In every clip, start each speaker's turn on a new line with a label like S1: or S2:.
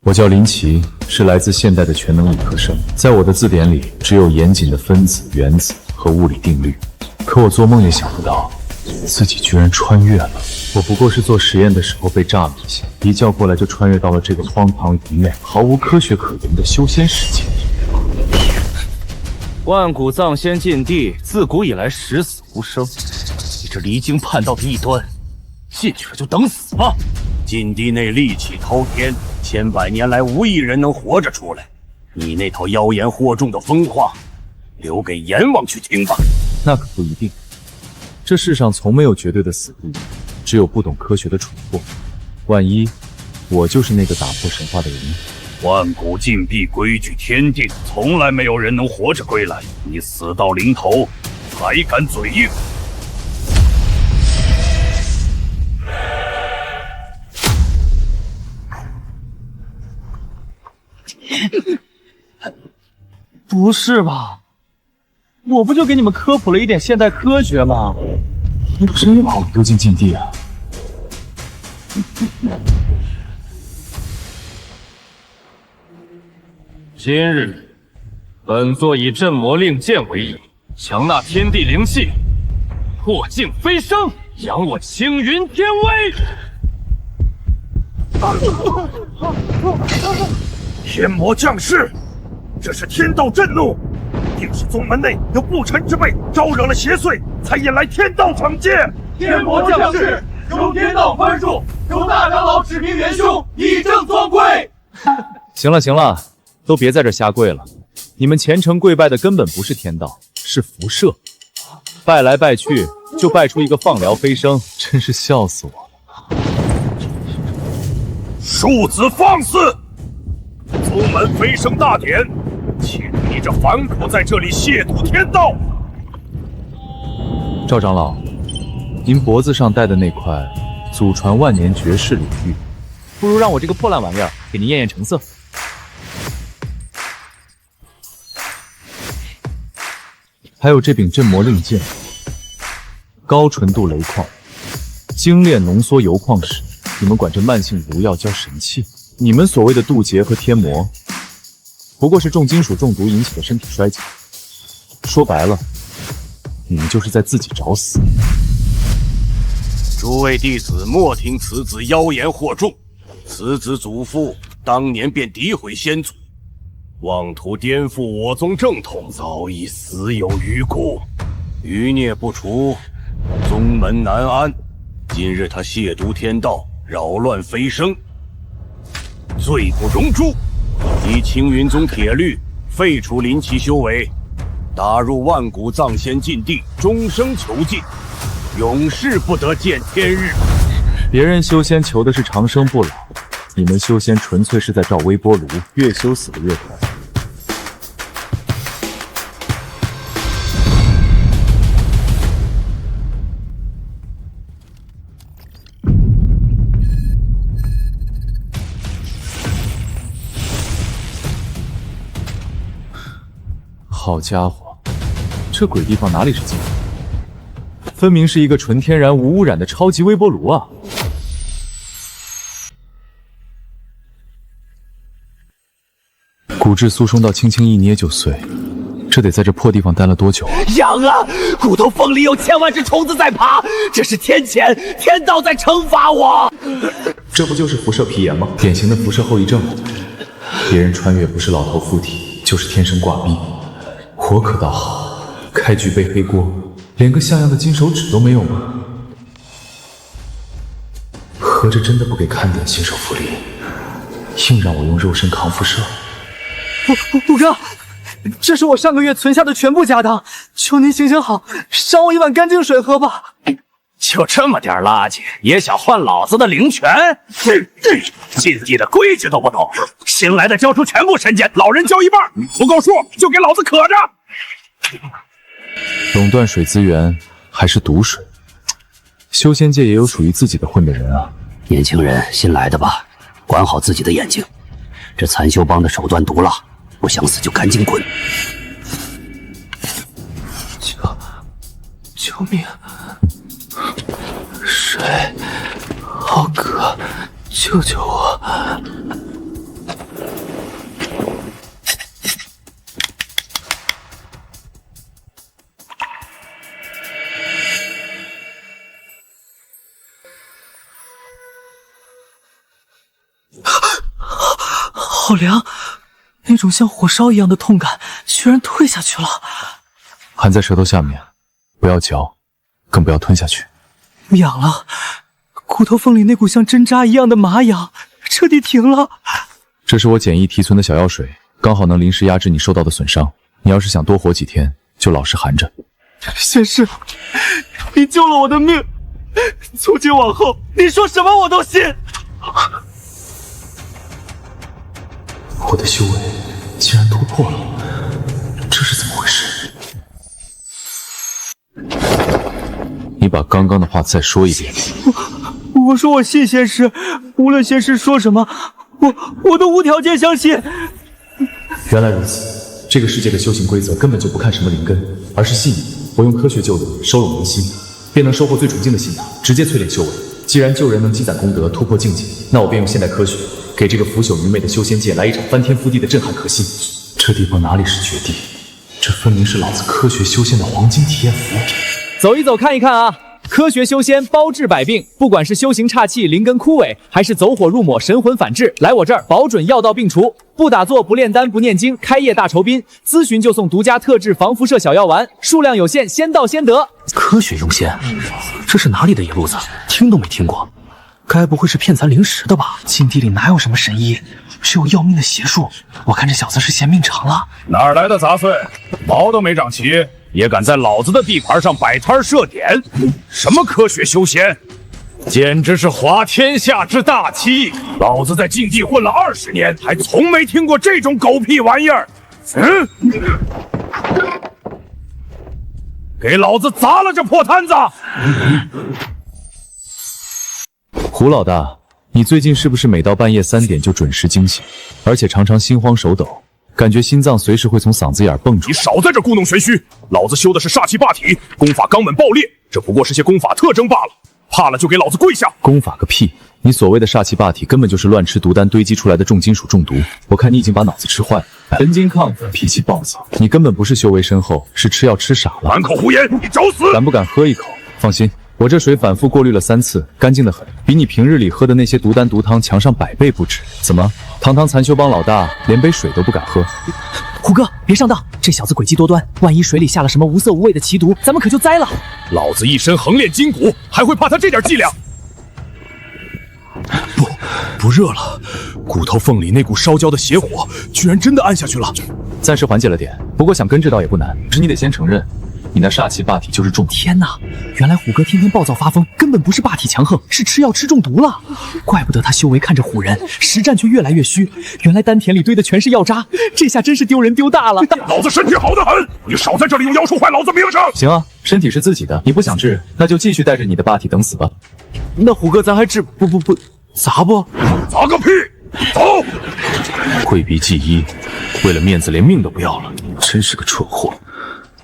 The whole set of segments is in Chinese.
S1: 我叫林奇，是来自现代的全能理科生。在我的字典里，只有严谨的分子、原子和物理定律。可我做梦也想不到，自己居然穿越了。我不过是做实验的时候被炸了一下，一觉过来就穿越到了这个荒唐愚昧、毫无科学可言的修仙世界。
S2: 万古藏仙禁地，自古以来十死无生。你这离经叛道的异端，进去了就等死吧！禁地内戾气滔天，千百年来无一人能活着出来。你那套妖言惑众的疯话，留给阎王去听吧。
S1: 那可不一定，这世上从没有绝对的死地，只有不懂科学的蠢货。万一我就是那个打破神话的人呢？
S2: 万古禁闭，规矩天定，从来没有人能活着归来。你死到临头，还敢嘴硬？
S3: 不是吧？我不就给你们科普了一点现代科学吗？
S1: 真把我丢进禁地啊！
S2: 今日，本座以镇魔令箭为引，强纳天地灵气，破境飞升，扬我青云天威。
S4: 天魔降世，这是天道震怒，定是宗门内有不臣之辈招惹了邪祟，才引来天道惩戒。
S5: 天魔降世，求天道宽恕，求大长老指明元凶，以正作归。
S1: 行了行了，都别在这瞎跪了。你们虔诚跪拜的根本不是天道，是辐射。拜来拜去，就拜出一个放疗飞升，真是笑死我了。
S4: 庶子放肆！宗门飞升大典，岂能你这反骨在这里亵渎天道？
S1: 赵长老，您脖子上戴的那块祖传万年绝世领域，不如让我这个破烂玩意儿给您验验成色。还有这柄镇魔令箭，高纯度雷矿，精炼浓缩铀矿石，你们管这慢性毒药叫神器。你们所谓的渡劫和天魔，不过是重金属中毒引起的身体衰竭。说白了，你们就是在自己找死。
S2: 诸位弟子莫听此子妖言惑众，此子祖父当年便诋毁先祖，妄图颠覆我宗正统，早已死有余辜。余孽不除，宗门难安。今日他亵渎天道，扰乱飞升，罪不容诛。依青云宗铁律，废除林奇修为，打入万古藏仙禁地，终生囚禁，永世不得见天日。
S1: 别人修仙求的是长生不老，你们修仙纯粹是在照微波炉，越修死的越快。好家伙，这鬼地方哪里是禁地，分明是一个纯天然无污染的超级微波炉啊！骨质疏松到轻轻一捏就碎，这得在这破地方待了多久啊？
S5: 痒啊！骨头缝里有千万只虫子在爬，这是天谴，天道在惩罚我。
S1: 这不就是辐射皮炎吗？典型的辐射后遗症。别人穿越不是老头附体，就是天生挂逼。我可倒好，开局背黑锅，连个像样的金手指都没有吗？合着真的不给看点新手福利，硬让我用肉身扛辐射。
S3: 五哥，这是我上个月存下的全部家当，求您行行好，赏我一碗干净水喝吧。
S2: 就这么点垃圾，也想换老子的灵泉？禁地的规矩都不懂，新来的交出全部神剑，老人交一半，不够数就给老子可着。
S1: 垄断水资源还是毒水？修仙界也有属于自己的混的人啊！
S6: 年轻人，新来的吧，管好自己的眼睛。这残修帮的手段毒辣，不想死就赶紧滚！
S3: 救命！水，浩哥，救救我！好凉，那种像火烧一样的痛感居然退下去了。
S1: 含在舌头下面，不要嚼，更不要吞下去。
S3: 痒了，骨头缝里那股像针扎一样的麻痒彻底停了。
S1: 这是我简易提存的小药水，刚好能临时压制你受到的损伤。你要是想多活几天，就老实含着。
S3: 仙师，你救了我的命，从今往后你说什么我都信。
S1: 我的修为竟然突破了，这是怎么回事？你把刚刚的话再说一遍。
S3: 我说我信仙师，无论仙师说什么，我都无条件相信。
S1: 原来如此，这个世界的修行规则根本就不看什么灵根，而是信你。我用科学救人，收拢人心，便能收获最纯净的信仰，直接淬炼修为。既然救人能积攒功德，突破境界，那我便用现代科学，给这个腐朽愚昧的修仙界来一场翻天覆地的震撼革新。这地方哪里是绝地，这分明是老子科学修仙的黄金体验服。
S5: 走一走，看一看啊！科学修仙包治百病，不管是修行岔气、灵根枯萎，还是走火入魔、神魂反噬，来我这儿保准药到病除。不打坐、不炼丹、不念经，开业大酬宾。咨询就送独家特制防辐射小药丸，数量有限，先到先得。
S6: 科学用仙，这是哪里的野路子？听都没听过。该不会是骗咱灵石的吧？
S3: 禁地里哪有什么神医，只有要命的邪术。我看这小子是嫌命长了。
S4: 哪儿来的杂碎？毛都没长齐，也敢在老子的地盘上摆摊设点？什么科学修仙，简直是滑天下之大稽！老子在禁地混了20年，还从没听过这种狗屁玩意儿。给老子砸了这破摊子！
S1: 胡老大，你最近是不是每到半夜3点就准时惊醒，而且常常心慌手抖，感觉心脏随时会从嗓子眼蹦出来？
S4: 你少在这故弄玄虚！老子修的是煞气霸体，功法刚猛爆裂，这不过是些功法特征罢了。怕了就给老子跪下！
S1: 功法个屁！你所谓的煞气霸体根本就是乱吃毒丹堆积出来的重金属中毒。我看你已经把脑子吃坏了，神经亢奋，脾气暴躁。你根本不是修为深厚，是吃药吃傻了。
S4: 满口胡言，你找死！
S1: 敢不敢喝一口？放心，我这水反复过滤了3次，干净的很，比你平日里喝的那些毒丹毒汤强上100倍不止。怎么，堂堂残修帮老大连杯水都不敢喝？
S3: 虎哥，别上当！这小子诡计多端，万一水里下了什么无色无味的奇毒，咱们可就栽了。
S4: 老子一身横练筋骨，还会怕他这点伎俩？不热了，骨头缝里那股烧焦的邪火，居然真的暗下去了。
S1: 暂时缓解了点，不过想根治倒也不难。只是你得先承认，你那煞气霸体就是中毒。
S3: 天哪，原来虎哥天天暴躁发疯，根本不是霸体强横，是吃药吃中毒了。怪不得他修为看着唬人，实战却越来越虚。原来丹田里堆的全是药渣，这下真是丢人丢大了。
S4: 老子身体好得很，你少在这里用妖术坏老子名声！
S1: 行啊，身体是自己的，你不想治，那就继续带着你的霸体等死吧。
S3: 那虎哥咱还治不砸不？
S4: 砸个屁！走！
S1: 溃鼻忌医，为了面子连命都不要了，真是个蠢货。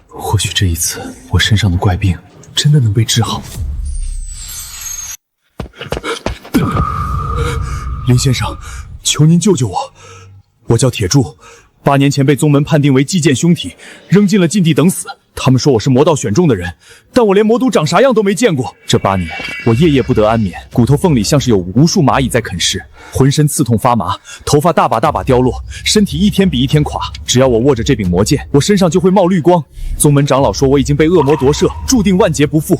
S1: 或许这一次我身上的怪病真的能被治好。
S4: 林先生，求您救救我！我叫铁柱，8年前被宗门判定为祭剑凶体，扔进了禁地等死。他们说我是魔道选中的人，但我连魔毒长啥样都没见过。这8年，我夜夜不得安眠，骨头缝里像是有无数蚂蚁在啃噬，浑身刺痛发麻，头发大把大把掉落，身体一天比一天垮。只要我握着这柄魔剑，我身上就会冒绿光。宗门长老说我已经被恶魔夺舍，注定万劫不复。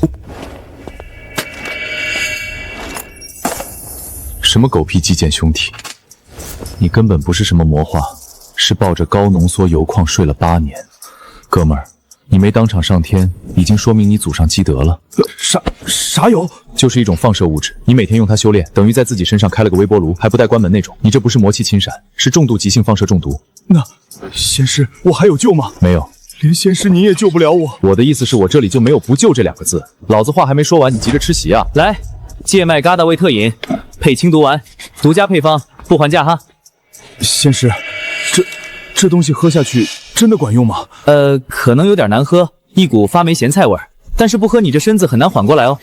S1: 什么狗屁祭剑凶体？你根本不是什么魔化，是抱着高浓缩油矿睡了8年。哥们儿，你没当场上天，已经说明你祖上积德了。
S4: 啥油？
S1: 就是一种放射物质，你每天用它修炼，等于在自己身上开了个微波炉，还不带关门那种。你这不是魔气侵闪，是重度急性放射中毒。
S4: 那仙师，我还有救吗？
S1: 没有，
S4: 连仙师你也救不了我。
S1: 我的意思是我这里就没有不救这2个字。老子话还没说完，你急着吃席啊？
S5: 来，芥麦疙瘩味特饮，配清毒丸，独家配方，不还价哈。
S4: 仙师，这东西喝下去真的管用吗？
S5: 可能有点难喝，一股发霉咸菜味儿，但是不喝你这身子很难缓过来哦。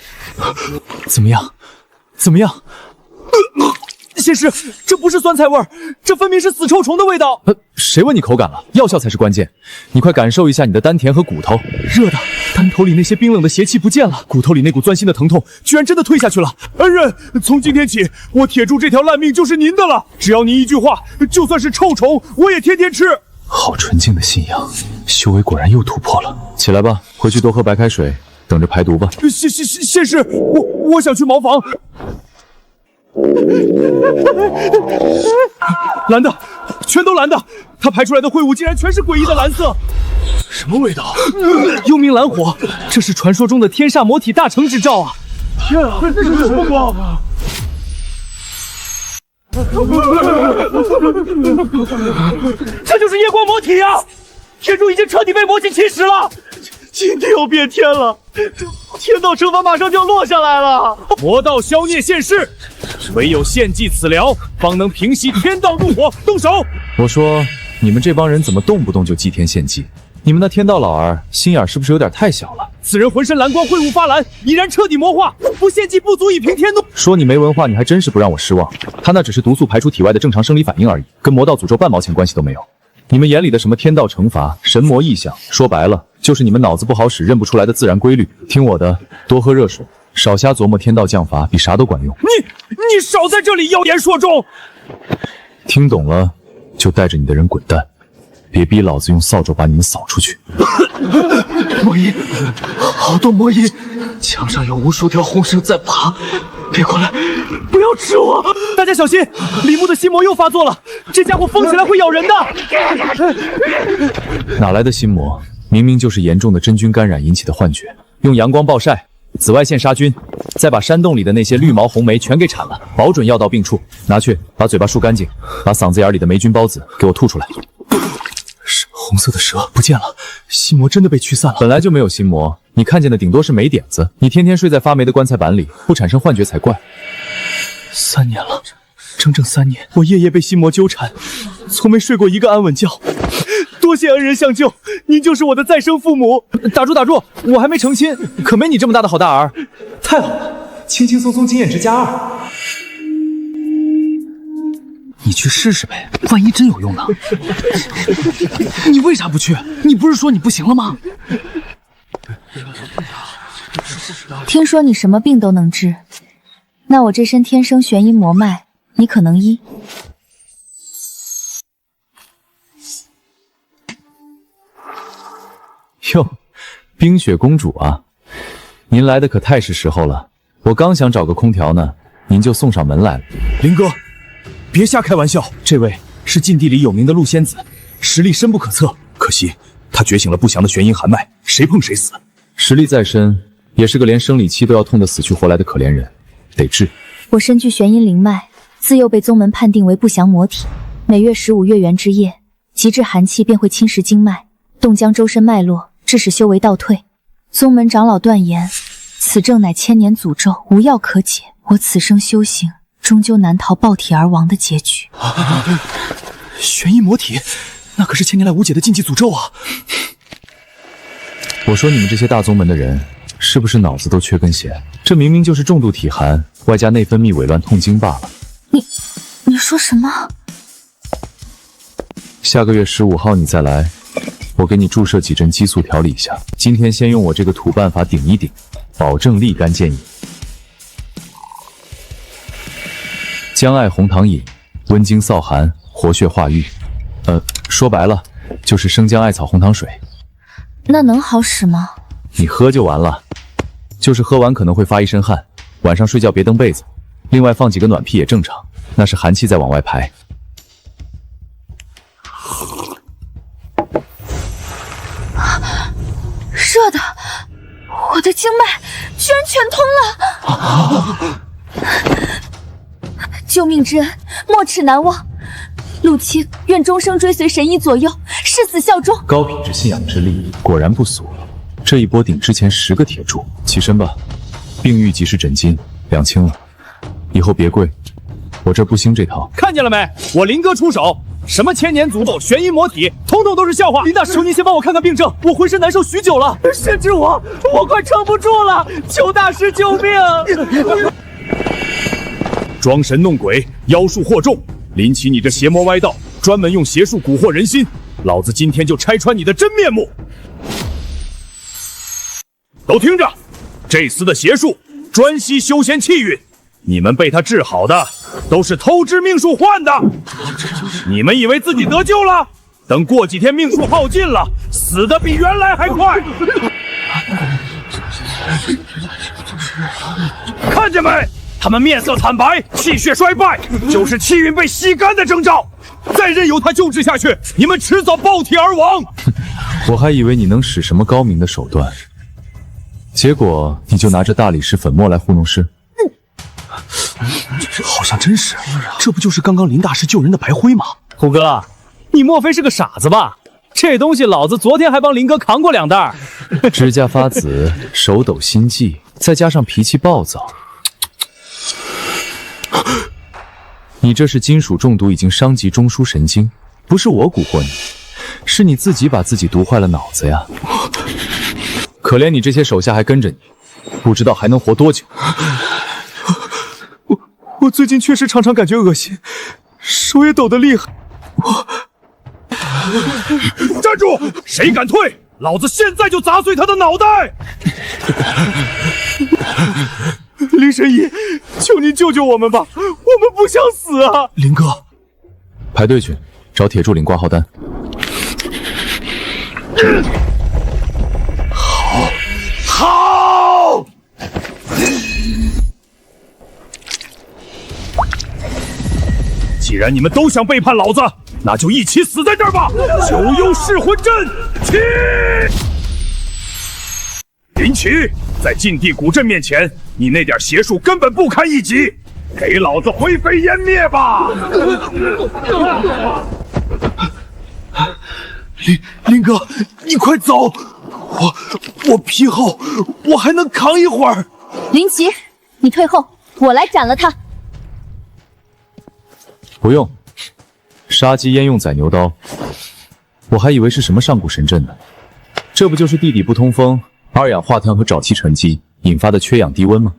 S3: 怎么样？仙师，这不是酸菜味儿，这分明是死臭虫的味道。
S1: 谁问你口感了？药效才是关键。你快感受一下你的丹田和骨头，
S3: 热的，丹头里那些冰冷的邪气不见了，骨头里那股钻心的疼痛居然真的退下去了。
S4: 恩人，从今天起，我铁柱这条烂命就是您的了。只要您一句话，就算是臭虫，我也天天吃。
S1: 好纯净的信仰，修为果然又突破了。起来吧，回去多喝白开水，等着排毒吧。
S4: 仙师，我想去茅房。蓝的，全都蓝的，它排出来的秽物竟然全是诡异的蓝色。
S3: 什么味道？幽冥蓝火，这是传说中的天煞魔体大成之兆啊！
S4: 天啊，这是什么光？
S3: 这就是夜光魔体呀！铁柱已经彻底被魔气侵蚀了，今天要变天了，天道惩罚马上就要落下来了。
S4: 魔道消孽现世，唯有献祭此疗，方能平息天道怒火。动手！
S1: 我说，你们这帮人怎么动不动就祭天献祭？你们那天道老儿心眼是不是有点太小了？
S4: 此人浑身蓝光，秽物发蓝，已然彻底魔化，不献祭不足以平天怒。
S1: 说你没文化，你还真是不让我失望。他那只是毒素排出体外的正常生理反应而已，跟魔道诅咒半毛钱关系都没有。你们眼里的什么天道惩罚、神魔异象，说白了就是你们脑子不好使，认不出来的自然规律。听我的，多喝热水，少瞎琢磨天道降罚，比啥都管用。
S4: 你少在这里妖言惑众！
S1: 听懂了，就带着你的人滚蛋，别逼老子用扫帚把你们扫出去。
S3: 魔音，好多魔音，墙上有无数条红绳在爬，别过来，不要吃我！大家小心，李牧的心魔又发作了，这家伙疯起来会咬人的。
S1: 哪来的心魔？明明就是严重的真菌感染引起的幻觉。用阳光暴晒、紫外线杀菌，再把山洞里的那些绿毛红霉全给铲了，保准药到病除。拿去，把嘴巴漱干净，把嗓子眼里的霉菌孢子给我吐出来。
S3: 红色的蛇不见了，心魔真的被驱散了。
S1: 本来就没有心魔，你看见的顶多是霉点子。你天天睡在发霉的棺材板里，不产生幻觉才怪。
S3: 3年了，整整3年，我夜夜被心魔纠缠，从没睡过一个安稳觉。多谢恩人相救，您就是我的再生父母。
S5: 打住打住，我还没成亲，可没你这么大的好大儿。
S3: 太好了，轻轻松松经验值+2。你去试试呗，万一真有用呢？你为啥不去？你不是说你不行了吗？
S7: 听说你什么病都能治，那我这身天生玄阴魔脉，你可能医。
S1: 哟，冰雪公主啊，您来的可太是时候了。我刚想找个空调呢，您就送上门来了。
S4: 林哥，别瞎开玩笑，这位是禁地里有名的陆仙子，实力深不可测。可惜她觉醒了不祥的玄阴寒脉，谁碰谁死。
S1: 实力再深，也是个连生理期都要痛得死去活来的可怜人，得治。
S7: 我身具玄阴灵脉，自幼被宗门判定为不祥魔体，每月15月圆之夜，极致寒气便会侵蚀经脉，冻僵周身脉络，致使修为倒退。宗门长老断言，此症乃千年诅咒，无药可解。我此生修行，终究难逃爆体而亡的结局。
S3: 玄阴魔体，那可是千年来无解的禁忌诅咒啊！
S1: 我说你们这些大宗门的人，是不是脑子都缺根弦？这明明就是重度体寒，外加内分泌紊乱痛经罢了。
S7: 你说什么？
S1: 下个月15号你再来，我给你注射几针激素调理一下。今天先用我这个土办法顶一顶，保证立竿见影。姜艾红糖饮，温经燥寒，活血化瘀。说白了，就是生姜艾草红糖水。
S7: 那能好使吗？
S1: 你喝就完了，就是喝完可能会发一身汗，晚上睡觉别蹬被子，另外放几个暖屁也正常，那是寒气在往外排。
S7: 热的，我的经脉居然全通了！救命之恩，没齿难忘。陆青愿终生追随神医左右，誓死效忠。
S1: 高品质信仰之力，果然不俗。这一波顶之前10个铁柱，起身吧。病愈即是诊金，2清了。以后别跪，我这不兴这套。
S4: 看见了没？我林哥出手，什么千年诅咒、玄阴魔体，统统都是笑话。
S3: 林大师，求您先帮我看看病症，我浑身难受许久了，甚至我快撑不住了，求大师救命！
S4: 装神弄鬼，妖术惑众，林奇你这邪魔歪道，专门用邪术蛊惑人心，老子今天就拆穿你的真面目！都听着，这厮的邪术专吸修仙气运，你们被他治好的都是偷治命术换的。你们以为自己得救了？等过几天命数耗尽了，死的比原来还快。看见没？他们面色惨白，气血衰败，就是气运被吸干的征兆。再任由他救治下去，你们迟早爆体而亡。
S1: 我还以为你能使什么高明的手段，结果你就拿着大理石粉末来糊弄师。
S3: 好像真是，这不就是刚刚林大师救人的白灰吗？
S5: 虎哥，你莫非是个傻子吧？这东西老子昨天还帮林哥扛过2袋。
S1: 指甲发紫，手抖心悸，再加上脾气暴躁，你这是金属中毒，已经伤及中枢神经。不是我蛊惑你，是你自己把自己毒坏了脑子呀！可怜你这些手下还跟着你，不知道还能活多久。
S3: 我最近确实常常感觉恶心，手也抖得厉害。
S4: 站住！谁敢退，老子现在就砸碎他的脑袋！
S3: 林神医，求您救救我们吧，我们不想死啊！林哥，
S1: 排队去找铁柱领挂号单。
S4: 好！既然你们都想背叛老子，那就一起死在这儿吧！九幽噬魂阵起！林奇，在禁地古镇面前，你那点邪术根本不堪一击，给老子灰飞烟灭吧！
S3: 林哥，你快走！我皮厚，我还能扛一会儿。
S7: 林奇，你退后，我来斩了他。
S1: 不用，杀鸡焉用宰牛刀？我还以为是什么上古神阵呢，这不就是地底不通风、二氧化碳和沼气沉积引发的缺氧低温吗？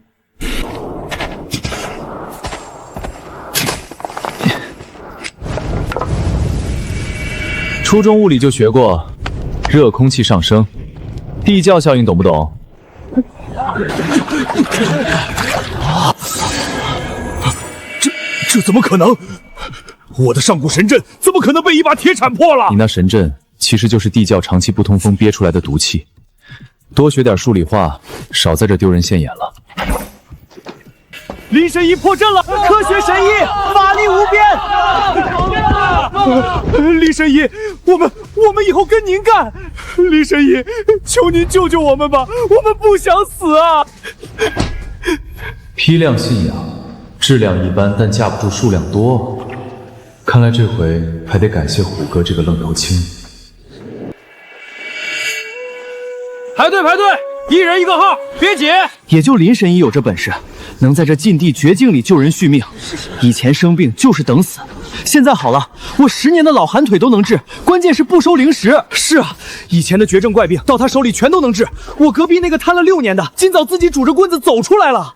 S1: 初中物理就学过，热空气上升，地窖效应懂不懂？
S4: 这怎么可能？我的上古神阵怎么可能被一把铁铲破了？
S1: 你那神阵其实就是地窖长期不通风憋出来的毒气。多学点数理化，少在这丢人现眼了。
S5: 林神医破阵了，科学神医，法力无边。
S3: 林神医，我们以后跟您干。林神医，求您救救我们吧，我们不想死啊！
S1: 批量信仰，质量一般，但架不住数量多。看来这回还得感谢虎哥这个愣头青。
S5: 排队，一人一个号，别挤。
S3: 也就林神医有这本事，能在这禁地绝境里救人续命。以前生病就是等死，现在好了，我10年的老寒腿都能治，关键是不收零食。是啊，以前的绝症怪病到他手里全都能治。我隔壁那个瘫了6年的，今早自己拄着棍子走出来了。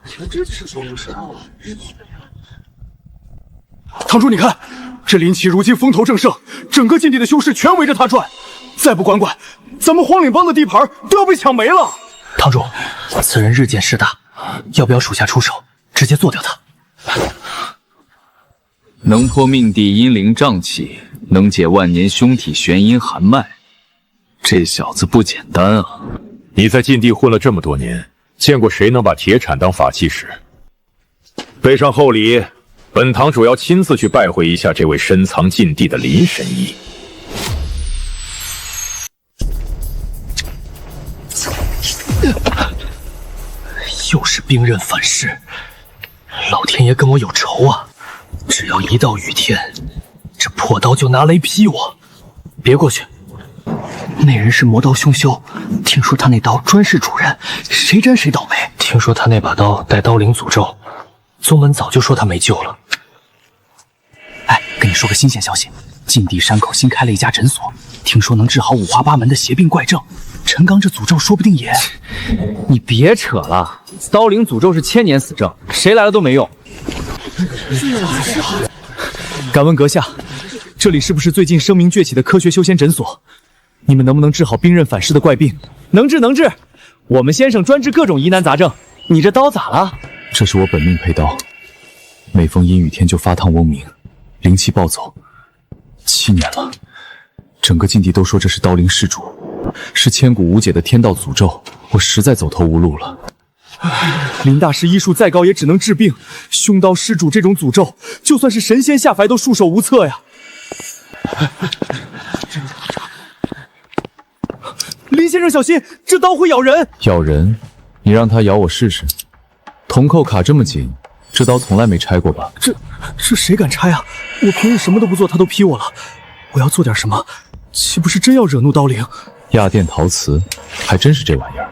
S3: 堂主，你看，这林奇如今风头正盛，整个禁地的修士全围着他转，再不管，咱们荒岭帮的地盘都要被抢没了。堂主，此人日渐势大，要不要属下出手，直接做掉他？
S8: 能破命地阴灵瘴气，能解万年凶体玄阴寒脉，这小子不简单啊！
S9: 你在禁地混了这么多年，见过谁能把铁铲当法器使？备上厚礼，本堂主要亲自去拜会一下这位深藏禁地的林神医。
S3: 又是兵刃反噬，老天爷跟我有仇啊！只要一到雨天，这破刀就拿雷劈我。别过去，那人是魔刀凶修，听说他那刀专是主人，谁沾谁倒霉。听说他那把刀带刀灵诅咒，宗门早就说他没救了。哎，跟你说个新鲜消息，禁地山口新开了一家诊所，听说能治好5花8门的邪病怪症。陈刚这诅咒说不定也……
S5: 你别扯了，刀灵诅咒是1000年死症，谁来了都没用。
S3: 敢问阁下，这里是不是最近声名鹊起的科学修仙诊所？你们能不能治好兵刃反噬的怪病？
S5: 能治能治，我们先生专治各种疑难杂症。你这刀咋了？
S1: 这是我本命佩刀，每逢阴雨天就发烫嗡鸣，灵气暴走。7年了，整个禁地都说这是刀灵施主，是千古无解的天道诅咒，我实在走投无路了。
S3: 林大师医术再高，也只能治病。凶刀施主这种诅咒，就算是神仙下凡都束手无策呀。林先生小心，这刀会咬人。
S1: 咬人？你让他咬我试试。铜扣卡这么紧，这刀从来没拆过吧？
S3: 这谁敢拆啊？我平日什么都不做，他都批我了。我要做点什么，岂不是真要惹怒刀灵？
S1: 亚电陶瓷，还真是这玩意儿。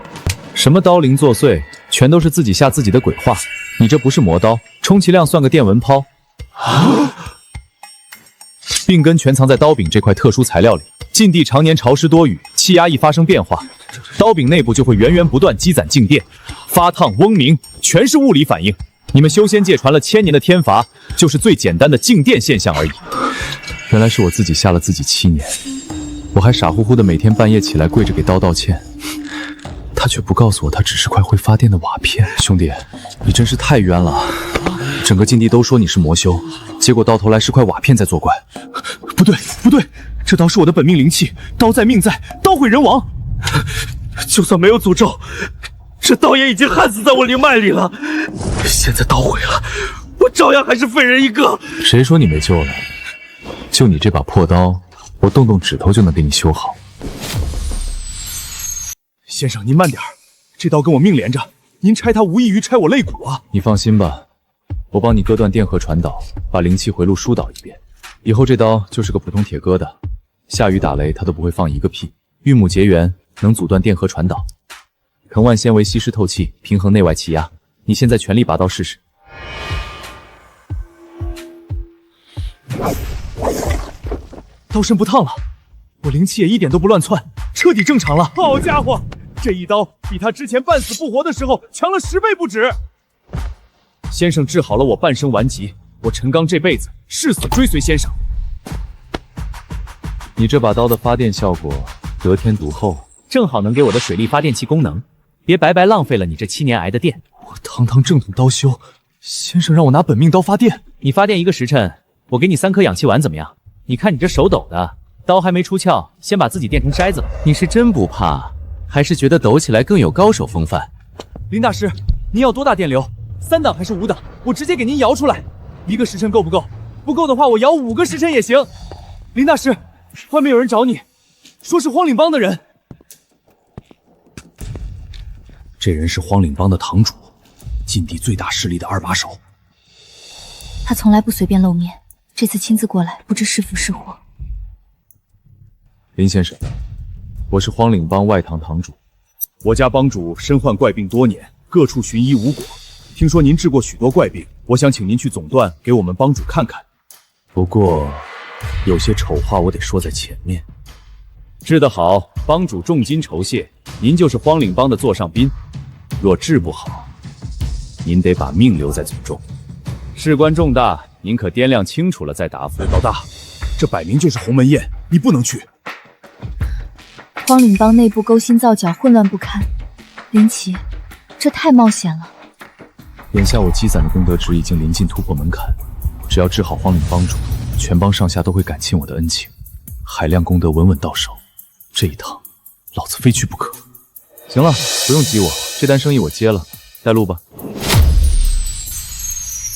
S1: 什么刀灵作祟，全都是自己吓自己的鬼话。你这不是磨刀，充其量算个电蚊抛。病根全藏在刀柄这块特殊材料里。禁地常年潮湿多雨，气压一发生变化，刀柄内部就会源源不断积攒静电，发烫嗡鸣，全是物理反应。你们修仙界传了1000年的天罚，就是最简单的静电现象而已。原来是我自己吓了自己7年，我还傻乎乎的每天半夜起来跪着给刀道歉，他却不告诉我，他只是块会发电的瓦片。兄弟，你真是太冤了！整个禁地都说你是魔修，结果到头来是块瓦片在作怪。
S3: 不对，不对，这刀是我的本命灵器，刀在命在，刀毁人亡。就算没有诅咒，这刀也已经焊死在我灵脉里了。现在刀毁了，我照样还是废人一个。
S1: 谁说你没救了？就你这把破刀，我动动指头就能给你修好。
S3: 先生，您慢点，这刀跟我命连着，您拆它无异于拆我肋骨啊！
S1: 你放心吧，我帮你割断电荷传导，把灵气回路疏导一遍。以后这刀就是个普通铁疙瘩，下雨打雷它都不会放一个屁。玉母结缘能阻断电荷传导，藤蔓纤维吸湿透气，平衡内外气压。你现在全力拔刀试试。
S3: 刀身不烫了，我灵气也一点都不乱窜，彻底正常了。好家伙，这一刀比他之前半死不活的时候强了10倍不止。先生治好了我半生顽疾，我陈刚这辈子誓死追随先生。
S1: 你这把刀的发电效果得天独厚，
S5: 正好能给我的水力发电器功能，别白白浪费了你这7年挨的电。
S3: 我堂堂正统刀修，先生让我拿本命刀发电，
S5: 你发电1个时辰，我给你3颗氧气丸怎么样？你看你这手抖的，刀还没出鞘，先把自己电成筛子了。
S8: 你是真不怕，还是觉得抖起来更有高手风范？
S3: 林大师，您要多大电流？3档还是5档？我直接给您摇出来。1个时辰够不够？不够的话，我摇5个时辰也行。林大师，外面有人找你，说是荒岭帮的人。这人是荒岭帮的堂主，禁地最大势力的2把手。
S7: 他从来不随便露面，这次亲自过来，不知是福是祸。
S1: 林先生，我是荒岭帮外堂堂主。
S3: 我家帮主身患怪病多年，各处寻医无果。听说您治过许多怪病，我想请您去总段给我们帮主看看。不过，有些丑话我得说在前面。治得好，帮主重金酬谢，您就是荒岭帮的座上宾；若治不好，您得把命留在祖宗。事关重大，您可掂量清楚了再答复。老大，这摆明就是鸿门宴，你不能去。
S7: 荒岭帮内部勾心造角，混乱不堪。林奇，这太冒险了。
S1: 眼下我积攒的功德值已经临近突破门槛，只要治好荒岭帮主，全帮上下都会感庆我的恩情，海量功德稳稳到手。这一趟，老子非去不可。行了，不用激我，这单生意我接了，带路吧。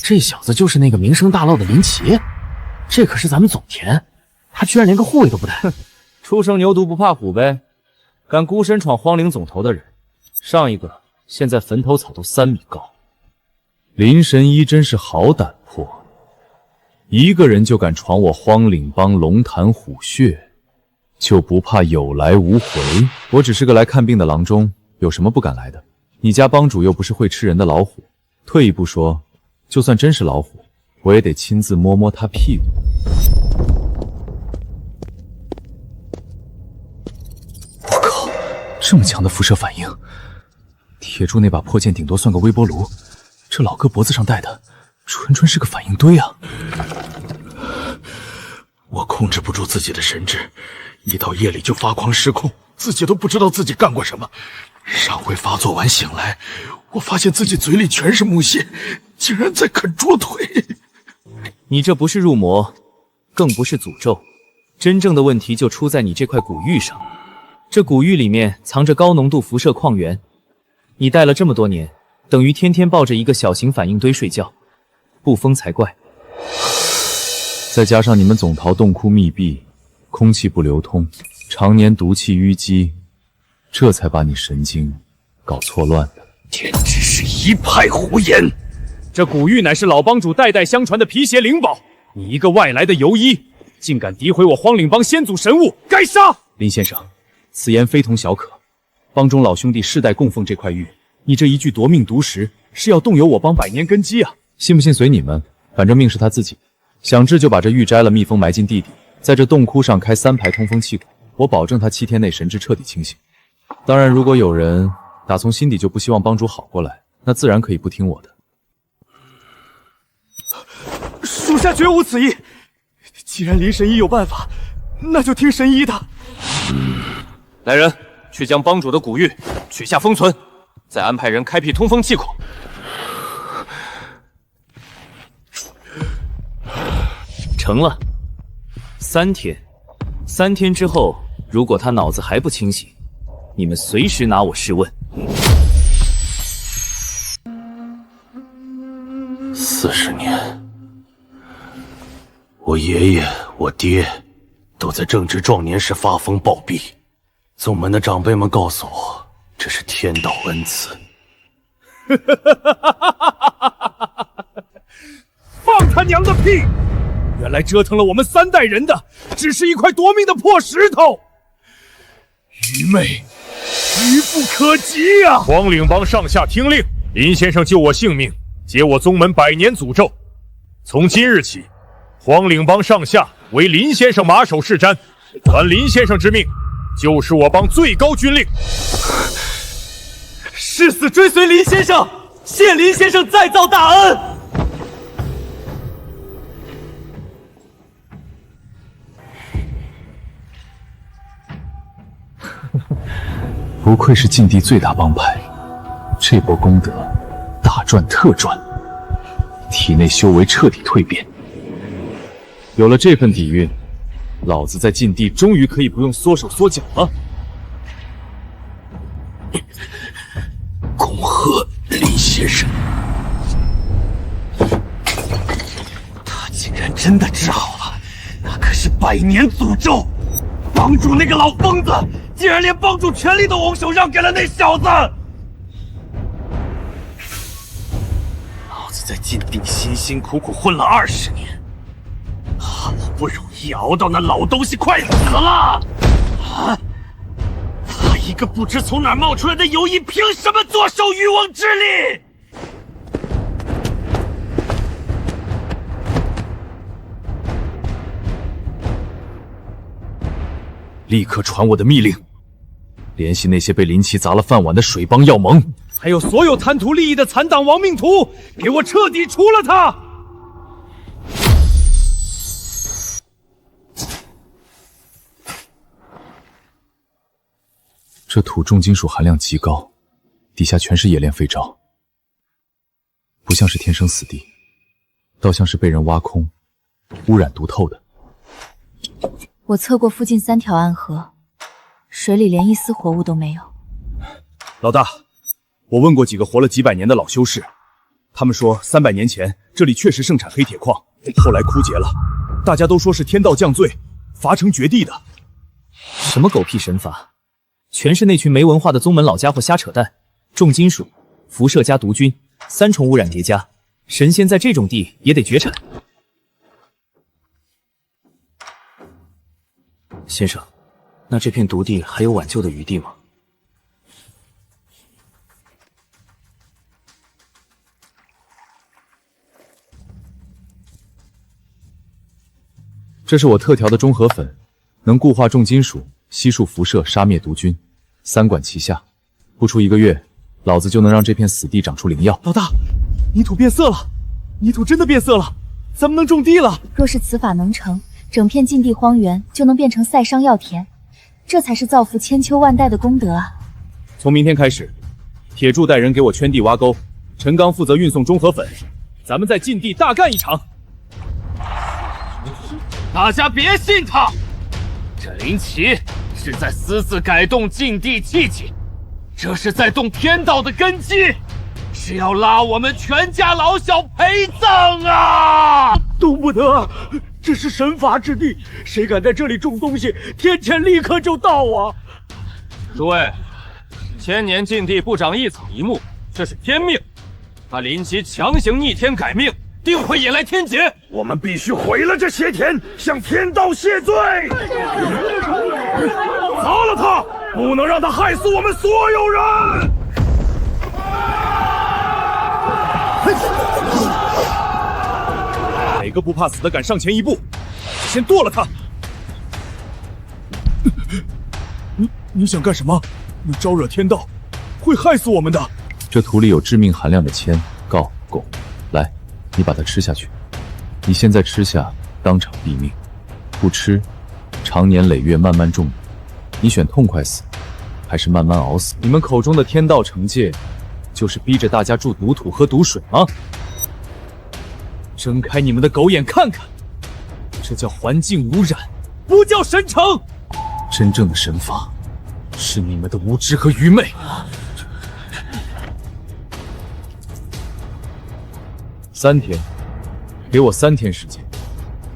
S6: 这小子就是那个名声大噪的林奇，这可是咱们总田，他居然连个护卫都不带。
S5: 初生牛犊不怕虎呗，敢孤身闯荒岭总头的人，上一个现在坟头草都3米高。
S1: 林神医真是好胆魄，一个人就敢闯我荒岭帮龙潭虎穴，就不怕有来无回？我只是个来看病的郎中，有什么不敢来的？你家帮主又不是会吃人的老虎，退一步说，就算真是老虎，我也得亲自摸摸他屁股。
S3: 我靠，这么强的辐射反应！铁柱那把破剑顶多算个微波炉，这老哥脖子上戴的，
S4: 纯纯是个反应堆啊！我控制不住自己的神智，一到夜里就发狂失控，自己都不知道自己干过什么。上回发作完醒来，我发现自己嘴里全是木屑，竟然在啃猪腿。
S5: 你这不是入魔，更不是诅咒，真正的问题就出在你这块古玉上。这古玉里面藏着高浓度辐射矿源，你戴了这么多年，等于天天抱着一个小型反应堆睡觉，不疯才怪。
S1: 再加上你们总桃洞窟密闭，空气不流通，常年毒气淤积，这才把你神经搞错乱的。
S2: 简直是一派胡言！
S4: 这古玉乃是老帮主代代相传的皮鞋灵宝，你一个外来的游医，竟敢诋毁我荒岭帮先祖神物，该杀！
S3: 林先生，此言非同小可。帮中老兄弟世代供奉这块玉，你这一句夺命毒石，是要动摇我帮百年根基啊！
S1: 信不信随你们，反正命是他自己。想治就把这玉摘了，密封埋进地底，在这洞窟上开3排通风气管，我保证他7天内神智彻底清醒。当然，如果有人打从心底就不希望帮主好过来，那自然可以不听我的。
S4: 属下绝无此意。既然林神医有办法，那就听神医的。
S5: 来人，去将帮主的古玉取下封存，再安排人开辟通风气孔。成了，3天。3天之后，如果他脑子还不清醒，你们随时拿我试问。
S2: 40年，我爷爷、我爹都在正值壮年时发疯暴毙。宗门的长辈们告诉我，这是天道恩赐。
S4: 放他娘的屁！原来折腾了我们3代人的，只是一块夺命的破石头，愚昧，愚不可及啊！
S9: 荒岭帮上下听令，林先生救我性命，解我宗门100年诅咒。从今日起，荒岭帮上下为林先生马首是瞻，传林先生之命，就是我帮最高军令。
S3: 誓死追随林先生，谢林先生再造大恩。
S1: 不愧是禁地最大帮派，这波功德大赚特赚，体内修为彻底蜕变。有了这份底蕴，老子在禁地终于可以不用缩手缩脚了。
S2: 恭贺林先生，他竟然真的治好了，那可是100年诅咒！帮主那个老疯子，竟然连帮主权力都拱手让给了那小子！老子在禁地辛辛苦苦混了20年，好不容易熬到那老东西快死了，啊！他一个不知从哪儿冒出来的游医，凭什么坐收渔翁之利？
S1: 立刻传我的密令，联系那些被林奇砸了饭碗的水帮药盟，
S4: 还有所有贪图利益的残党亡命徒，给我彻底除了他！
S1: 这土重金属含量极高，底下全是冶炼废渣，不像是天生死地，倒像是被人挖空、污染毒透的。
S7: 我测过附近3条暗河，水里连一丝活物都没有。
S4: 老大，我问过几个活了几百年的老修士，他们说300年前这里确实盛产黑铁矿，后来枯竭了，大家都说是天道降罪，罚成绝地的。
S5: 什么狗屁神法，全是那群没文化的宗门老家伙瞎扯淡。重金属、辐射加毒菌，3重污染叠加，神仙在这种地也得绝产。先生，那这片毒地还有挽救的余地吗？
S1: 这是我特调的中和粉，能固化重金属、悉数辐射、杀灭毒菌，3管齐下，不出1个月，老子就能让这片死地长出灵药。
S4: 老大，泥土变色了，
S3: 泥土真的变色了，咱们能种地了。
S7: 若是此法能成，整片禁地荒原就能变成塞商药田，这才是造福千秋万代的功德啊！
S3: 从明天开始，铁柱带人给我圈地挖沟，陈刚负责运送中和粉，咱们在禁地大干一场。
S10: 大家别信他，这林奇是在私自改动禁地契机，这是在动天道的根基，是要拉我们全家老小陪葬啊！
S4: 动不得，这是神法之地，谁敢在这里种东西，天谴立刻就到啊！
S10: 诸位，千年禁地不长一草一木，这是天命，他林奇强行逆天改命，定会引来天劫。
S4: 我们必须毁了这邪田，向天道谢罪！砸了他，不能让他害死我们所有人！
S3: 哪个不怕死的敢上前一步，先剁了他！
S4: 你想干什么？你招惹天道，会害死我们的。
S1: 这土里有致命含量的铅、锆、汞，来，你把它吃下去。你现在吃下，当场毙命；不吃，长年累月慢慢中毒。你选痛快死，还是慢慢熬死？你们口中的天道惩戒，就是逼着大家住毒土、喝毒水吗？睁开你们的狗眼看看，这叫环境污染，不叫神惩。真正的神法，是你们的无知和愚昧。3天，给我3天时间。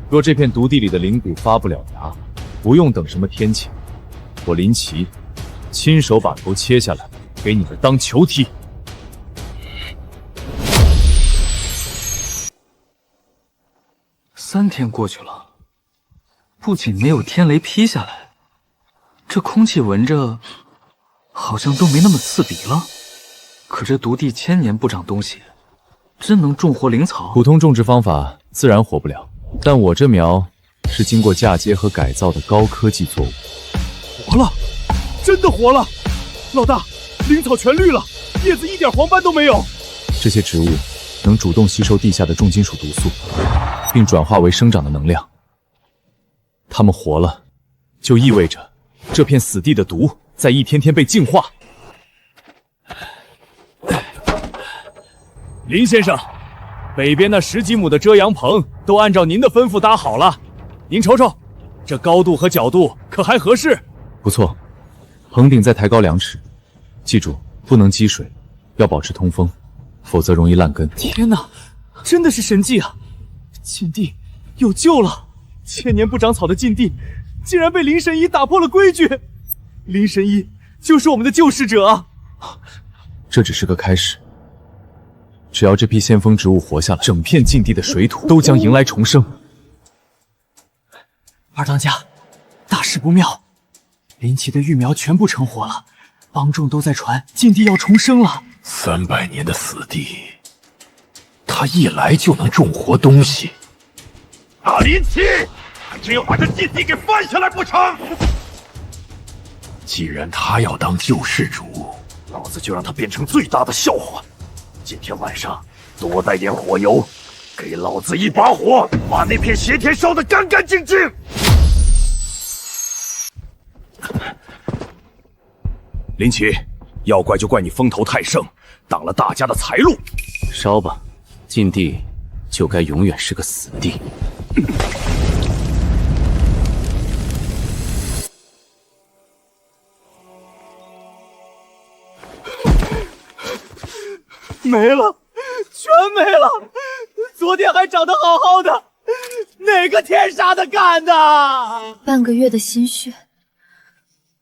S1: 若这片毒地里的灵骨发不了芽，不用等什么天谴，我林奇亲手把头切下来，给你们当球踢。
S8: 3天过去了，不仅没有天雷劈下来，这空气闻着好像都没那么刺鼻了。可这毒地1000年不长东西，真能种活灵草？
S1: 普通种植方法自然活不了，但我这苗是经过嫁接和改造的高科技作物。
S4: 活了，真的活了！老大，灵草全绿了，叶子一点黄斑都没有。
S1: 这些植物能主动吸收地下的重金属毒素，并转化为生长的能量。它们活了，就意味着这片死地的毒在一天天被净化。
S3: 林先生，北边那10几亩的遮阳棚都按照您的吩咐搭好了，您瞅瞅，这高度和角度可还合适？
S1: 不错，棚顶再抬高2尺，记住不能积水，要保持通风，否则容易烂根。
S3: 天哪，真的是神迹啊！禁地有救了！1000年不长草的禁地，竟然被林神医打破了规矩。林神医就是我们的救世者啊！
S1: 这只是个开始。只要这批先锋植物活下来，整片禁地的水土都将迎来重生。
S3: 二当家，大事不妙，林奇的育苗全部成活了，帮众都在传禁地要重生了。
S4: 300年的死地，他一来就能种活东西。
S9: 大林奇，还真要把这禁地给翻下来不成？
S4: 既然他要当救世主，老子就让他变成最大的笑话。今天晚上多带点火油，给老子一把火，把那片邪田烧得干干净净。
S9: 林奇，要怪就怪你风头太盛，挡了大家的财路。
S6: 烧吧，禁地就该永远是个死地。
S3: 没了，全没了！昨天还长得好好的，哪个天杀的干的？
S7: 半个月的心血，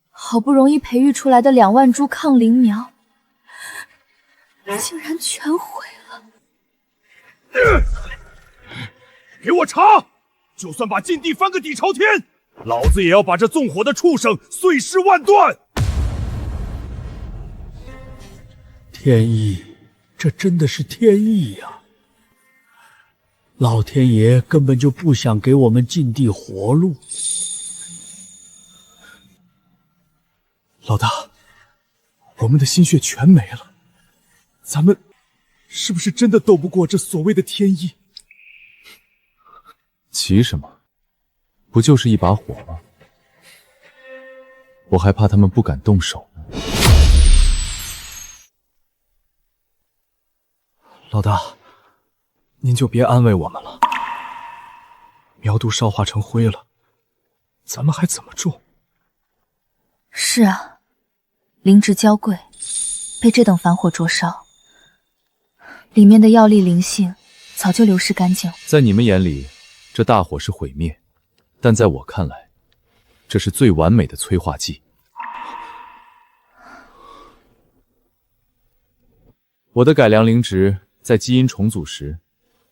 S7: 好不容易培育出来的2万株抗灵苗，竟然全毁了！
S9: 给我查！就算把禁地翻个底朝天，老子也要把这纵火的畜生碎尸万段！
S4: 天意，这真的是天意呀！老天爷根本就不想给我们禁地活路。
S3: 老大，我们的心血全没了，咱们是不是真的斗不过这所谓的天意？
S1: 急什么？不就是一把火吗？我还怕他们不敢动手呢。
S4: 老大，您就别安慰我们了。苗都烧化成灰了，咱们还怎么种？
S7: 是啊，灵芝娇贵，被这等凡火灼烧，里面的药力灵性早就流失干净了。
S1: 在你们眼里，这大火是毁灭，但在我看来，这是最完美的催化剂。我的改良灵植在基因重组时，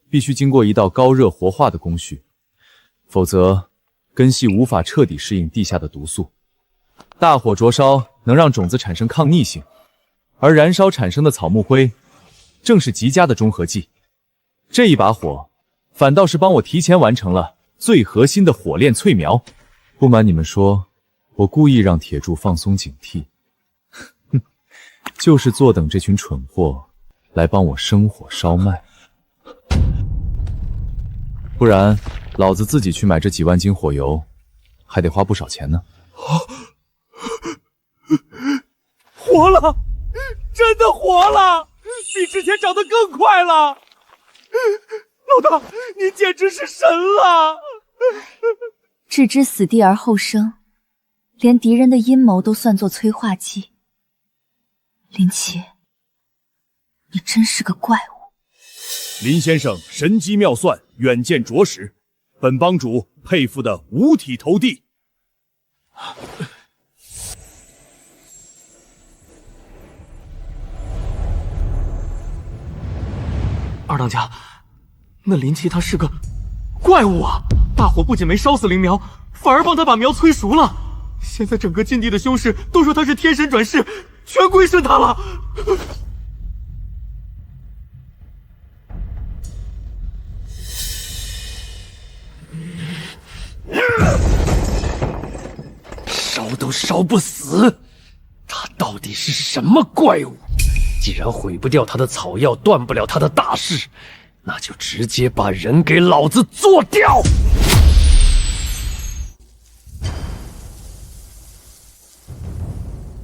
S1: 必须经过一道高热活化的工序，否则根系无法彻底适应地下的毒素。大火灼烧能让种子产生抗逆性，而燃烧产生的草木灰正是极佳的中和剂。这一把火反倒是帮我提前完成了最核心的火炼淬苗。不瞒你们说，我故意让铁柱放松警惕，就是坐等这群蠢货来帮我生火烧脉。不然老子自己去买这几万斤火油，还得花不少钱呢。
S3: 活了，真的活了，比之前长得更快了。老大，你简直是神了！
S7: 置之死地而后生，连敌人的阴谋都算作催化剂。林奇，你真是个怪物。
S4: 林先生神机妙算，远见卓识，本帮主佩服的五体投地。
S8: 二当家，那林奇他是个怪物啊！大火不仅没烧死灵苗，反而帮他把苗催熟了。现在整个禁地的凶士都说他是天神转世，全归顺他了。
S10: 烧都烧不死，他到底是什么怪物？既然毁不掉他的草药，断不了他的大事，那就直接把人给老子做掉！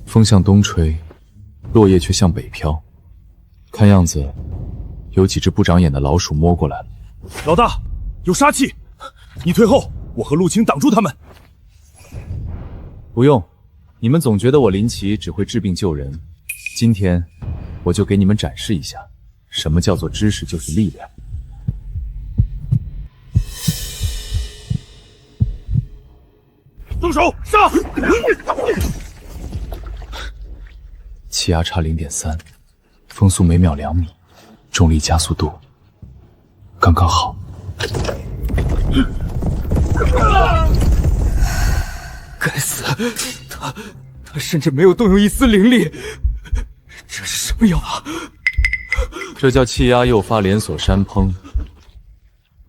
S1: 风向东吹，落叶却向北飘，看样子有几只不长眼的老鼠摸过来了。
S4: 老大，有杀气，你退后，我和陆青挡住他们。
S1: 不用，你们总觉得我林奇只会治病救人，今天我就给你们展示一下，什么叫做知识就是力量。
S4: 动手，杀！
S1: 气压差 0.3， 风速每秒2米，重力加速度刚刚好。
S8: 该死，他甚至没有动用一丝灵力，这是什么药啊？
S1: 这叫气压诱发连锁山崩，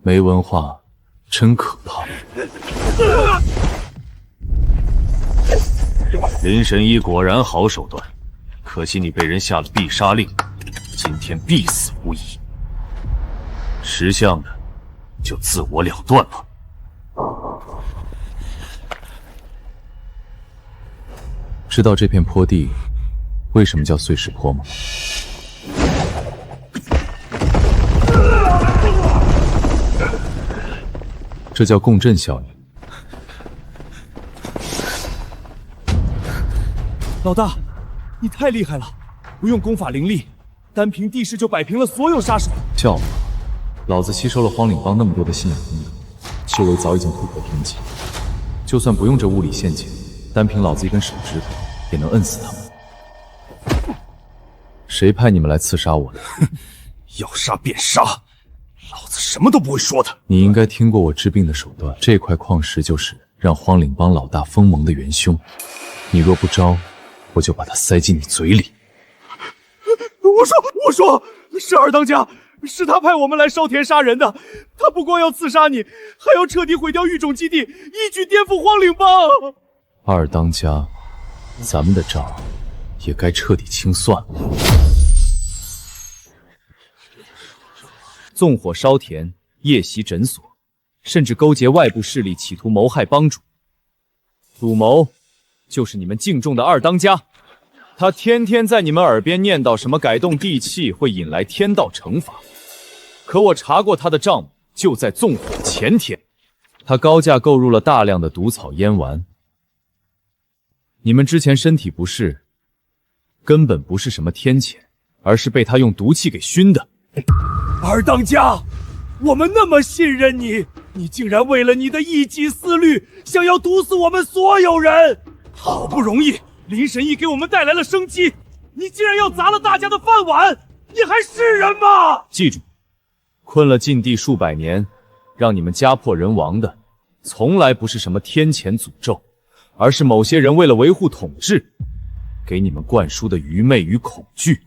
S1: 没文化真可怕。
S2: 林神医果然好手段，可惜你被人下了必杀令，今天必死无疑。识相的就自我了断吧。
S1: 知道这片坡地为什么叫碎石坡吗？这叫共振效应。
S4: 老大，你太厉害了，不用功法灵力，单凭地势就摆平了所有杀手。
S1: 笑话，老子吸收了荒岭帮那么多的信仰力，修为早已经突破天际，就算不用这物理陷阱，单凭老子一根手指头也能摁死他们。谁派你们来刺杀我的？
S4: 要杀便杀，老子什么都不会说的。
S1: 你应该听过我治病的手段，这块矿石就是让荒岭帮老大封蒙的元凶。你若不招，我就把它塞进你嘴里。
S4: 我说，是二当家，是他派我们来烧田杀人的。他不光要刺杀你，还要彻底毁掉育种基地，一举颠覆荒岭帮。
S1: 二当家，咱们的账也该彻底清算了。
S5: 纵火烧田，夜袭诊所，
S1: 甚至勾结外部势力，企图谋害帮主。鲁谋就是你们敬重的二当家，他天天在你们耳边念叨什么改动地气会引来天道惩罚，可我查过他的账目，就在纵火前天，他高价购入了大量的毒草烟丸。你们之前身体不适，根本不是什么天谴，而是被他用毒气给熏的。
S4: 二当家，我们那么信任你，你竟然为了你的一己私虑，想要毒死我们所有人！好不容易林神医给我们带来了生机，你竟然要砸了大家的饭碗，你还是人吗？
S1: 记住，困了禁地数百年，让你们家破人亡的，从来不是什么天谴诅咒，而是某些人为了维护统治，给你们灌输的愚昧与恐惧。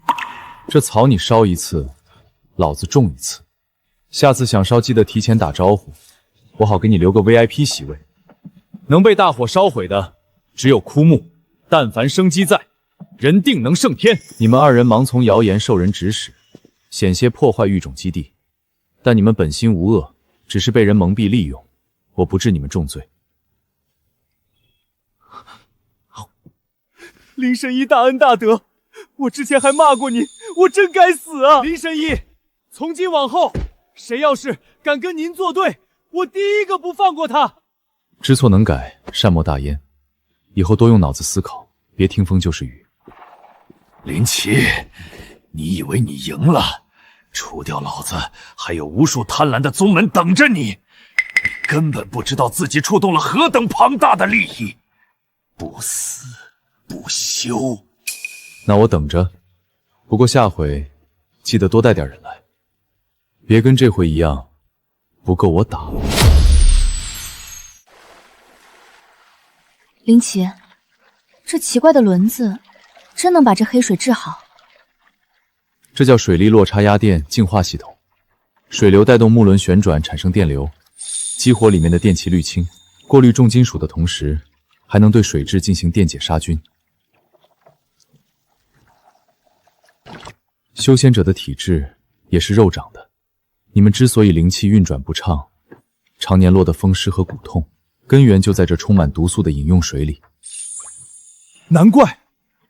S1: 这草你烧一次，老子种一次。下次想烧记得提前打招呼，我好给你留个 VIP 席位。能被大火烧毁的只有枯木，但凡生机在，人定能胜天。你们二人盲从谣言，受人指使，险些破坏育种基地，但你们本心无恶，只是被人蒙蔽利用，我不治你们重罪。
S4: 林神医大恩大德，我之前还骂过你，我真该死啊！林神医，从今往后，谁要是敢跟您作对，我第一个不放过他。
S1: 知错能改，善莫大焉。以后多用脑子思考，别听风就是雨。
S2: 林奇，你以为你赢了？除掉老子，还有无数贪婪的宗门等着你。你根本不知道自己触动了何等庞大的利益，不死不休。
S1: 那我等着。不过下回记得多带点人来，别跟这回一样，不够我打。
S7: 林奇，这奇怪的轮子真能把这黑水治好？
S1: 这叫水力落差压电净化系统，水流带动木轮旋转产生电流，激活里面的电气滤清，过滤重金属的同时，还能对水质进行电解杀菌。修仙者的体质也是肉长的，你们之所以灵气运转不畅，常年落得风湿和骨痛，根源就在这充满毒素的饮用水里。
S4: 难怪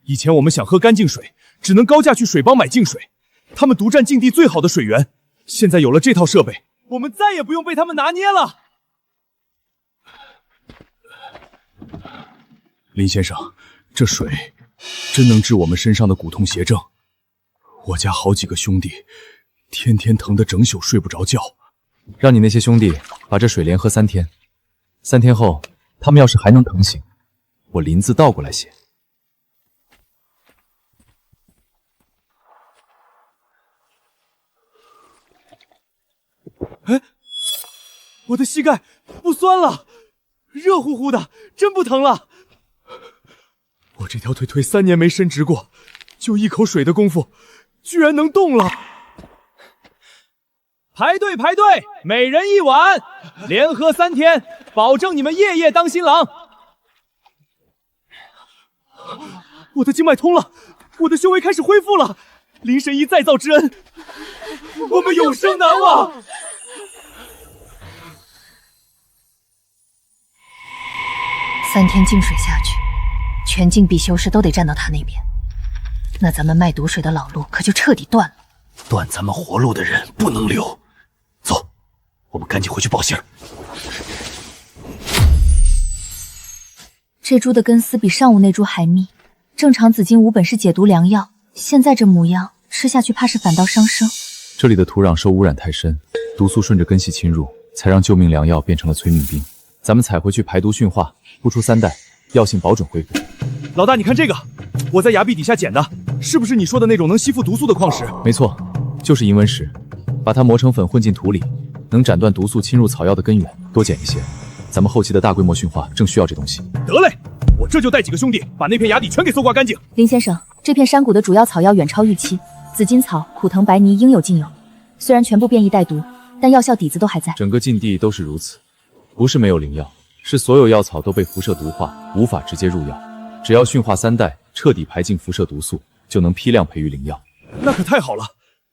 S4: 以前我们想喝干净水，只能高价去水帮买净水，他们独占境地最好的水源。现在有了这套设备，我们再也不用被他们拿捏了。林先生，这水真能治我们身上的骨痛邪症。我家好几个兄弟天天疼得整宿睡不着觉。
S1: 让你那些兄弟把这水连喝3天，3天后他们要是还能疼醒，我林字倒过来写。
S4: 哎，我的膝盖不酸了，热乎乎的，真不疼了。我这条腿3年没伸直过，就一口水的功夫，居然能动了。
S5: 排队排队，每人1碗，连喝3天，保证你们夜夜当新郎。
S4: 我的经脉通了，我的修为开始恢复了。林神医再造之恩，我们永生难忘。
S11: 3天净水下去，全境必修士都得站到他那边，那咱们卖毒水的老路可就彻底断了。
S2: 断咱们活路的人不能留。走，我们赶紧回去报信儿。
S7: 这株的根丝比上午那株还密，正常紫金无本是解毒良药，现在这模样，吃下去怕是反倒伤身。
S1: 这里的土壤受污染太深，毒素顺着根系侵入，才让救命良药变成了催命兵。咱们采回去排毒驯化，不出3代，药性保准恢复。
S4: 老大，你看这个，我在崖壁底下捡的，是不是你说的那种能吸附毒素的矿石？
S1: 没错，就是银纹石，把它磨成粉混进土里，能斩断毒素侵入草药的根源。多捡一些，咱们后期的大规模驯化正需要这东西。
S4: 得嘞，我这就带几个兄弟把那片崖底全给搜刮干净。
S7: 林先生，这片山谷的主要草药远超预期，紫金草、苦藤、白泥应有尽有，虽然全部变异带毒，但药效底子都还在。
S1: 整个禁地都是如此，不是没有灵药，是所有药草都被辐射毒化，无法直接入药。只要驯化3代，彻底排尽辐射毒素，就能批量培育灵药。
S4: 那可太好了，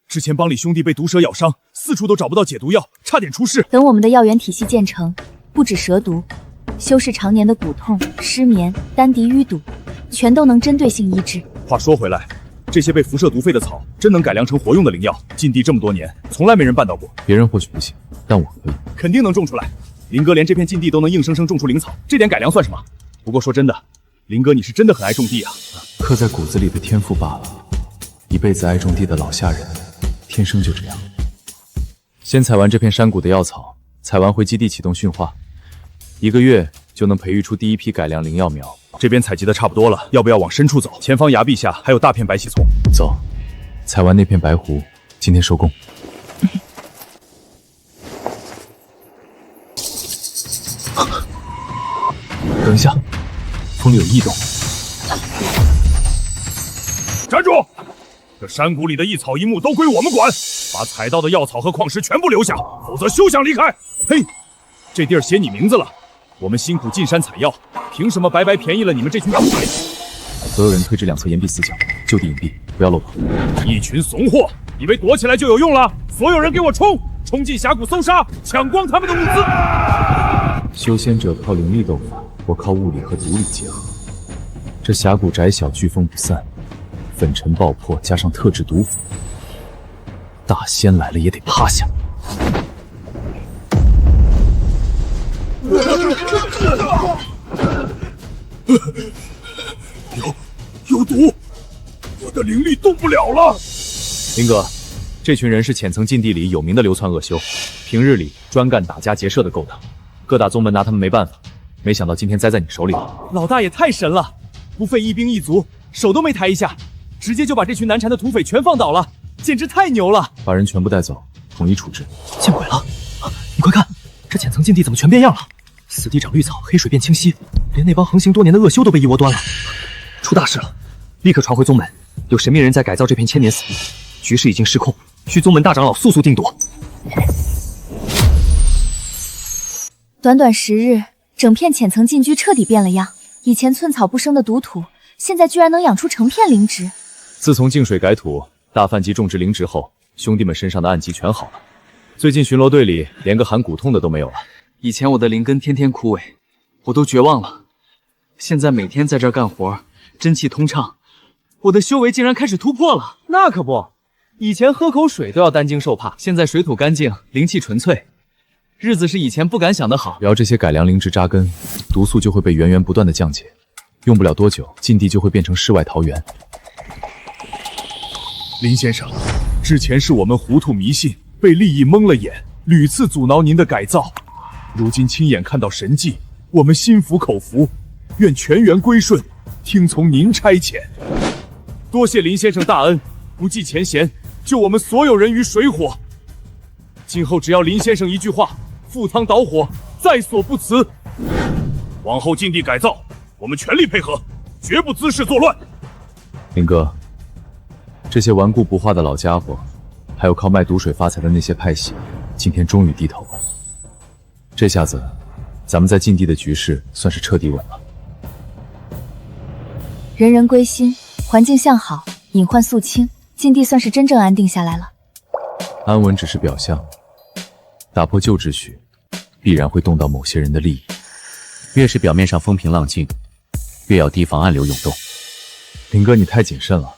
S4: 之前帮里兄弟被毒蛇咬伤，四处都找不到解毒药，差点出事。
S7: 等我们的药源体系建成，不止蛇毒，修士常年的骨痛、失眠、丹迪淤堵，全都能针对性医治。
S4: 话说回来，这些被辐射毒废的草，真能改良成活用的灵药？禁地这么多年，从来没人办到过。
S1: 别人或许不行，但我可以，
S4: 肯定能种出来。林哥连这片禁地都能硬生生种出灵草，这点改良算什么？不过说真的，林哥你是真的很爱种地啊，
S1: 刻在骨子里的天赋罢了。一辈子爱种地的老下人，天生就这样。先采完这片山谷的药草，采完回基地启动驯化，1个月就能培育出第一批改良灵药苗。
S4: 这边采集的差不多了，要不要往深处走？前方崖壁下还有大片白喜丛。
S1: 走，采完那片白狐，今天收工。等一下，风里有异动。
S4: 站住！这山谷里的一草一木都归我们管，把采到的药草和矿石全部留下，否则休想离开。嘿，这地儿写你名字了，我们辛苦进山采药，凭什么白白便宜了你们这群土匪？
S1: 所有人推至2侧岩壁死角，就地隐蔽，不要漏跑。
S4: 一群怂货，以为躲起来就有用了？所有人给我冲！冲进峡谷搜杀，抢光他们的物资！
S1: 修仙者靠灵力斗法，我靠物理和毒理结合。这峡谷窄小，飓风不散，粉尘爆破，加上特制毒符，大仙来了也得趴下。
S4: 有毒，我的灵力动不了了。
S1: 林哥，这群人是浅层禁地里有名的流窜恶修，平日里专干打家劫舍的勾当，各大宗门拿他们没办法。没想到今天栽在你手里了。
S3: 老大也太神了，不费一兵一卒，手都没抬一下，直接就把这群难缠的土匪全放倒了，简直太牛了！
S1: 把人全部带走，统一处置。
S3: 见鬼了！你快看，这浅层禁地怎么全变样了？死地长绿草，黑水变清晰，连那帮横行多年的恶修都被一窝端了。出大事了！立刻传回宗门，有神秘人在改造这片千年死地，局势已经失控，需宗门大长老速速定夺。
S7: 短短10日，整片浅层禁区彻底变了样。以前寸草不生的毒土，现在居然能养出成片灵植。
S1: 自从净水改土、大范集种植灵植后，兄弟们身上的暗疾全好了。最近巡逻队里连个喊骨痛的都没有了。
S8: 以前我的灵根天天枯萎，我都绝望了。现在每天在这儿干活，真气通畅，我的修为竟然开始突破了。
S3: 那可不，以前喝口水都要担惊受怕，现在水土干净，灵气纯粹，日子是以前不敢想的好。
S1: 只要这些改良灵植扎根，毒素就会被源源不断的降解，用不了多久，禁地就会变成世外桃源。
S4: 林先生，之前是我们糊涂迷信，被利益蒙了眼，屡次阻挠您的改造。如今亲眼看到神迹，我们心服口服，愿全员归顺，听从您差遣。多谢林先生大恩，不计前嫌，救我们所有人于水火。今后只要林先生一句话，赴汤蹈火，在所不辞。往后禁地改造，我们全力配合，绝不滋事作乱。
S1: 林哥，这些顽固不化的老家伙，还有靠卖毒水发财的那些派系，今天终于低头了。这下子，咱们在禁地的局势算是彻底稳了。
S7: 人人归心，环境向好，隐患肃清，禁地算是真正安定下来了。
S1: 安稳只是表象，打破旧秩序，必然会动到某些人的利益。
S6: 越是表面上风平浪静，越要提防暗流涌动。
S1: 林哥，你太谨慎了。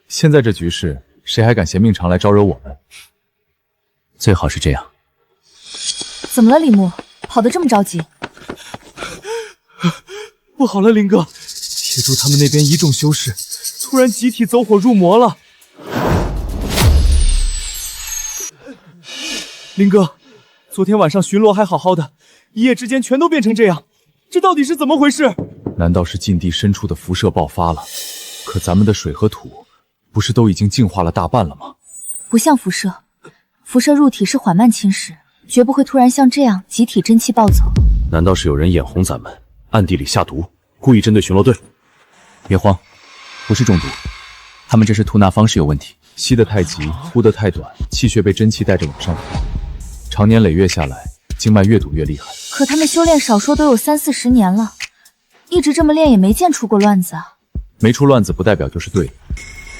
S1: 现在这局势，谁还敢嫌命长来招惹我们？
S6: 最好是这样。
S7: 怎么了，李牧？跑得这么着急？
S3: 不好了，林哥，铁柱他们那边一众修士突然集体走火入魔了。林哥，昨天晚上巡逻还好好的，一夜之间全都变成这样，这到底是怎么回事？
S1: 难道是禁地深处的辐射爆发了？可咱们的水和土，不是都已经净化了大半了吗？
S7: 不像辐射，辐射入体是缓慢侵蚀，绝不会突然像这样集体真气暴走。
S6: 难道是有人眼红咱们，暗地里下毒，故意针对巡逻队？别慌，不是中毒，他们这是吐纳方式有问题，
S1: 吸得太急，呼得太短，气血被真气带着往上浮，长年累月下来，经脉越堵越厉害。
S7: 可他们修炼少说都有30-40年了，一直这么练也没见出过乱子啊。
S1: 没出乱子不代表就是对的。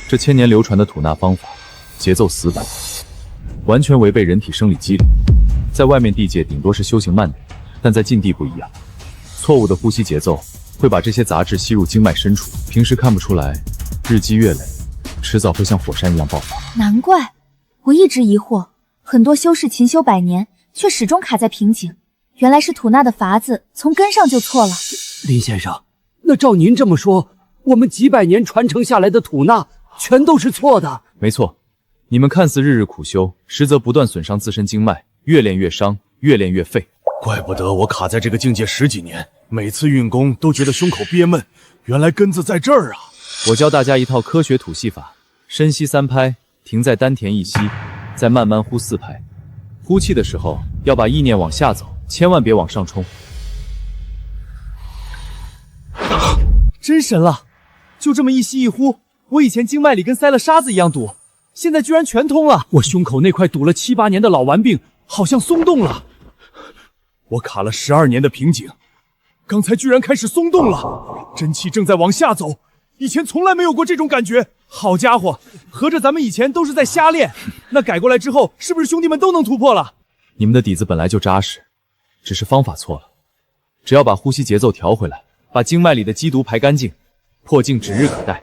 S1: 这千年流传的吐纳方法，节奏死板，完全违背人体生理机理。在外面地界顶多是修行慢点，但在禁地不一样，错误的呼吸节奏会把这些杂质吸入经脉深处，平时看不出来，日积月累，迟早会像火山一样爆发。
S7: 难怪我一直疑惑，很多修士勤修百年，却始终卡在瓶颈。原来是吐纳的法子从根上就错了。
S12: 林先生，那照您这么说，我们几百年传承下来的吐纳全都是错的？
S1: 没错，你们看似日日苦修，实则不断损伤自身经脉，越练越伤，越练越废。
S4: 怪不得我卡在这个境界10几年，每次运功都觉得胸口憋闷，原来根子在这儿啊！
S1: 我教大家一套科学吐气法，深吸3拍，停在丹田1吸，再慢慢呼4拍。呼气的时候要把意念往下走，千万别往上冲。
S3: 真神了！就这么一吸一呼，我以前经脉里跟塞了沙子一样堵，现在居然全通了。
S12: 我胸口那块堵了7、8年的老顽病好像松动了。
S4: 我卡了12年的瓶颈，刚才居然开始松动了，真气正在往下走，以前从来没有过这种感觉。
S3: 好家伙，合着咱们以前都是在瞎练，那改过来之后，是不是兄弟们都能突破了？
S1: 你们的底子本来就扎实，只是方法错了。只要把呼吸节奏调回来，把经脉里的积毒排干净，破境指日可待。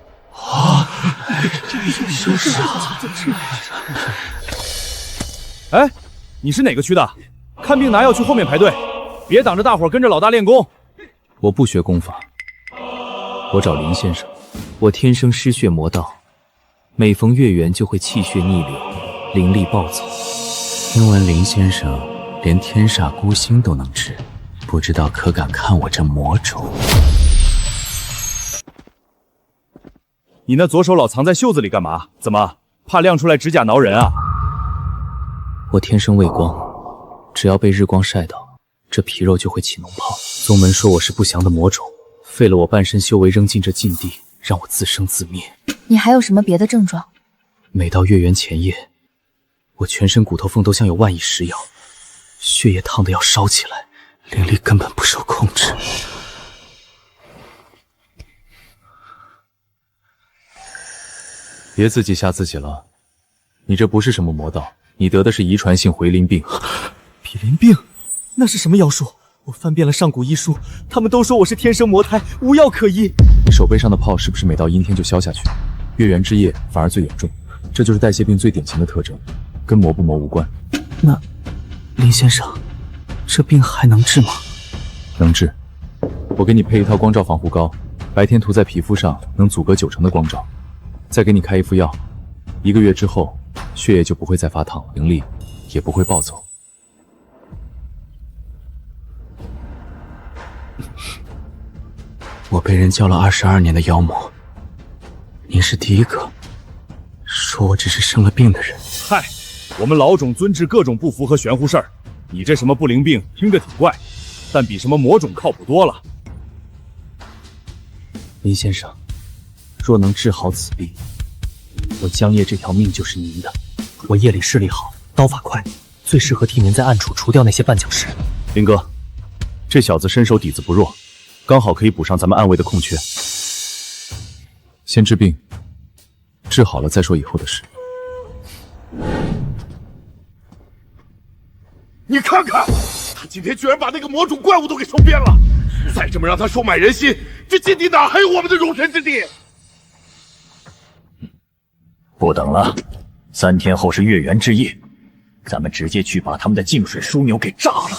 S3: 哎，你是哪个区的？看病拿药去后面排队，别挡着大伙跟着老大练功。
S1: 我不学功法，我找林先生。我天生失血魔道，每逢月圆就会气血逆流，灵力暴走。听闻林先生连天煞孤星都能治，不知道可敢看我这魔种？
S3: 你那左手老藏在袖子里干嘛？怎么怕亮出来指甲挠人啊？
S1: 我天生畏光，只要被日光晒到，这皮肉就会起脓泡。宗门说我是不祥的魔种，废了我半身修为，扔进这禁地，让我自生自灭。
S7: 你还有什么别的症状？
S1: 每到月圆前夜，我全身骨头缝都像有万亿石咬，血液烫得要烧起来，灵力根本不受控制。别自己吓自己了，你这不是什么魔道，你得的是遗传性回鳞病。
S3: 比鳞病？那是什么妖术？我翻遍了上古医书，他们都说我是天生魔胎，无药可医。
S1: 你手背上的泡是不是每到阴天就消下去？月圆之夜反而最严重，这就是代谢病最典型的特征，跟魔不魔无关。
S12: 那林先生，这病还能治吗？
S1: 能治。我给你配一套光照防护膏，白天涂在皮肤上能阻隔90%的光照，再给你开一副药，1个月之后，血液就不会再发烫了，灵力也不会暴走。我被人叫了22年的妖魔，您是第一个说我只是生了病的人。
S4: 嗨，我们老种尊治各种不符和玄乎事儿，你这什么不灵病听着挺怪，但比什么魔种靠谱多了。
S12: 林先生，若能治好此病，我江夜这条命就是您的。我夜里视力好，刀法快，最适合替您在暗处除掉那些绊脚石。
S6: 林哥，这小子身手底子不弱，刚好可以补上咱们暗卫的空缺。
S1: 先治病，治好了再说以后的事。
S2: 你看看，他今天居然把那个魔种怪物都给收编了！再这么让他收买人心，这禁地哪还有我们的容身之地？
S13: 不等了，3天后是月圆之夜，咱们直接去把他们的净水枢纽给炸了。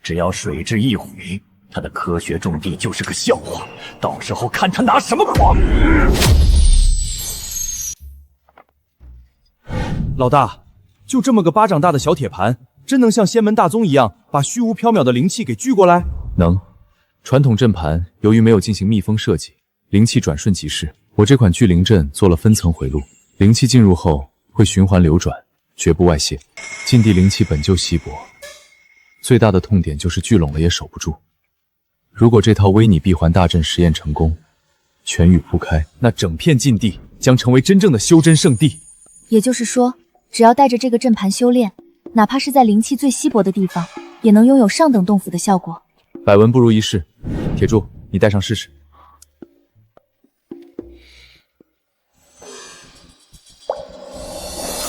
S13: 只要水质一毁，他的科学种地就是个笑话，到时候看他拿什么狂！
S3: 老大，就这么个巴掌大的小铁盘，真能像仙门大宗一样把虚无缥缈的灵气给聚过来？
S1: 能。传统阵盘由于没有进行密封设计，灵气转瞬即逝。我这款聚灵阵做了分层回路，灵气进入后会循环流转，绝不外泄。禁地灵气本就稀薄，最大的痛点就是聚拢了也守不住。如果这套微拟闭环大阵实验成功，全域铺开，那整片禁地将成为真正的修真圣地。
S7: 也就是说，只要带着这个阵盘修炼，哪怕是在灵气最稀薄的地方，也能拥有上等洞府的效果。
S1: 百闻不如一试，铁柱，你带上试试。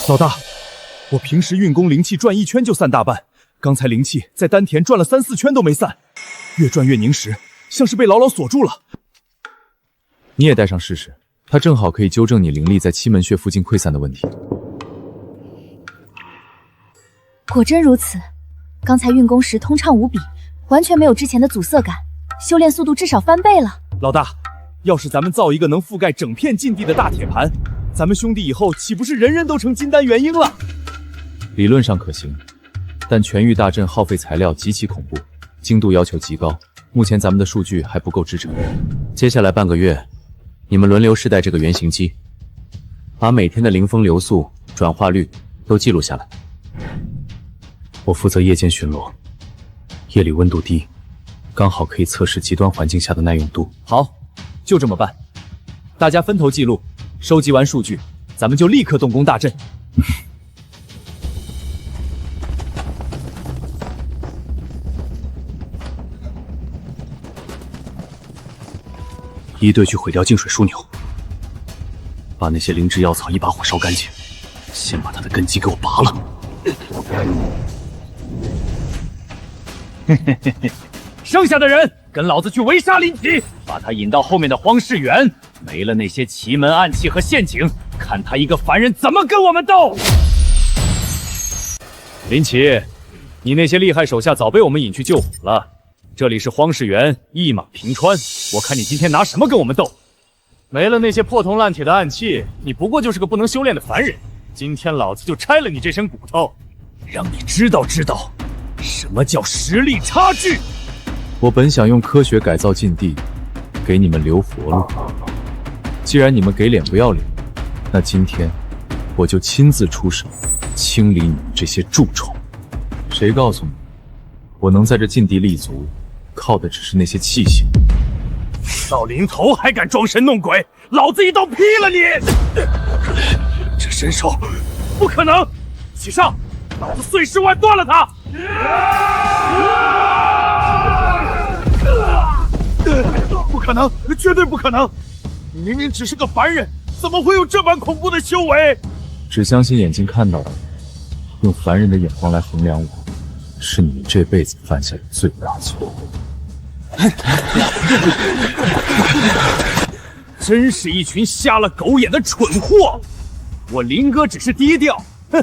S4: 老大，我平时运功灵气转一圈就散大半，刚才灵气在丹田转了3、4圈都没散，越转越凝实，像是被牢牢锁住了。
S1: 你也带上试试，它正好可以纠正你灵力在七门穴附近溃散的问题。
S7: 果真如此，刚才运功时通畅无比，完全没有之前的阻塞感，修炼速度至少翻倍了。
S4: 老大，要是咱们造一个能覆盖整片禁地的大铁盘，咱们兄弟以后岂不是人人都成金丹元婴了？
S1: 理论上可行，但全域大阵耗费材料极其恐怖，精度要求极高，目前咱们的数据还不够支撑。
S6: 接下来半个月，你们轮流试带这个原型机，把每天的灵风流速、转化率都记录下来。我负责夜间巡逻，夜里温度低，刚好可以测试极端环境下的耐用度。
S5: 好，就这么办。大家分头记录，收集完数据，咱们就立刻动工大阵。
S6: 一队去毁掉净水枢纽，把那些灵芝药草一把火烧干净，先把它的根基给我拔了。
S5: 剩下的人跟老子去围杀林奇，把他引到后面的荒世园，没了那些奇门暗器和陷阱，看他一个凡人怎么跟我们斗！林奇，你那些厉害手下早被我们引去救火了。这里是荒世园，一马平川，我看你今天拿什么跟我们斗？没了那些破铜烂铁的暗器，你不过就是个不能修炼的凡人。今天老子就拆了你这身骨头，让你知道什么叫实力差距。
S1: 我本想用科学改造禁地，给你们留活路。既然你们给脸不要脸，那今天我就亲自出手，清理你们这些蛀虫。谁告诉你，我能在这禁地立足，靠的只是那些器械？
S9: 到临头还敢装神弄鬼，老子一刀劈了你！这身手不可能，起上，老子碎尸万段了他！不可能，绝对不可能！你明明只是个凡人，怎么会有这般恐怖的修为？
S1: 只相信眼睛看到的，用凡人的眼光来衡量我，是你们这辈子犯下的最大错误。
S5: 真是一群瞎了狗眼的蠢货！我林哥只是低调，哼，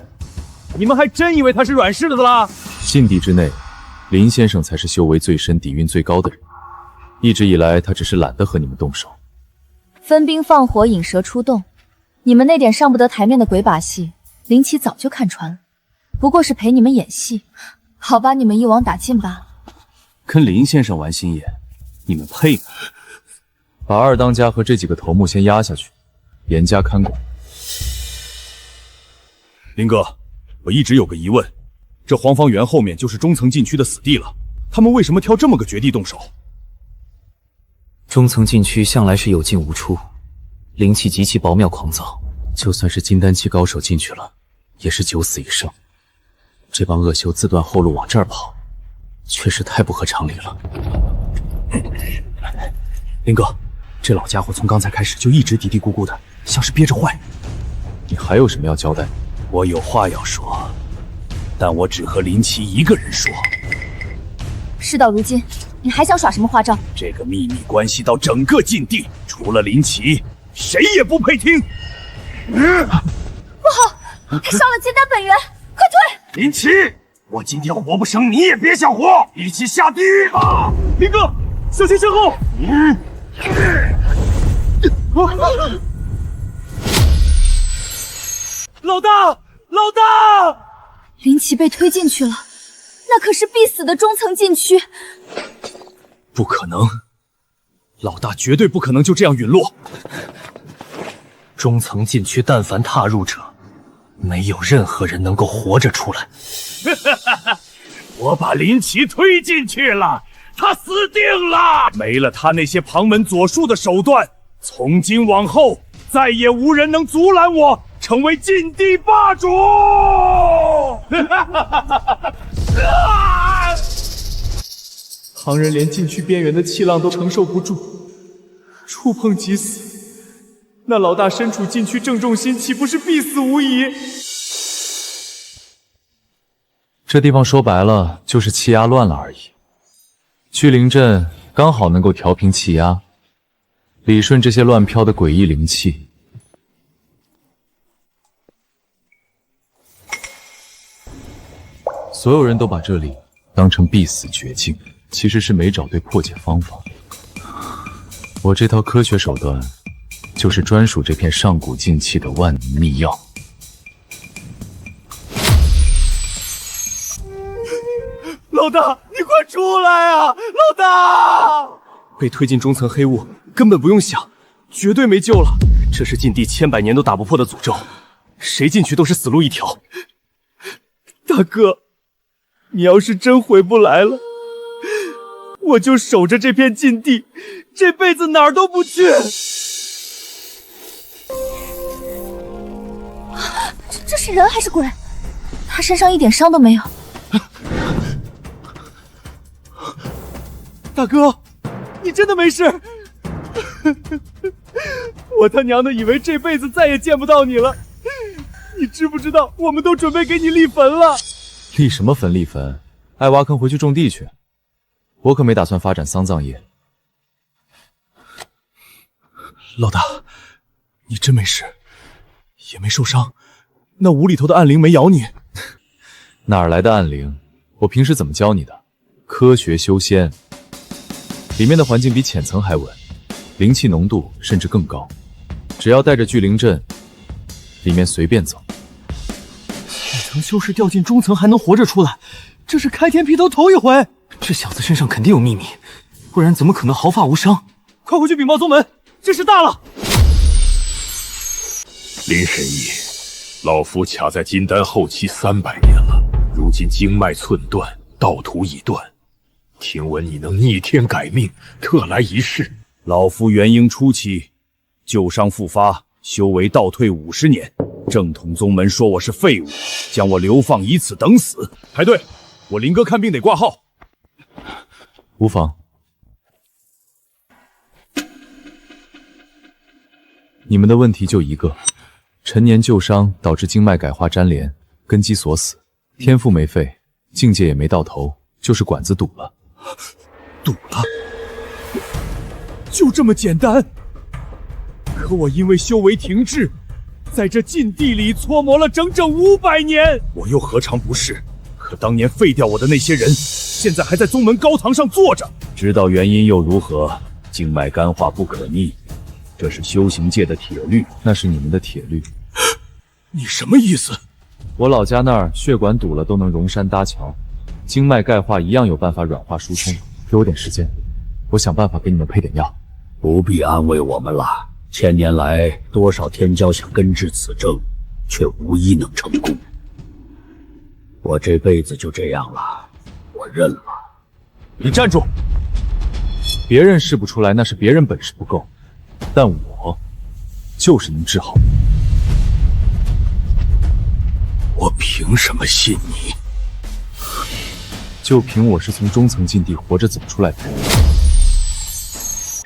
S5: 你们还真以为他是软柿子的啦？
S1: 禁地之内，林先生才是修为最深、底蕴最高的人。一直以来，他只是懒得和你们动手。
S7: 分兵放火，引蛇出洞，你们那点上不得台面的鬼把戏，林奇早就看穿了，不过是陪你们演戏。好吧，你们一网打尽吧。
S6: 跟林先生玩心眼，你们配吗？
S1: 把二当家和这几个头目先压下去，严加看管。
S4: 林哥，我一直有个疑问，这黄芳园后面就是中层禁区的死地了，他们为什么挑这么个绝地动手？
S12: 中层禁区向来是有进无出，灵气极其薄妙狂躁，
S6: 就算是金丹期高手进去了，也是9死1生。这帮恶修自断后路往这儿跑，确实太不合常理了。
S12: 林哥，这老家伙从刚才开始就一直嘀嘀咕咕的，像是憋着坏。
S1: 你还有什么要交代？
S4: 我有话要说，但我只和林奇一个人说。
S7: 事到如今，你还想耍什么花招？
S4: 这个秘密关系到整个禁地，除了林奇，谁也不配听。
S7: 不好，他伤了金丹本源，快退！
S9: 林奇，我今天活不成，你也别想活，一起下地狱吧！
S5: 林哥，小心身后！老大，老大！
S7: 林奇被推进去了，那可是必死的中层禁区。
S4: 不可能，老大绝对不可能就这样陨落。
S12: 中层禁区，但凡踏入者，没有任何人能够活着出来。
S9: 我把林奇推进去了，他死定了！
S4: 没了他那些旁门左术的手段，从今往后再也无人能阻拦我成为禁地霸主！
S3: 旁人连禁区边缘的气浪都承受不住，触碰即死。那老大身处禁区正中心，岂不是必死无疑？
S1: 这地方说白了就是气压乱了而已。聚灵阵刚好能够调平气压，理顺这些乱飘的诡异灵气。所有人都把这里当成必死绝境，其实是没找对破解方法。我这套科学手段，就是专属这片上古禁气的万能秘药。
S4: 老大，你快出来啊！老大，被推进中层黑雾，根本不用想，绝对没救了。这是禁地千百年都打不破的诅咒，谁进去都是死路一条。大哥，你要是真回不来了，我就守着这片禁地，这辈子哪儿都不去。
S7: 这是人还是鬼？他身上一点伤都没有。
S4: 大哥，你真的没事？我他娘的以为这辈子再也见不到你了。你知不知道，我们都准备给你立坟了。
S1: 立什么坟立坟？爱挖坑回去种地去。我可没打算发展丧葬业。
S4: 老大，你真没事，也没受伤，那雾里头的暗灵没咬你？
S1: 哪儿来的暗灵？我平时怎么教你的？科学修仙。里面的环境比浅层还稳，灵气浓度甚至更高。只要带着聚灵阵，里面随便走。
S4: 浅层修士掉进中层还能活着出来，这是开天辟头头一回。这小子身上肯定有秘密，不然怎么可能毫发无伤？快回去禀报宗门，这事大了！
S9: 林神医，老夫卡在金丹后期300年了，如今经脉寸断，道途已断。听闻你能逆天改命，特来一试。
S4: 老夫元婴初期旧伤复发，修为倒退50年。正统宗门说我是废物，将我流放以此等死。排队，我林哥看病得挂号。
S1: 无妨。你们的问题就一个：陈年旧伤导致经脉改化粘连，根基锁死，天赋没废，境界也没到头，就是管子堵了。
S4: 堵了？就这么简单？可我因为修为停滞，在这禁地里搓磨了整整500年，我又何尝不是？可当年废掉我的那些人，现在还在宗门高堂上坐着，知道原因又如何？经脉干化不可逆，这是修行界的铁律。
S1: 那是你们的铁律。
S4: 你什么意思？
S1: 我老家那儿血管堵了都能容山搭桥，经脉钙化一样有办法软化疏通。给我点时间，我想办法给你们配点药。
S14: 不必安慰我们了，千年来多少天骄想根治此症，却无一能成功。我这辈子就这样了，我认了。
S4: 你站住！
S1: 别人试不出来，那是别人本事不够，但我就是能治好。
S14: 我凭什么信你？
S1: 就凭我是从中层禁地活着走出来的。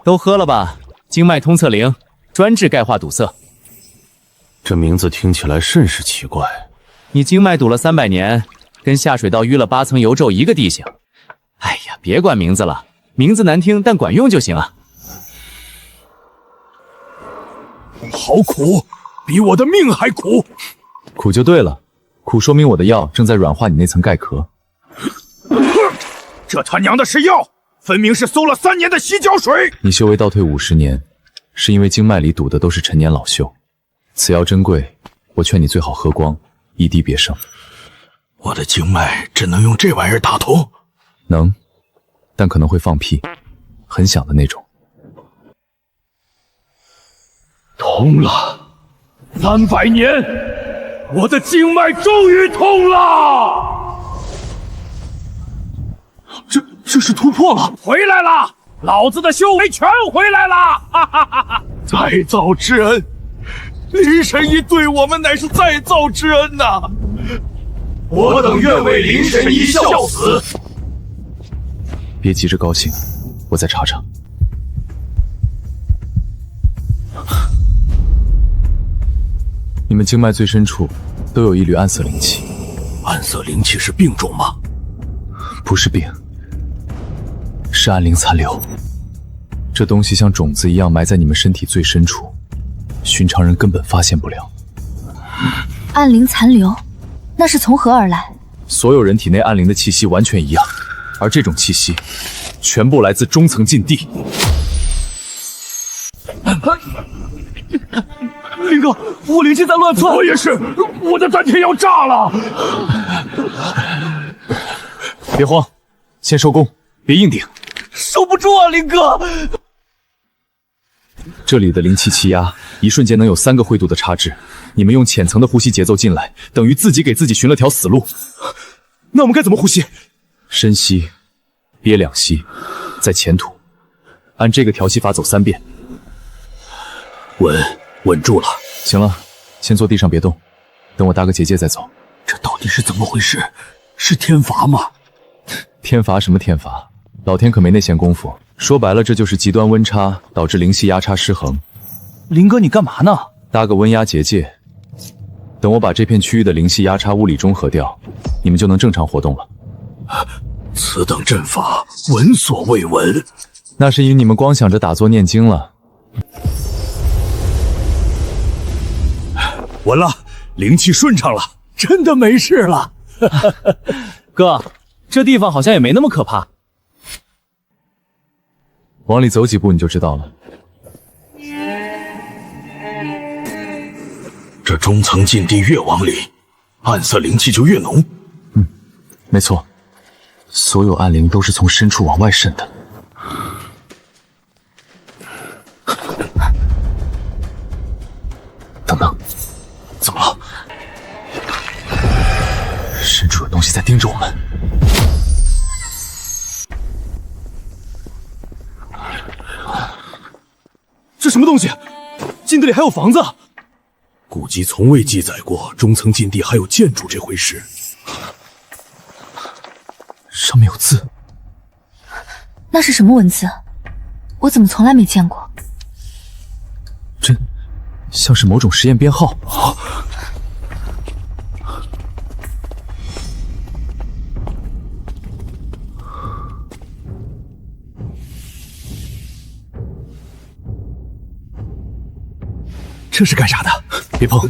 S5: 都喝了吧，经脉通测灵，专治钙化堵塞。
S13: 这名字听起来甚是奇怪。
S5: 你经脉堵了300年，跟下水道淤了8层油皱一个地形。哎呀，别管名字了，名字难听但管用就行啊。
S4: 好苦，比我的命还苦。
S1: 苦就对了，苦说明我的药正在软化你那层钙壳。
S4: 这他娘的是药，分明是馊了3年的洗脚水。
S1: 你修为倒退50年，是因为经脉里堵的都是陈年老锈。此药珍贵，我劝你最好喝光，一滴别剩。
S14: 我的经脉真能用这玩意儿打通？
S1: 能，但可能会放屁，很响的那种。
S14: 通了
S4: ！300年，我的经脉终于通了！这是突破了，回来了！老子的修为全回来了！哈哈哈哈！再造之恩，林神医对我们乃是再造之恩呐！我等愿为林神医效死。
S1: 别急着高兴，我再查查。你们经脉最深处都有一缕暗色灵气。
S14: 暗色灵气是病种吗？
S1: 不是病，是暗灵残留。这东西像种子一样埋在你们身体最深处，寻常人根本发现不了。
S7: 暗灵残留，那是从何而来？
S1: 所有人体内暗灵的气息完全一样，而这种气息全部来自中层禁地。
S4: 林哥，我灵气在乱窜。
S9: 我也是，我的丹田要炸了。
S1: 别慌，先收工，别硬顶。
S4: 收不住啊，林哥！
S1: 这里的灵气气压，一瞬间能有3个灰度的差距。你们用浅层的呼吸节奏进来，等于自己给自己寻了条死路。
S4: 那我们该怎么呼吸？
S1: 深吸，憋2吸，再潜吐，按这个调息法走3遍。
S14: 稳住了。
S1: 行了，先坐地上别动，等我搭个结界再走。
S14: 这到底是怎么回事？是天罚吗？
S1: 天罚什么天罚？老天可没那闲工夫。说白了，这就是极端温差导致灵气压差失衡。
S4: 林哥，你干嘛呢？
S1: 搭个温压结界，等我把这片区域的灵气压差物理中和掉，你们就能正常活动了。
S14: 此等阵法闻所未闻。
S1: 那是因为你们光想着打坐念经了。
S4: 稳了，灵气顺畅了，真的没事了。
S5: 哥，这地方好像也没那么可怕。
S1: 往里走几步你就知道了。
S14: 这中层禁地越往里，暗色灵气就越浓。
S1: 没错，所有暗灵都是从深处往外渗的。等等，怎么了？深处有东西在盯着我们。
S4: 这什么东西？禁地里还有房子？
S14: 古籍从未记载过中层禁地还有建筑这回事。
S1: 上面有字。
S7: 那是什么文字？我怎么从来没见过？
S1: 真像是某种实验编号。
S4: 这是干啥的？
S1: 别碰！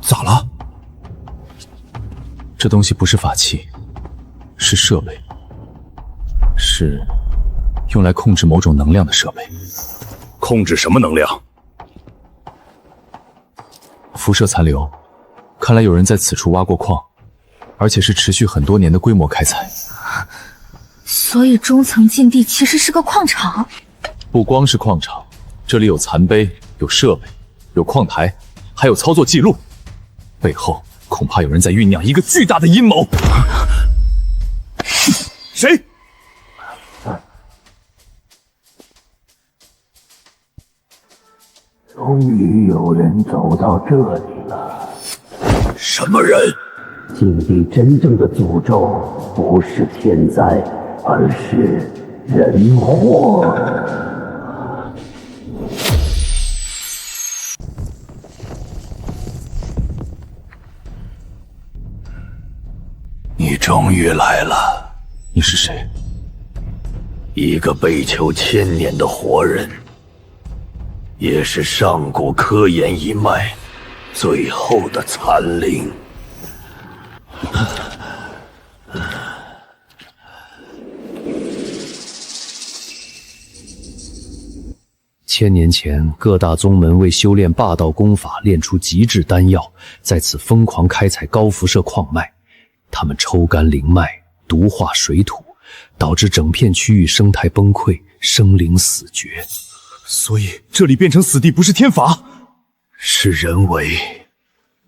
S4: 咋了？
S1: 这东西不是法器，是设备，是用来控制某种能量的设备。
S14: 控制什么能量？
S1: 辐射残留，看来有人在此处挖过矿，而且是持续很多年的规模开采。
S7: 所以中层禁地其实是个矿场。
S1: 不光是矿场，这里有残碑，有设备，有矿台，还有操作记录。背后恐怕有人在酝酿一个巨大的阴谋。
S4: 谁？
S14: 终于有人走到这里了。什么人？禁地真正的诅咒不是天灾，而是人祸。你终于来了。
S1: 你是谁？
S14: 一个被囚1000年的活人，也是上古科研一脉最后的残灵。
S12: 1000年前，各大宗门为修炼霸道功法，炼出极致丹药，在此疯狂开采高辐射矿脉。他们抽干灵脉，毒化水土，导致整片区域生态崩溃，生灵死绝。
S4: 所以这里变成死地不是天罚，
S14: 是人为。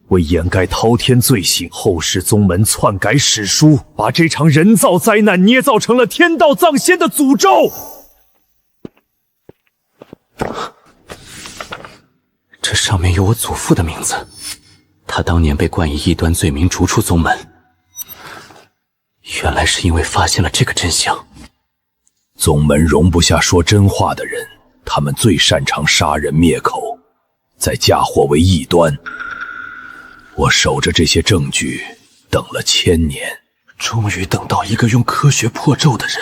S14: 为掩盖滔天罪行，后世宗门篡改史书，把这场人造灾难捏造成了天道葬仙的诅咒。
S6: 这上面有我祖父的名字，他当年被冠以异端罪名逐出宗门，原来是因为发现了这个真相。
S14: 宗门容不下说真话的人，他们最擅长杀人灭口，再嫁祸为异端。我守着这些证据，等了1000年，
S3: 终于等到一个用科学破咒的人。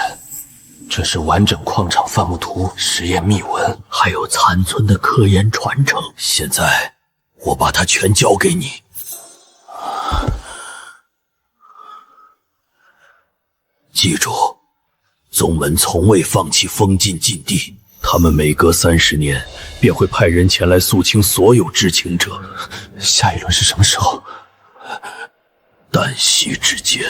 S3: 这是完整矿场范木图、实验秘文，
S14: 还有残存的科研传承。现在，我把它全交给你。记住，宗门从未放弃封禁禁地，他们每隔30年便会派人前来肃清所有知情者。
S3: 下一轮是什么时候？
S14: 旦夕之间。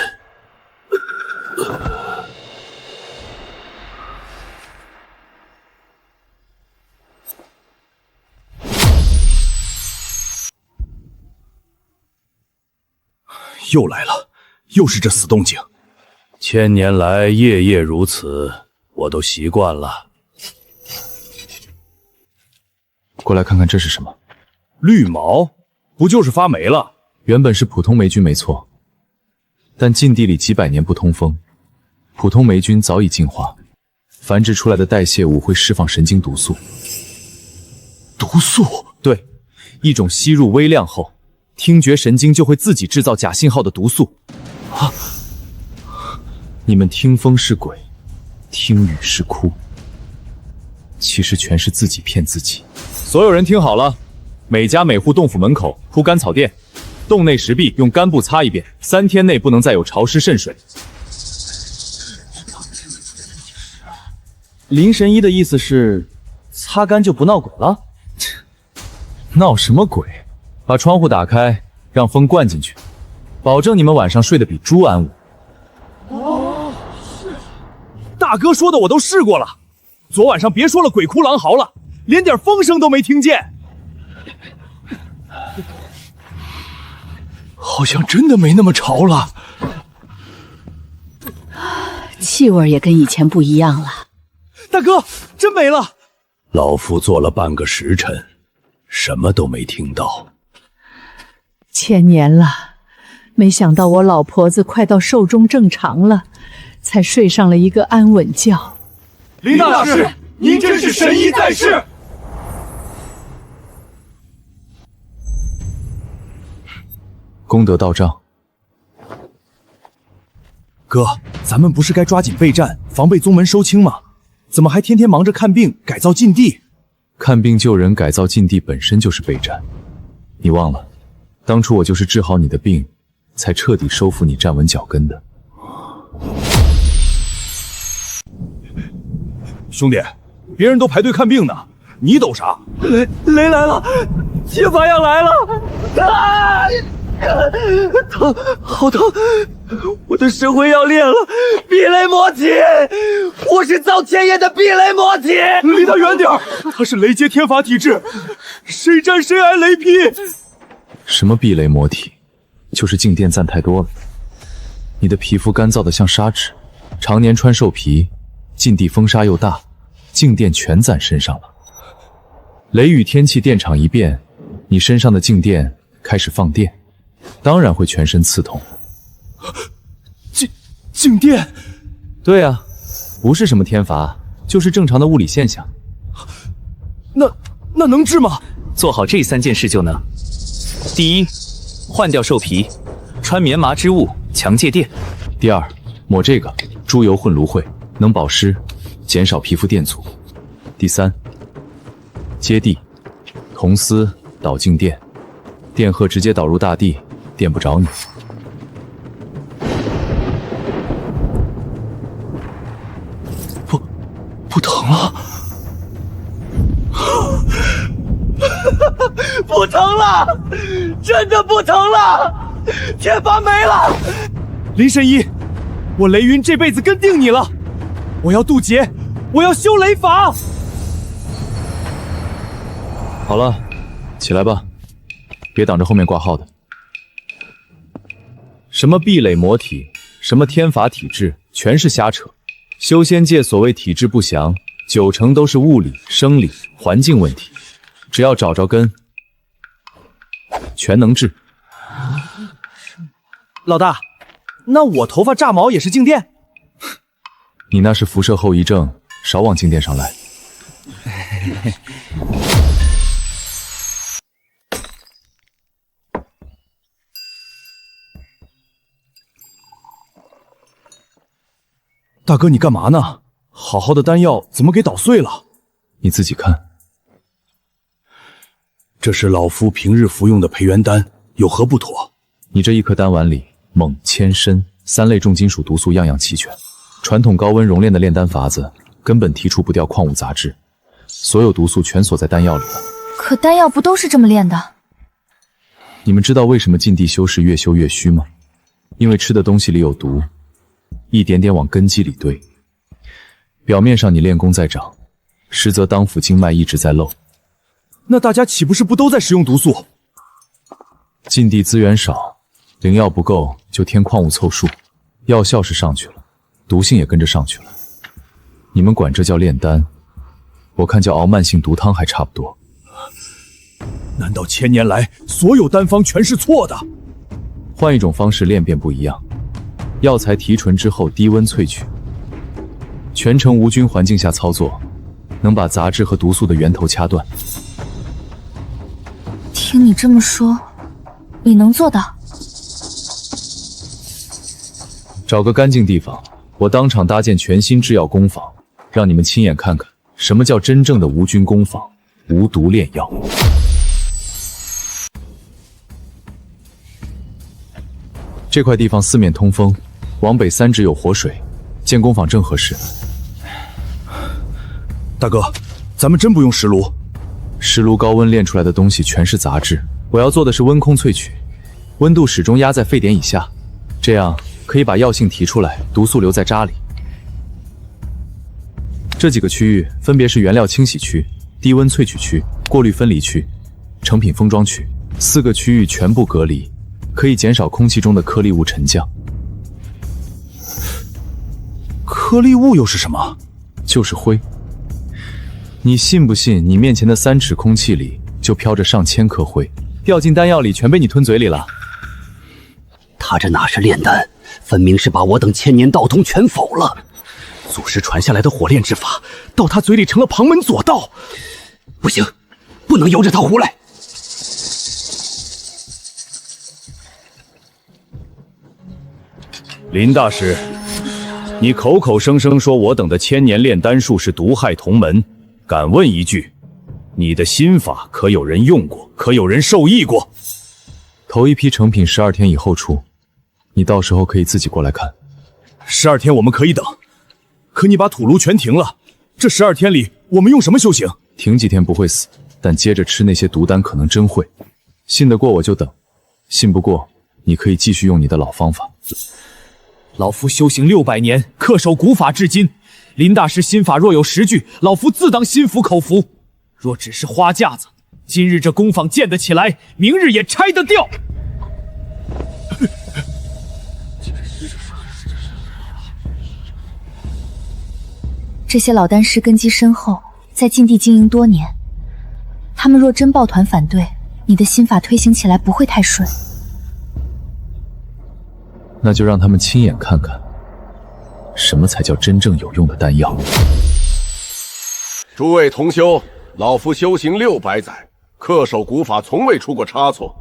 S4: 又来了，又是这死动静。
S14: 1000年来夜夜如此，我都习惯了。
S1: 过来看看这是什么？
S4: 绿毛，不就是发霉了？
S1: 原本是普通霉菌没错，但禁地里几百年不通风，普通霉菌早已进化，繁殖出来的代谢物会释放神经毒素。
S4: 毒素？
S1: 对，一种吸入微量后，听觉神经就会自己制造假信号的毒素。啊！你们听风是鬼，听雨是哭，其实全是自己骗自己。所有人听好了，每家每户洞府门口铺干草垫，洞内石壁用干布擦一遍，3天内不能再有潮湿渗水。
S3: 林神医的意思是，擦干就不闹鬼了？
S1: 闹什么鬼？把窗户打开，让风灌进去，保证你们晚上睡得比猪安稳。
S4: 大哥说的我都试过了，昨晚上别说了鬼哭狼嚎了，连点风声都没听见。好像真的没那么潮了，
S11: 气味也跟以前不一样了。
S4: 大哥，真没了！
S14: 老夫做了半个时辰，什么都没听到。
S15: 1000年了，没想到我老婆子快到寿终正常了，才睡上了一个安稳觉。
S4: 林大师，您真是神医在世！
S1: 功德到账。
S4: 哥，咱们不是该抓紧备战，防备宗门收清吗？怎么还天天忙着看病、改造禁地？
S1: 看病救人、改造禁地本身就是备战，你忘了，当初我就是治好你的病，才彻底收复你站稳脚跟的。
S4: 兄弟，别人都排队看病呢，你抖啥？
S3: 雷来了，铁法要来了！啊！疼，好疼！我的神魂要裂了！避雷魔体，我是造天焰的避雷魔体！
S4: 离他远点，他是雷阶天法体质，谁沾谁挨雷劈！
S1: 什么避雷魔体？就是静电赞太多了。你的皮肤干燥的像砂纸，常年穿兽皮，禁地风沙又大，静电全攒身上了。雷雨天气电场一变，你身上的静电开始放电，当然会全身刺痛。
S4: 静电？
S1: 对啊，不是什么天罚，就是正常的物理现象。
S4: 那能治吗？
S5: 做好这3件事就能。第一，换掉兽皮，穿棉麻织物，强戒电。
S1: 第二，抹这个猪油混芦荟，能保湿，减少皮肤电阻。第三，接地，铜丝导静电，电荷直接导入大地，电不着你。
S4: 不疼了，
S3: 不疼了，真的不疼了，天罚没了。
S4: 林神医，我雷云这辈子跟定你了，我要渡劫，我要修雷法。
S1: 好了，起来吧，别挡着后面挂号的。什么壁垒魔体，什么天法体质，全是瞎扯。修仙界所谓体质不详，90%都是物理、生理、环境问题，只要找着根，全能治。
S3: 老大，那我头发炸毛也是静电？
S1: 你那是辐射后遗症，少往静电上来。
S4: 大哥，你干嘛呢？好好的丹药怎么给捣碎了？
S1: 你自己看。
S4: 这是老夫平日服用的培元丹，有何不妥？
S1: 你这一颗丹丸里锰、铅、砷3类重金属毒素样样齐全，传统高温熔炼的炼丹法子根本提除不掉矿物杂质，所有毒素全锁在丹药里了。
S7: 可丹药不都是这么炼的？
S1: 你们知道为什么禁地修士越修越虚吗？因为吃的东西里有毒，一点点往根基里堆。表面上你练功在长，实则当府经脉一直在漏。
S4: 那大家岂不是都在食用毒素？
S1: 禁地资源少，灵药不够，就添矿物凑数，药效是上去了，毒性也跟着上去了。你们管这叫炼丹，我看叫熬慢性毒汤还差不多。
S4: 难道1000年来所有丹方全是错的？
S1: 换一种方式炼便不一样，药材提纯之后低温萃取，全程无菌环境下操作，能把杂质和毒素的源头掐断。
S7: 听你这么说，你能做到？
S1: 找个干净地方，我当场搭建全新制药工坊，让你们亲眼看看什么叫真正的无菌工坊，无毒炼药。这块地方四面通风，往北3指有活水，建工坊正合适。
S4: 大哥，咱们真不用石炉？
S1: 石炉高温炼出来的东西全是杂质，我要做的是温空萃取，温度始终压在沸点以下，这样可以把药性提出来，毒素留在渣里。这几个区域分别是原料清洗区、低温萃取区、过滤分离区、成品封装区，4个区域全部隔离，可以减少空气中的颗粒物沉降。
S4: 颗粒物又是什么？
S1: 就是灰。你信不信你面前的3尺空气里就飘着上千颗灰，掉进丹药里全被你吞嘴里了。
S14: 他这哪是炼丹，分明是把我等1000年道统全否了。祖师传下来的火炼之法，到他嘴里成了旁门左道。不行，不能由着他胡来。
S4: 林大师，你口口声声说我等的1000年炼丹术是毒害同门，敢问一句，你的心法可有人用过？可有人受益过？
S1: 头一批成品12天以后出，你到时候可以自己过来看。
S4: 12天我们可以等，可你把土炉全停了，这12天里我们用什么修行？
S1: 停几天不会死，但接着吃那些毒丹可能真会。信得过我就等，信不过你可以继续用你的老方法。
S3: 老夫修行600年，恪守古法至今。林大师心法若有10句，老夫自当心服口服。若只是花架子，今日这工坊建得起来，明日也拆得掉。
S7: 这些老丹师根基深厚，在禁地经营多年，他们若真抱团反对，你的心法推行起来不会太顺。
S1: 那就让他们亲眼看看，什么才叫真正有用的丹药。
S2: 诸位同修，老夫修行600载，恪守古法，从未出过差错。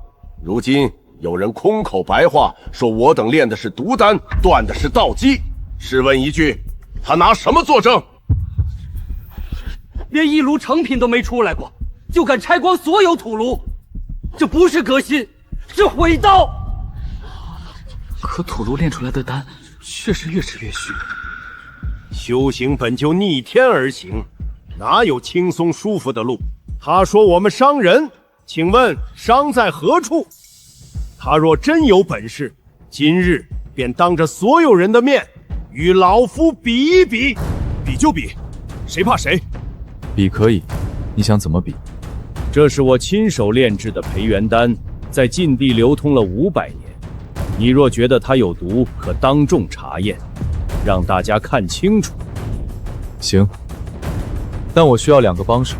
S2: 如今有人空口白话，说我等炼的是毒丹，断的是道基。试问一句，他拿什么作证？
S10: 连一炉成品都没出来过，就敢拆光所有土炉，这不是革新，是毁道。
S8: 可土炉炼出来的丹却是越吃越虚。
S2: 修行本就逆天而行，哪有轻松舒服的路？他说我们伤人，请问伤在何处？他若真有本事，今日便当着所有人的面与老夫比一比。
S4: 比就比，谁怕谁？
S1: 比可以，你想怎么比？
S4: 这是我亲手炼制的培元丹，在禁地流通了500年。你若觉得它有毒，可当众查验，让大家看清楚。
S1: 行，但我需要2个帮手，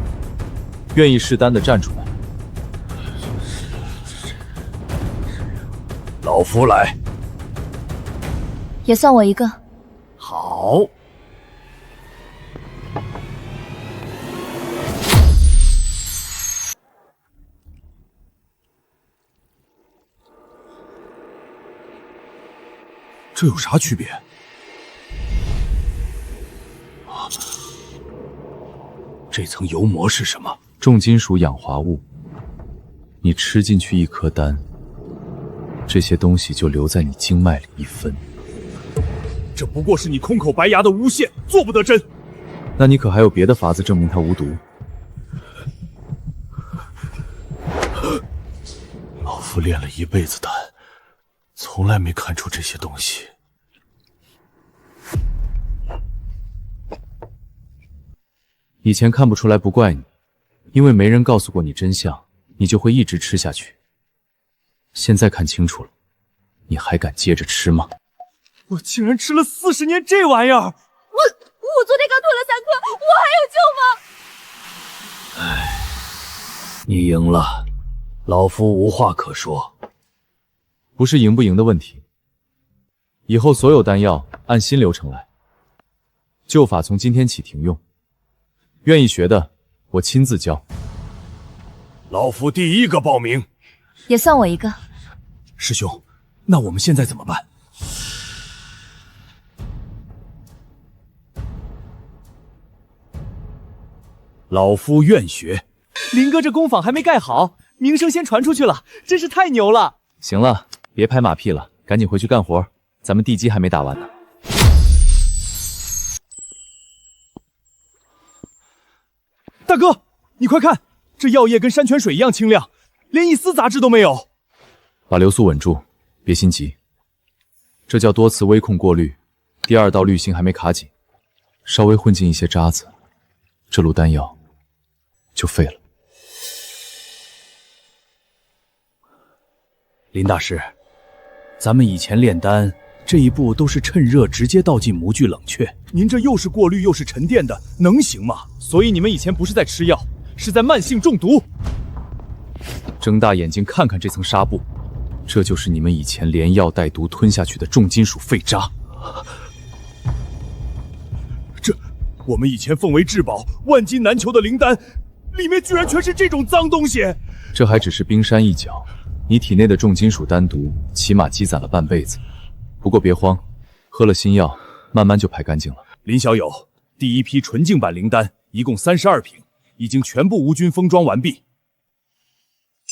S1: 愿意试丹的站出来。
S14: 老夫来。
S7: 也算我一个。
S14: 好。
S4: 这有啥区别？这层油膜是什么？
S1: 重金属氧化物。你吃进去一颗丹，这些东西就留在你经脉里1分。
S4: 这不过是你空口白牙的诬陷，做不得真。
S1: 那你可还有别的法子证明它无毒？
S4: 老夫练了一辈子丹，从来没看出这些东西。
S1: 以前看不出来不怪你，因为没人告诉过你真相，你就会一直吃下去。现在看清楚了，你还敢接着吃吗？
S3: 我竟然吃了40年这玩意儿！
S16: 我昨天刚吞了3颗，我还有救吗？
S14: 你赢了，老夫无话可说。
S1: 不是赢不赢的问题，以后所有丹药按新流程来，旧法从今天起停用。愿意学的，我亲自教。
S4: 老夫第一个报名，
S7: 也算我一个。
S4: 师兄，那我们现在怎么办？老夫愿学。
S3: 林哥这工坊还没盖好，名声先传出去了，真是太牛了。
S1: 行了，别拍马屁了，赶紧回去干活，咱们地基还没打完呢。
S3: 大哥，你快看，这药液跟山泉水一样清亮，连一丝杂质都没有。
S1: 把流速稳住，别心急。这叫多次微控过滤，第2道滤芯还没卡紧，稍微混进一些渣子，这炉丹药就废了。
S4: 林大师，咱们以前炼丹这一步都是趁热直接倒进模具冷却，您这又是过滤又是沉淀的，能行吗？
S3: 所以你们以前不是在吃药，是在慢性中毒。
S1: 睁大眼睛看看这层纱布，这就是你们以前连药带毒吞下去的重金属废渣。
S4: 这我们以前奉为至宝、万金难求的灵丹，里面居然全是这种脏东西。
S1: 这还只是冰山一角，你体内的重金属丹毒起码积攒了半辈子。不过别慌，喝了新药，慢慢就排干净了。
S4: 林小友，第一批纯净版灵丹一共32瓶，已经全部无菌封装完毕。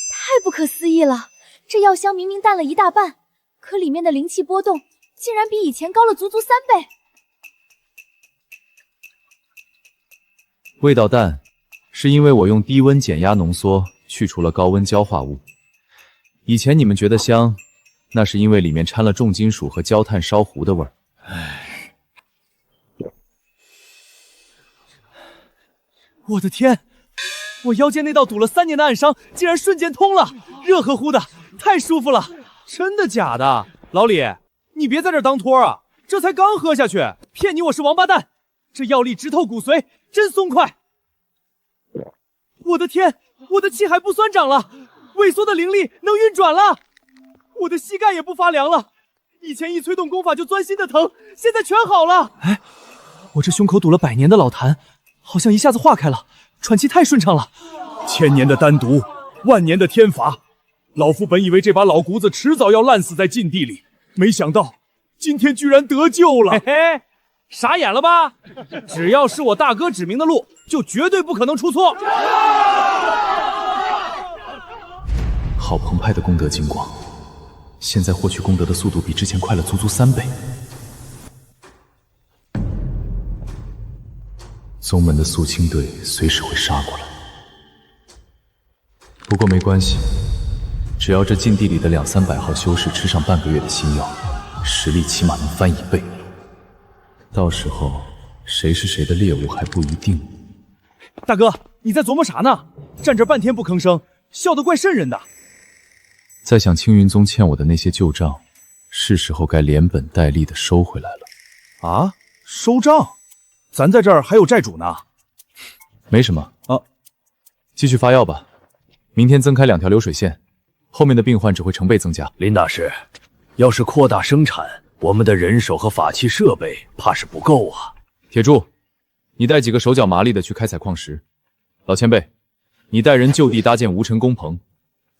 S7: 太不可思议了，这药香明明淡了1大半，可里面的灵气波动竟然比以前高了足足3倍。
S1: 味道淡，是因为我用低温减压浓缩，去除了高温焦化物。以前你们觉得香，那是因为里面掺了重金属和焦炭烧糊的味儿。
S3: 我的天，我腰间那道堵了3年的暗伤竟然瞬间通了，热乎乎的，太舒服了。真的假的？老李，你别在这儿当托啊，这才刚喝下去，骗你我是王八蛋。这药力直透骨髓，真松快。我的天，我的气还不酸长了，萎缩的灵力能运转了，我的膝盖也不发凉了。以前一催动功法就钻心的疼，现在全好了。哎，我这胸口堵了100年的老痰，好像一下子化开了，喘气太顺畅了。
S4: 1000年的丹毒，万年的天罚，老夫本以为这把老骨子迟早要烂死在禁地里，没想到今天居然得救了。
S3: 嘿嘿，傻眼了吧？只要是我大哥指明的路，就绝对不可能出错。
S1: 好澎湃的功德金光，现在获取功德的速度比之前快了足足3倍。宗门的肃清队随时会杀过来，不过没关系，只要这禁地里的200-300号修士吃上半个月的新药，实力起码能翻1倍。到时候谁是谁的猎物还不一定。
S3: 大哥，你在琢磨啥呢？站这半天不吭声，笑得怪瘆人的。
S1: 在想青云宗欠我的那些旧账，是时候该连本带利的收回来了。
S4: 啊？收账？咱在这儿还有债主呢。
S1: 没什么啊，继续发药吧。明天增开2条流水线，后面的病患只会成倍增加。
S14: 林大师，要是扩大生产，我们的人手和法器设备怕是不够啊。
S1: 铁柱，你带几个手脚麻利的去开采矿石。老前辈，你带人就地搭建无尘工棚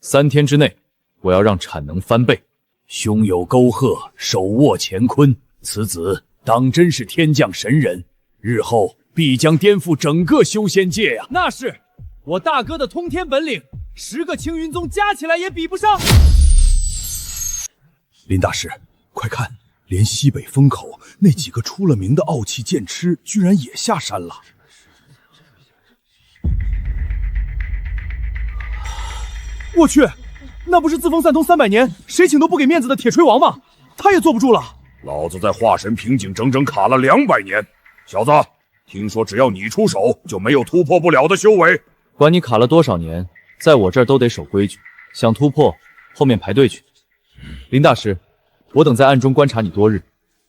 S1: ，3天之内，我要让产能翻倍。
S14: 兄有沟壑，手握乾坤，此子当真是天降神人，日后
S4: 必将颠覆整个修仙界呀！
S5: 那是我大哥的通天本领，10个青云宗加起来也比不上。
S4: 林大师，快看，连西北风口那几个出了名的傲气剑痴，居然也下山了。我去，那不是自封散通300年，谁请都不给面子的铁锤王吗？他也坐不住了。
S9: 老子在化神瓶颈整整卡了200年，小子，听说只要你出手，就没有突破不了的修为。
S1: 管你卡了多少年，在我这儿都得守规矩，想突破，后面排队去。林大师，我等在暗中观察你多日，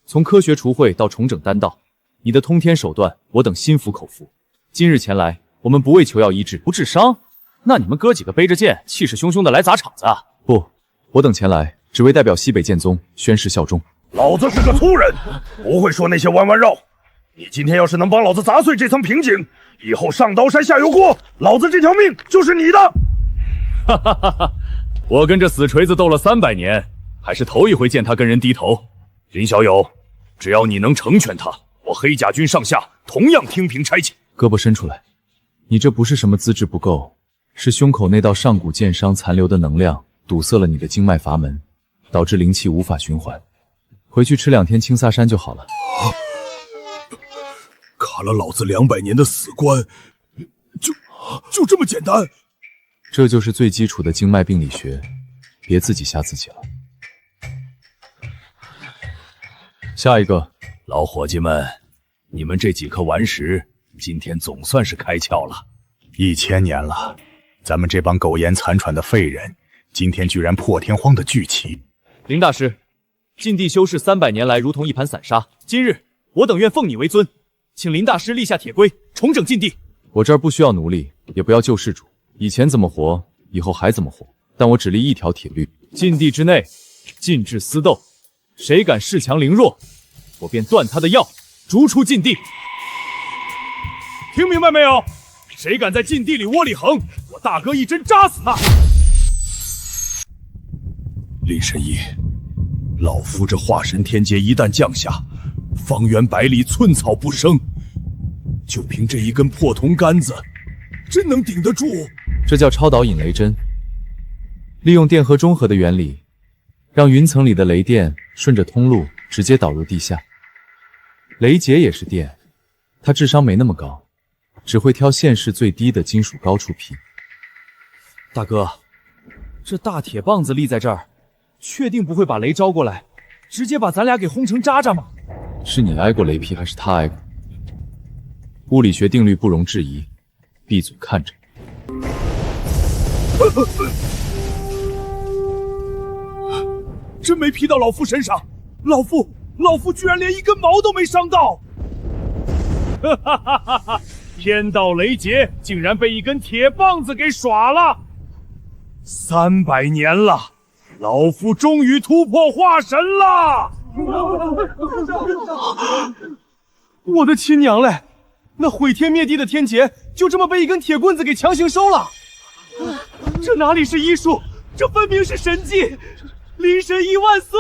S1: 从科学除秽到重整丹道，你的通天手段，我等心服口服。今日前来，我们不为求药医治，不治伤。那你们哥几个背着剑，气势汹汹的来砸场子啊？不，我等前来只为代表西北剑宗宣誓效忠。
S9: 老子是个粗人，不会说那些弯弯绕。你今天要是能帮老子砸碎这层瓶颈，以后上刀山下油锅，老子这条命就是你的。
S4: 哈哈哈哈！我跟这死锤子斗了300年，还是头一回见他跟人低头。林小友，只要你能成全他，我黑甲军上下同样听凭差遣。
S1: 胳膊伸出来，你这不是什么资质不够，是胸口那道上古剑伤残留的能量堵塞了你的经脉阀门，导致灵气无法循环。回去吃2天青萨山就好了。
S4: 卡了老子200年的死关，就这么简单？
S1: 这就是最基础的经脉病理学，别自己吓自己了。下一个，
S14: 老伙计们，你们这几颗顽石，今天总算是开窍了。
S4: 1000年了，咱们这帮苟延残喘的废人，今天居然破天荒的聚齐。
S5: 林大师，禁地修士300年来如同一盘散沙，今日我等愿奉你为尊，请林大师立下铁规，重整禁地。
S1: 我这儿不需要奴隶，也不要救世主，以前怎么活，以后还怎么活。但我只立一条铁律：禁地之内，禁止私斗，谁敢恃强凌弱，我便断他的药，逐出禁地。
S4: 听明白没有？谁敢在禁地里窝里横，我大哥一针扎死他！林神医，老夫这化神天劫一旦降下，方圆百里寸草不生，就凭这一根破铜杆子，真能顶得住？
S1: 这叫超导引雷针，利用电荷中和的原理，让云层里的雷电顺着通路直接导入地下。雷劫也是电，它智商没那么高，只会挑现世最低的金属高处劈。
S5: 大哥，这大铁棒子立在这儿，确定不会把雷招过来，直接把咱俩给轰成渣渣吗？
S1: 是你挨过雷劈还是他挨过？物理学定律不容置疑，闭嘴看着。
S4: 真没劈到老夫身上，老夫居然连一根毛都没伤到！哈哈哈哈哈！天道雷劫竟然被一根铁棒子给耍了！300年了，老夫终于突破化神了！
S5: 我的亲娘嘞！那毁天灭地的天劫就这么被一根铁棍子给强行收了，这哪里是医术，这分明是神迹！林神医万岁！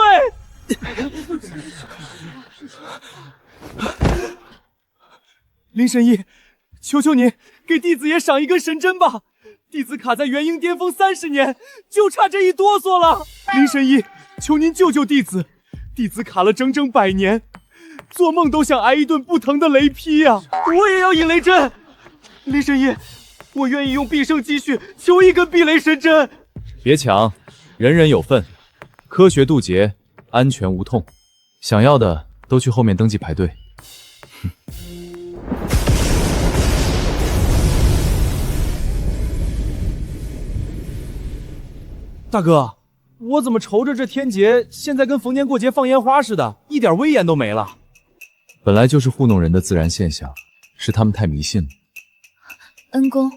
S5: 林神医，求求您给弟子也赏一根神针吧！弟子卡在元婴巅峰30年，就差这一哆嗦了。林神医，求您救救弟子！弟子卡了整整100年。做梦都想挨一顿不疼的雷劈呀！我也要引雷针，林神医，我愿意用毕生积蓄求一根避雷神针。
S1: 别抢，人人有份，科学渡劫，安全无痛。想要的都去后面登记排队。
S5: 大哥，我怎么瞅着这天劫现在跟逢年过节放烟花似的，一点威严都没了？
S1: 本来就是糊弄人的自然现象，是他们太迷信了。
S7: 恩公，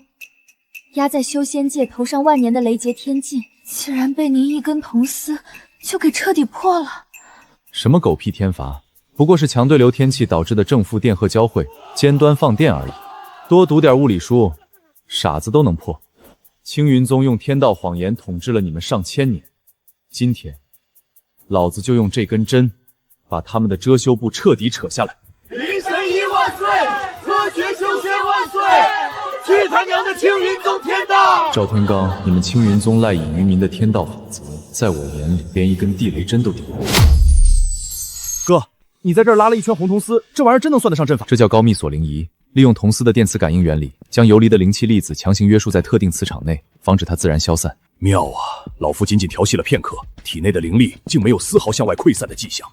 S7: 压在修仙界头上万年的雷劫天境，竟然被您一根铜丝就给彻底破了。
S1: 什么狗屁天罚，不过是强对流天气导致的正负电荷交汇，尖端放电而已。多读点物理书，傻子都能破。青云宗用天道谎言统治了你们上千年，今天，老子就用这根针，把他们的遮羞布彻底扯下来。
S17: 林神医万岁！科学
S10: 他娘的青云宗天道！
S1: 赵天罡，你们青云宗赖以于民的天道法则，在我眼里连一根地雷针都顶不过。
S4: 哥，你在这儿拉了一圈红铜丝，这玩意儿真能算得上阵法？
S1: 这叫高密锁灵仪，利用铜丝的电磁感应原理，将游离的灵气粒子强行约束在特定磁场内，防止它自然消散。
S4: 妙啊！老夫仅仅调戏了片刻，体内的灵力竟没有丝毫向外溃散的迹象。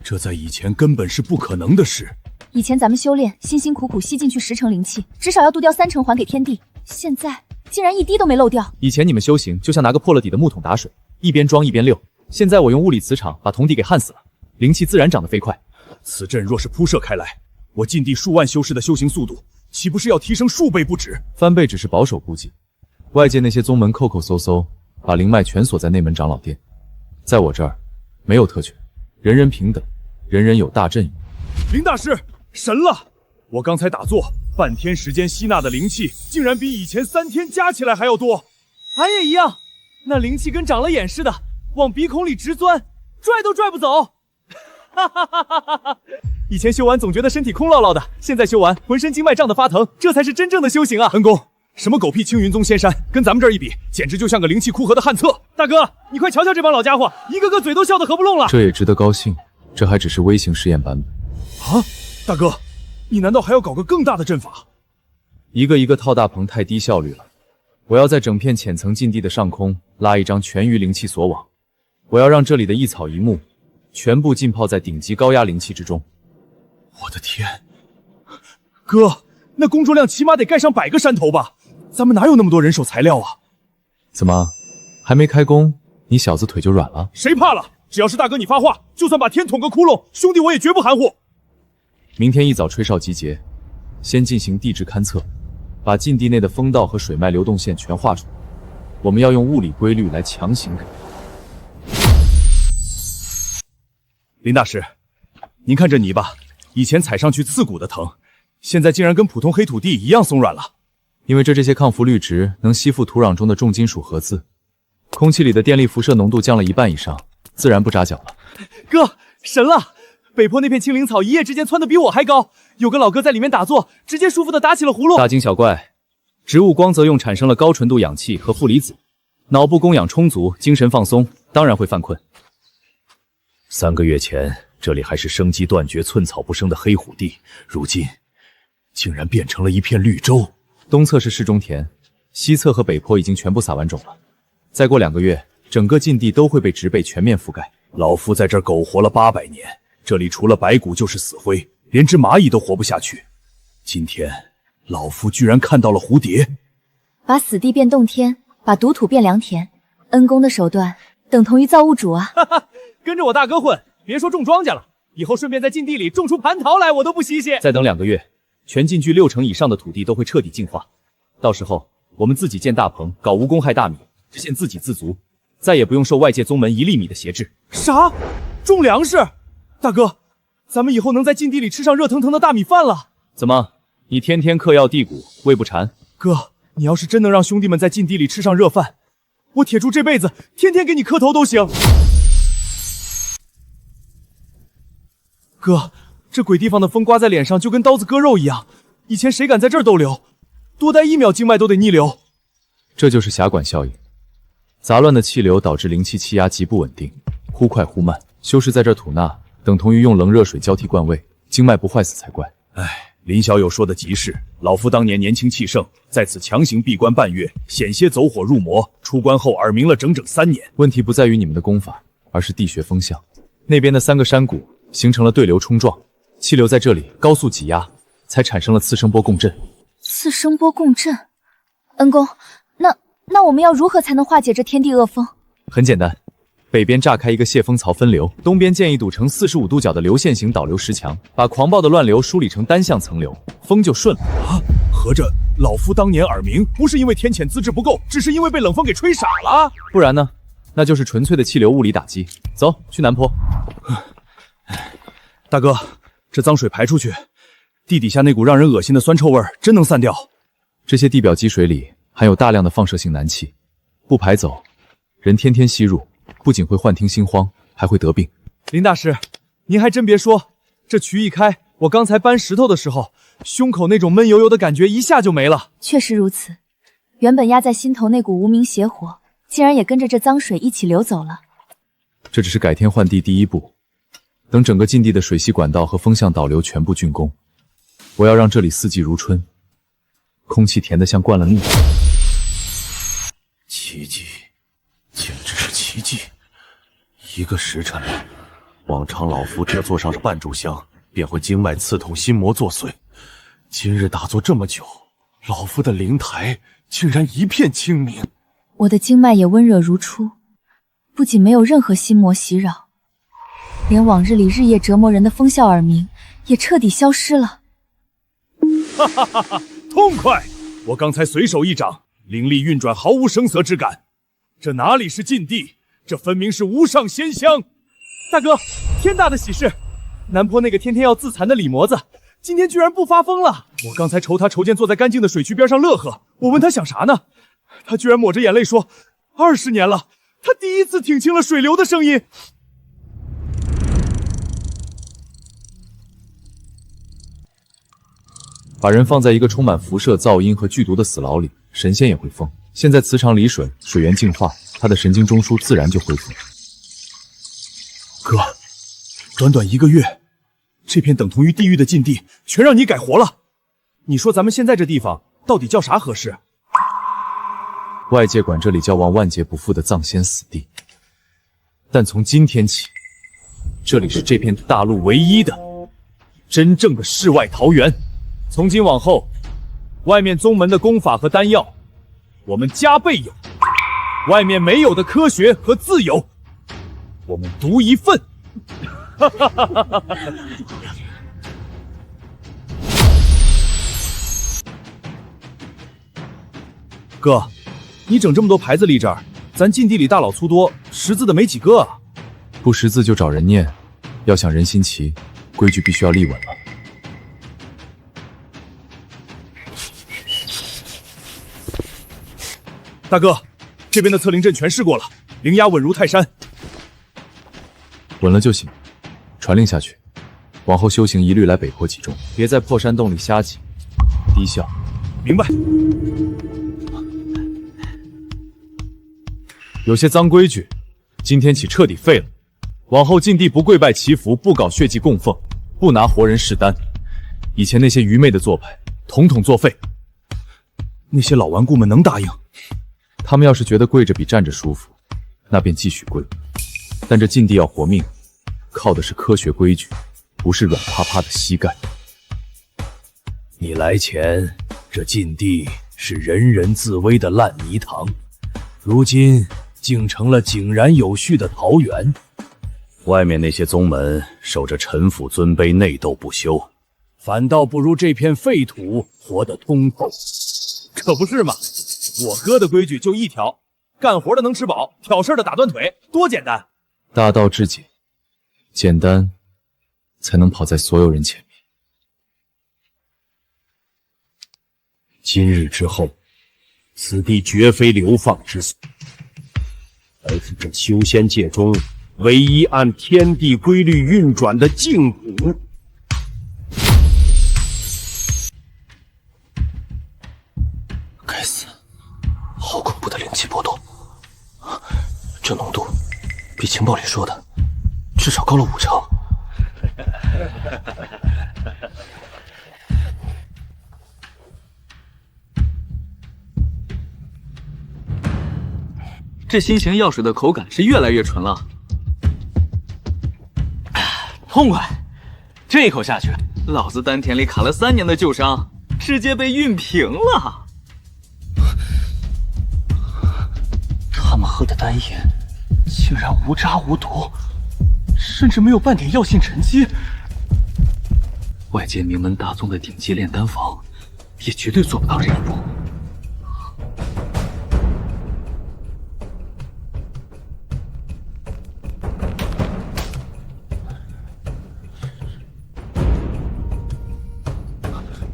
S4: 这在以前根本是不可能的事。
S7: 以前咱们修炼，辛辛苦苦吸进去10成灵气，至少要渡掉3成还给天地。现在竟然一滴都没漏掉。
S5: 以前你们修行就像拿个破了底的木桶打水，一边装一边溜。现在我用物理磁场把铜地给焊死了，灵气自然长得飞快。
S4: 此阵若是铺设开来，我禁地数万修士的修行速度，岂不是要提升数倍不止？
S1: 翻倍只是保守估计，外界那些宗门抠搜，把灵脉全锁在内门长老殿。在我这儿，没有特权，人人平等，人人有大阵雨。
S4: 林大师，神了！我刚才打坐，半天时间吸纳的灵气，竟然比以前3天加起来还要多。
S3: 俺也一样，那灵气跟长了眼似的，往鼻孔里直钻，拽都拽不走。哈哈哈哈哈哈！以前修完总觉得身体空落落的，现在修完浑身经脉胀得发疼，这才是真正的修行啊！
S4: 恩公，什么狗屁青云宗仙山，跟咱们这儿一比，简直就像个灵气枯河的旱厕。
S3: 大哥，你快瞧瞧这帮老家伙，一个个嘴都笑得合不拢了。
S1: 这也值得高兴，这还只是微型试验版本。
S4: 啊，大哥，你难道还要搞个更大的阵法？
S1: 一个一个套大棚太低效率了，我要在整片浅层禁地的上空拉一张全域灵气锁网，我要让这里的一草一木全部浸泡在顶级高压灵气之中。
S4: 我的天，哥，那工作量起码得盖上100个山头吧？咱们哪有那么多人手材料啊？
S1: 怎么，还没开工，你小子腿就软了？
S4: 谁怕了？只要是大哥你发话，就算把天捅个窟窿，兄弟我也绝不含糊。
S1: 明天一早吹哨集结，先进行地质勘测，把禁地内的风道和水脉流动线全画出来。我们要用物理规律来强行改。
S4: 林大师，您看这泥巴，以前踩上去刺骨的疼，现在竟然跟普通黑土地一样松软了。
S1: 因为这些抗氟氯值能吸附土壤中的重金属合字，空气里的电力辐射浓度降了1半以上，自然不扎脚了。
S3: 哥，神了！北坡那片青灵草一夜之间蹿得比我还高，有个老哥在里面打坐，直接舒服的打起了葫芦。
S5: 大惊小怪，植物光泽用产生了高纯度氧气和负离子，脑部供氧充足，精神放松，当然会犯困。
S14: 3个月前，这里还是生机断绝、寸草不生的黑虎地，如今竟然变成了一片绿洲。
S1: 东侧是市中田，西侧和北坡已经全部撒完种了。再过2个月，整个禁地都会被植被全面覆盖。
S4: 老夫在这儿苟活了800年，这里除了白骨就是死灰，连只蚂蚁都活不下去。今天，老夫居然看到了蝴蝶。
S7: 把死地变洞天，把毒土变良田，恩公的手段等同于造物主啊！
S3: 哈哈，跟着我大哥混，别说种庄稼了，以后顺便在禁地里种出蟠桃来，我都不稀罕。
S5: 再等2个月，全禁区6成以上的土地都会彻底净化，到时候我们自己建大棚，搞无公害大米，实现自给自足，再也不用受外界宗门1粒米的挟制。
S3: 啥？种粮食？大哥，咱们以后能在禁地里吃上热腾腾的大米饭了。
S5: 怎么，你天天嗑药地骨，胃不馋？
S3: 哥，你要是真能让兄弟们在禁地里吃上热饭，我铁柱这辈子天天给你磕头都行。哥，这鬼地方的风刮在脸上就跟刀子割肉一样，以前谁敢在这儿逗留？多待1秒经脉都得逆流。
S1: 这就是狭管效应，杂乱的气流导致灵气气压极不稳定，忽快忽慢。修士在这儿吐纳，等同于用冷热水交替灌胃，经脉不坏死才怪。
S4: 唉，林小友说的极是，老夫当年年轻气盛，在此强行闭关半月，险些走火入魔，出关后耳鸣了整整3年。
S1: 问题不在于你们的功法，而是地穴风向。那边的3个山谷形成了对流冲撞，气流在这里高速挤压，才产生了次声波共振。
S7: 次声波共振，恩公，那我们要如何才能化解这天地恶风？
S1: 很简单，北边炸开一个泄风槽分流，东边建一堵呈45度角的流线型导流石墙，把狂暴的乱流梳理成单向层流，风就顺了。
S4: 啊，合着老夫当年耳鸣不是因为天谴资质不够，只是因为被冷风给吹傻了？
S1: 不然呢？那就是纯粹的气流物理打击。走，去南坡。
S4: 大哥，这脏水排出去，地底下那股让人恶心的酸臭味真能散掉？
S1: 这些地表积水里含有大量的放射性南气，不排走，人天天吸入，不仅会幻听心慌，还会得病。
S3: 林大师，您还真别说，这渠一开，我刚才搬石头的时候，胸口那种闷油油的感觉一下就没了。
S7: 确实如此，原本压在心头那股无名邪火，竟然也跟着这脏水一起流走了。
S1: 这只是改天换地第一步，等整个禁地的水系管道和风向导流全部竣工，我要让这里四季如春，空气甜得像灌了蜜。
S2: 奇迹，简直是奇迹！1个时辰了，往常老夫只要坐上半炷香，便会经脉刺痛，心魔作祟。今日打坐这么久，老夫的灵台竟然一片清明。
S7: 我的经脉也温热如初，不仅没有任何心魔袭扰，连往日里日夜折磨人的风啸耳鸣也彻底消失了。
S4: 哈哈哈哈！痛快！我刚才随手一掌，灵力运转毫无生涩之感。这哪里是禁地，这分明是无上仙香！
S3: 大哥，天大的喜事！南坡那个天天要自残的李魔子，今天居然不发疯了。我刚才瞅他瞅见坐在干净的水渠边上乐呵，我问他想啥呢？他居然抹着眼泪说：“20年了，他第一次听清了水流的声音。”
S1: 把人放在一个充满辐射、噪音和剧毒的死牢里，神仙也会疯。现在磁场理水，水源净化，他的神经中枢自然就恢复。
S4: 哥，短短1个月，这片等同于地狱的禁地全让你改活了。
S3: 你说咱们现在这地方到底叫啥合适？
S1: 外界管这里叫亡万劫不复的藏仙死地，但从今天起，这里是这片大陆唯一的、真正的世外桃源。从今往后，外面宗门的功法和丹药，我们加倍有；外面没有的科学和自由，我们独一份。哈哈哈哈哈！
S3: 哥，你整这么多牌子立这儿，咱禁地里大佬粗多，识字的没几个啊。
S1: 不识字就找人念，要想人心齐，规矩必须要立稳了。
S4: 大哥，这边的测灵阵全试过了，灵压稳如泰山。
S1: 稳了就行，传令下去，往后修行一律来北坡集中，别在破山洞里瞎挤。低效。
S4: 明白。
S1: 有些脏规矩，今天起彻底废了。往后禁地不跪拜祈福，不搞血祭供奉，不拿活人试丹。以前那些愚昧的做派，统统作废。
S4: 那些老顽固们能答应？
S1: 他们要是觉得跪着比站着舒服，那便继续跪。但这禁地要活命，靠的是科学规矩，不是软趴趴的膝盖。
S14: 你来前，这禁地是人人自危的烂泥塘，如今竟成了井然有序的桃源。外面那些宗门守着陈腐尊卑，内斗不休，反倒不如这片废土活得通透。
S3: 可不是嘛，我哥的规矩就一条，干活的能吃饱，挑事的打断腿，多简单。
S1: 大道至简，简单才能跑在所有人前面。
S14: 今日之后，此地绝非流放之所，而是这修仙界中唯一按天地规律运转的净土。
S2: 该死，好恐怖的灵气波动，这浓度比情报里说的至少高了5成。
S8: 这新型药水的口感是越来越纯了，
S10: 痛快！这一口下去，
S8: 老子丹田里卡了3年的旧伤，直接被熨平了。
S2: 他们喝的丹液竟然无渣无毒，甚至没有半点药性沉积。
S8: 外界名门大宗的顶级炼丹房，也绝对做不到这一步。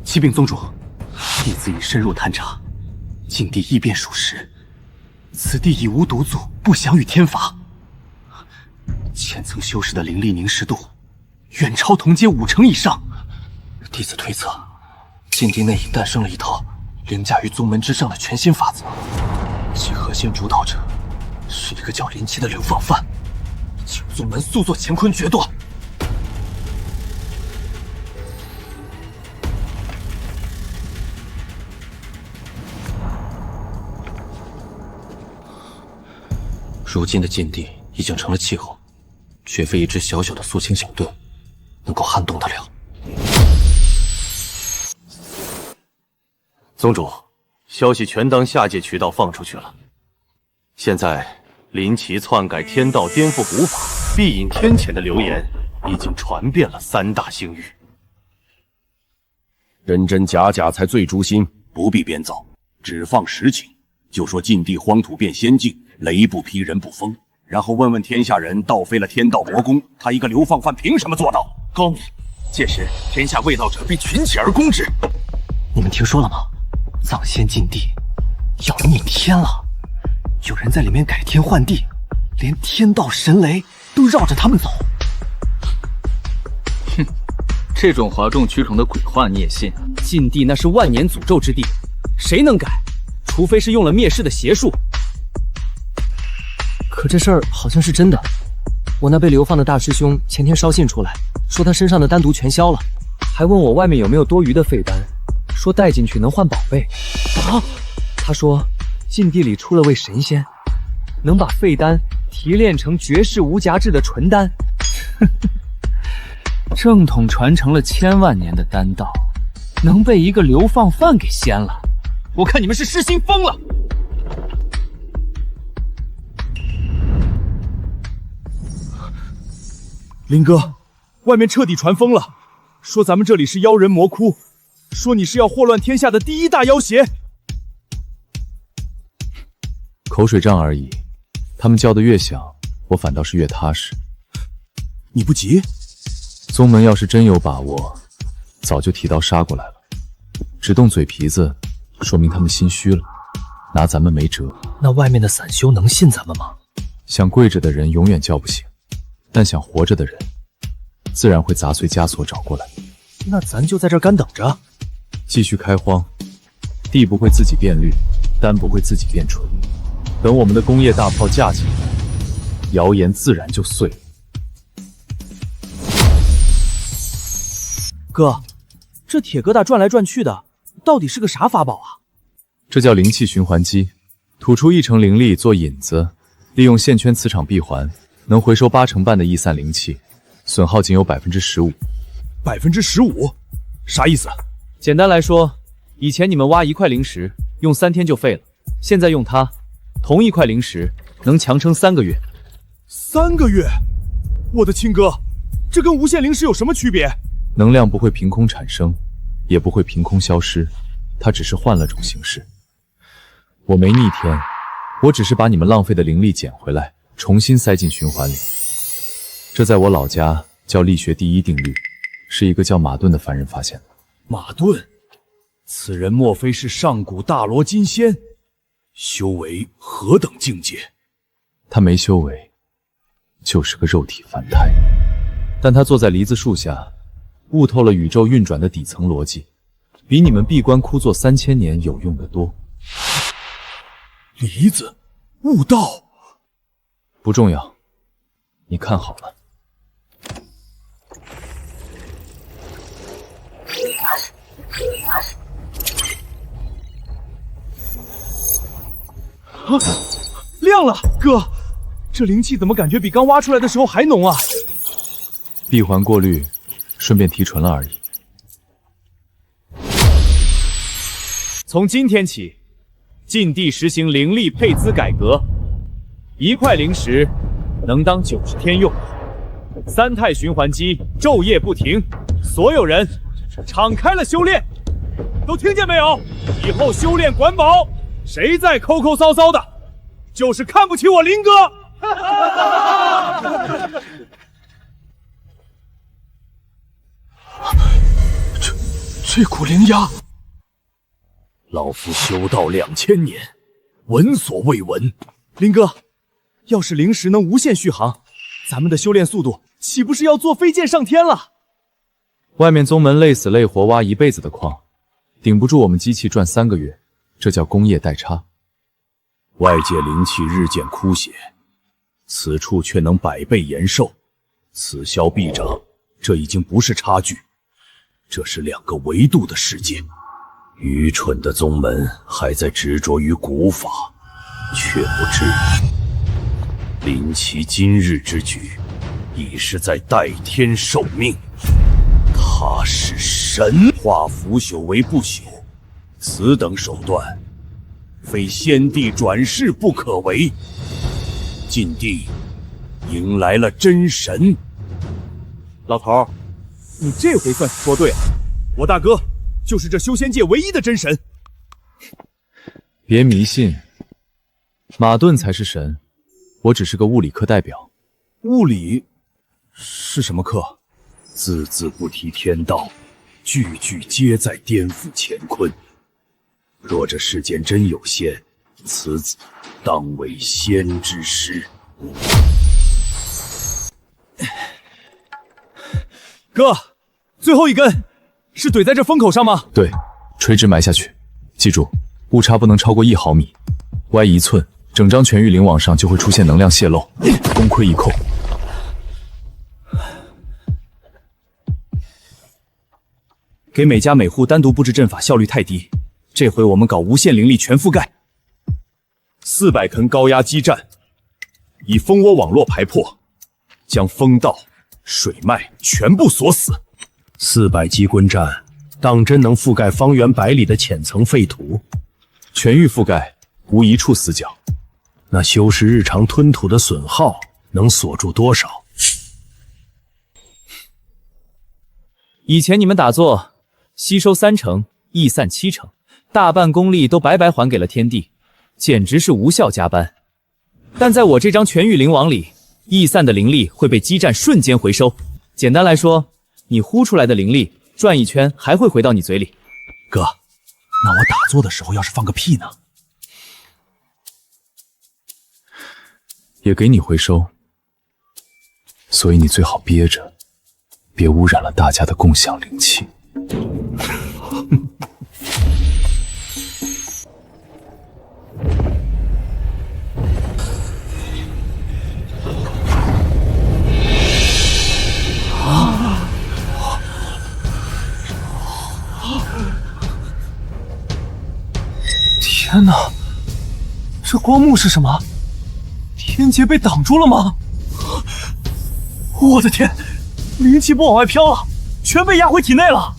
S2: 启禀宗主，弟子已深入探查，禁地异变属实，此地已无毒素，不降于天罚。前层修士的灵力凝实度远超同阶5成以上，
S8: 弟子推测，禁地内已诞生了一套凌驾于宗门之上的全新法则，其核心主导者是一个叫林七的流放犯，请宗门速作乾坤决断。如今的禁地已经成了气候，绝非一只小小的肃清小盾能够撼动得了。
S2: 宗主，消息全当下界渠道放出去了。现在林奇篡改天道、颠覆古法、必引天谴的流言已经传遍了3大星域。
S17: 真真假假才最诛心，不必编造，只放实情，就说禁地荒土变仙境，雷不劈人不疯，然后问问天下人，盗飞了天道魔功，他一个流放犯凭什么做到？
S8: 高明，届时天下卫道者必群起而攻之。你们听说了吗？藏仙禁地要逆天了，有人在里面改天换地，连天道神雷都绕着他们走。
S18: 哼，这种哗众取宠的鬼话你也信？
S5: 禁地那是万年诅咒之地，谁能改？除非是用了灭世的邪术。
S19: 可这事儿好像是真的，我那被流放的大师兄前天捎信出来，说他身上的丹毒全消了，还问我外面有没有多余的废丹，说带进去能换宝贝。啊！他说禁地里出了位神仙，能把废丹提炼成绝世无夹质的纯丹。
S18: 正统传承了1000万年的丹道，能被一个流放犯给掀了？我看你们是失心疯了！
S4: 林哥，外面彻底传疯了，说咱们这里是妖人魔窟，说你是要祸乱天下的第一大妖邪。
S1: 口水仗而已，他们叫得越响，我反倒是越踏实。
S4: 你不急？
S1: 宗门要是真有把握，早就提刀杀过来了。只动嘴皮子，说明他们心虚了，拿咱们没辙。
S19: 那外面的散修能信咱们吗？
S1: 想跪着的人永远叫不醒，但想活着的人，自然会砸碎枷锁找过来。
S19: 那咱就在这儿干等着，
S1: 继续开荒，地不会自己变绿，丹不会自己变纯。等我们的工业大炮架起来，谣言自然就碎了。
S3: 哥，这铁疙瘩转来转去的，到底是个啥法宝啊？
S1: 这叫灵气循环机，吐出1成灵力做引子，利用线圈磁场闭环，能回收8成半的逸散灵气，损耗仅有 15%。
S4: 15%？啥意思？
S5: 简单来说，以前你们挖1块灵石用3天就废了，现在用它，同1块灵石能强撑3个月。
S4: 3个月？我的亲哥，这跟无限灵石有什么区别？
S1: 能量不会凭空产生，也不会凭空消失，它只是换了种形式。我没逆天，我只是把你们浪费的灵力捡回来，重新塞进循环里。这在我老家叫力学第一定律，是一个叫马顿的凡人发现的。
S4: 马顿，此人莫非是上古大罗金仙？修为何等境界？
S1: 他没修为，就是个肉体凡胎。但他坐在梨子树下，悟透了宇宙运转的底层逻辑，比你们闭关枯坐3000年有用得多。
S4: 梨子悟道
S1: 不重要，你看好了。
S4: 啊，亮了，哥，这灵气怎么感觉比刚挖出来的时候还浓啊？
S1: 闭环过滤，顺便提纯了而已。
S5: 从今天起，禁地实行灵力配资改革，1块灵石能当90天用，3态循环机昼夜不停，所有人敞开了修炼，都听见没有？以后修炼管饱，谁再抠抠骚骚的，就是看不起我林哥。
S4: 这股灵压，
S14: 老夫修道2000年，闻所未闻。
S3: 林哥，要是灵石能无限续航，咱们的修炼速度岂不是要坐飞剑上天了？
S1: 外面宗门累死累活挖一辈子的矿，顶不住我们机器转3个月，这叫工业代差。
S14: 外界灵气日渐枯竭，此处却能100倍延寿，此消彼长，这已经不是差距，这是2个维度的世界。愚蠢的宗门还在执着于古法，却不知林奇今日之举，已是在代天受命。他是神，化腐朽为不朽，此等手段，非先帝转世不可为。禁地迎来了真神。
S4: 老头儿，你这回算是说对了，我大哥就是这修仙界唯一的真神。
S1: 别迷信，马顿才是神，我只是个物理课代表。
S4: 物理是什么课？
S14: 字字不提天道，句句皆在颠覆乾坤。若这世间真有仙，此子当为仙之师。
S4: 哥，最后一根是怼在这风口上吗？
S1: 对，垂直埋下去，记住误差不能超过1毫米，歪1寸，整张全域灵网上就会出现能量泄漏，功亏一篑。
S4: 给每家每户单独布置阵法效率太低，这回我们搞无限灵力全覆盖，400坑高压基站，以蜂窝网络排破，将风道、水脉全部锁死。
S14: 400机关站，当真能覆盖方圆100里的浅层废土？
S1: 全域覆盖，无一处死角。
S14: 那修士日常吞吐的损耗能锁住多少？
S5: 以前你们打坐，吸收30%，逸散70%，大半功力都白白还给了天地，简直是无效加班。但在我这张全域灵网里，逸散的灵力会被基站瞬间回收。简单来说，你呼出来的灵力转一圈还会回到你嘴里。
S4: 哥，那我打坐的时候要是放个屁呢？
S1: 也给你回收，所以你最好憋着，别污染了大家的共享灵气。
S3: 天哪，这光幕是什么？天劫被挡住了吗？我的天，灵气不往外飘了，全被压回体内了。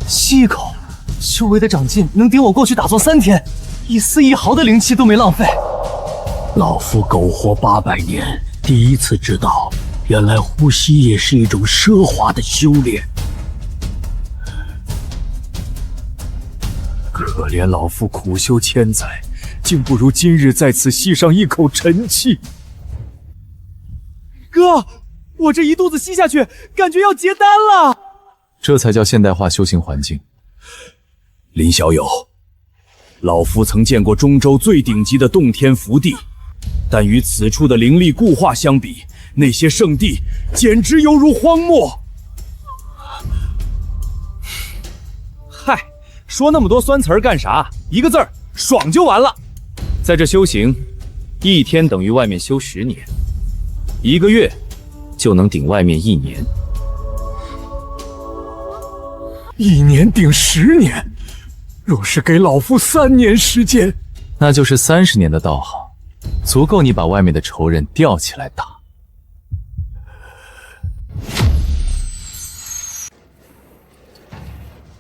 S3: 吸一口，修为的长进能顶我过去打坐3天，一丝一毫的灵气都没浪费。
S14: 老夫苟活800年，第一次知道，原来呼吸也是一种奢华的修炼。
S4: 可怜老夫苦修千载，竟不如今日在此吸上一口尘气。哥，我这一肚子吸下去，感觉要结丹了。
S1: 这才叫现代化修行环境。
S14: 林小友，老夫曾见过中州最顶级的洞天福地，但与此处的灵力固化相比，那些圣地简直犹如荒漠。
S5: 嗨，说那么多酸词儿干啥？一个字儿，爽就完了。在这修行，1天等于外面修10年，1个月就能顶外面1年。
S4: 1年顶10年，若是给老夫3年时间，
S1: 那就是30年的道行，足够你把外面的仇人吊起来打。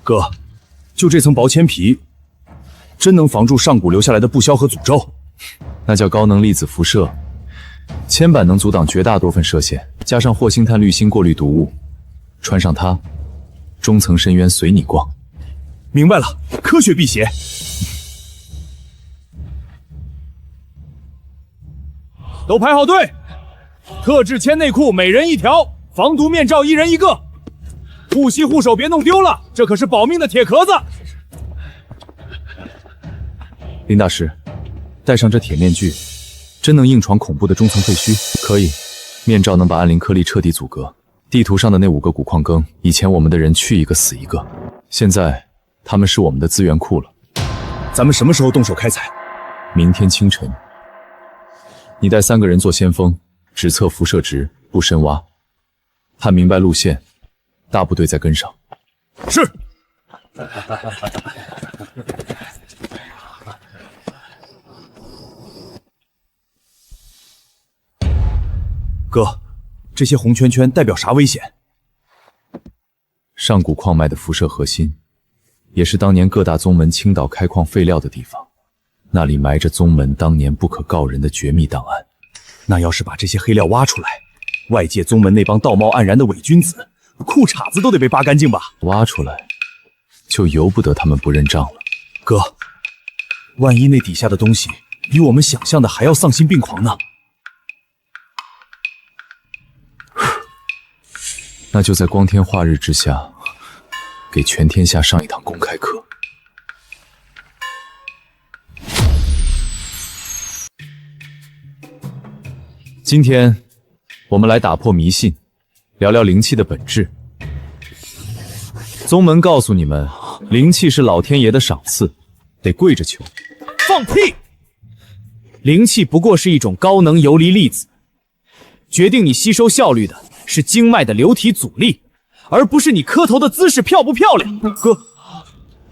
S4: 哥，就这层薄铅皮，真能防住上古留下来的不消和诅咒？
S1: 那叫高能粒子辐射，铅板能阻挡绝大多份射线，加上霍星碳滤芯过滤毒物，穿上它，中层深渊随你逛。
S4: 明白了，科学辟邪。都排好队，特制铅内裤每人1条，防毒面罩1人1个，护膝护手别弄丢了，这可是保命的铁壳子。
S1: 林大师，戴上这铁面具，真能硬闯恐怖的中层废墟？可以，面罩能把暗灵颗粒彻底阻隔。地图上的那5个古矿坑，以前我们的人去一个死一个，现在他们是我们的资源库了。
S4: 咱们什么时候动手开采？
S1: 明天清晨。你带3个人做先锋，只测辐射值，不深挖。看明白路线，大部队再跟上。
S4: 是。哥，这些红圈圈代表啥危险？
S1: 上古矿脉的辐射核心，也是当年各大宗门倾倒开矿废料的地方，那里埋着宗门当年不可告人的绝密档案。
S4: 那要是把这些黑料挖出来，外界宗门那帮道貌岸然的伪君子，裤衩子都得被扒干净吧？
S1: 挖出来，就由不得他们不认账了。
S4: 哥，万一那底下的东西比我们想象的还要丧心病狂呢？
S1: 那就在光天化日之下，给全天下上一堂公开课。今天我们来打破迷信，聊聊灵气的本质。宗门告诉你们，灵气是老天爷的赏赐，得跪着求。
S3: 放屁！灵气不过是一种高能游离粒子，决定你吸收效率的是经脉的流体阻力，而不是你磕头的姿势漂不漂亮。
S4: 哥，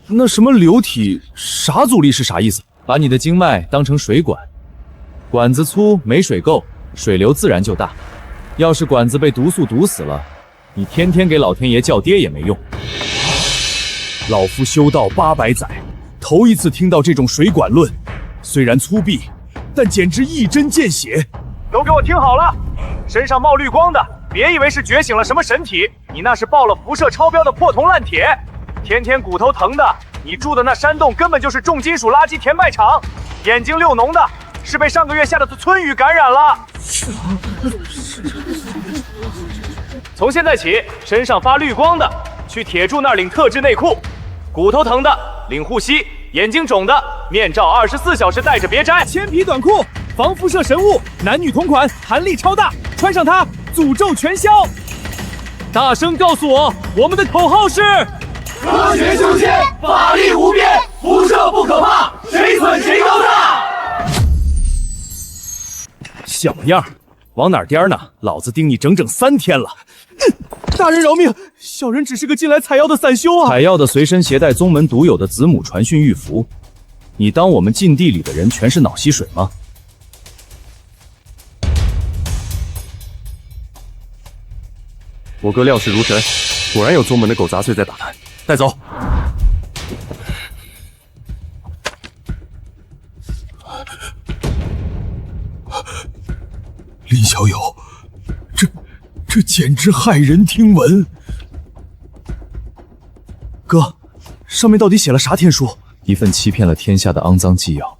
S4: 那什么流体啥阻力是啥意思？
S1: 把你的经脉当成水管，管子粗没水够，水流自然就大。要是管子被毒素堵死了，你天天给老天爷叫爹也没用。
S4: 老夫修道800载，头一次听到这种水管论，虽然粗鄙，但简直一针见血。
S3: 都给我听好了，身上冒绿光的，别以为是觉醒了什么神体，你那是爆了辐射超标的破铜烂铁。天天骨头疼的，你住的那山洞根本就是重金属垃圾填埋场。眼睛溜脓的，是被上个月下的村雨感染了。从现在起，身上发绿光的，去铁柱那儿领特制内裤；骨头疼的，领护膝；眼睛肿的，面罩24小时戴着别摘。铅皮短裤，防辐射神物，男女同款，弹力超大，穿上它，诅咒全消。大声告诉我，我们的口号是：
S10: 科学修仙，法力无边，辐射不可怕，谁损谁高大。
S4: 小样，往哪儿颠呢？老子盯你整整3天了。
S3: 大人饶命，小人只是个进来采药的散修啊！
S4: 采药的随身携带宗门独有的子母传讯玉符，你当我们禁地里的人全是脑吸水吗？
S17: 我哥料事如神，果然有宗门的狗杂碎在打探，带走。
S4: 林小友，这简直骇人听闻。哥，上面到底写了啥天书？
S1: 一份欺骗了天下的肮脏纪要，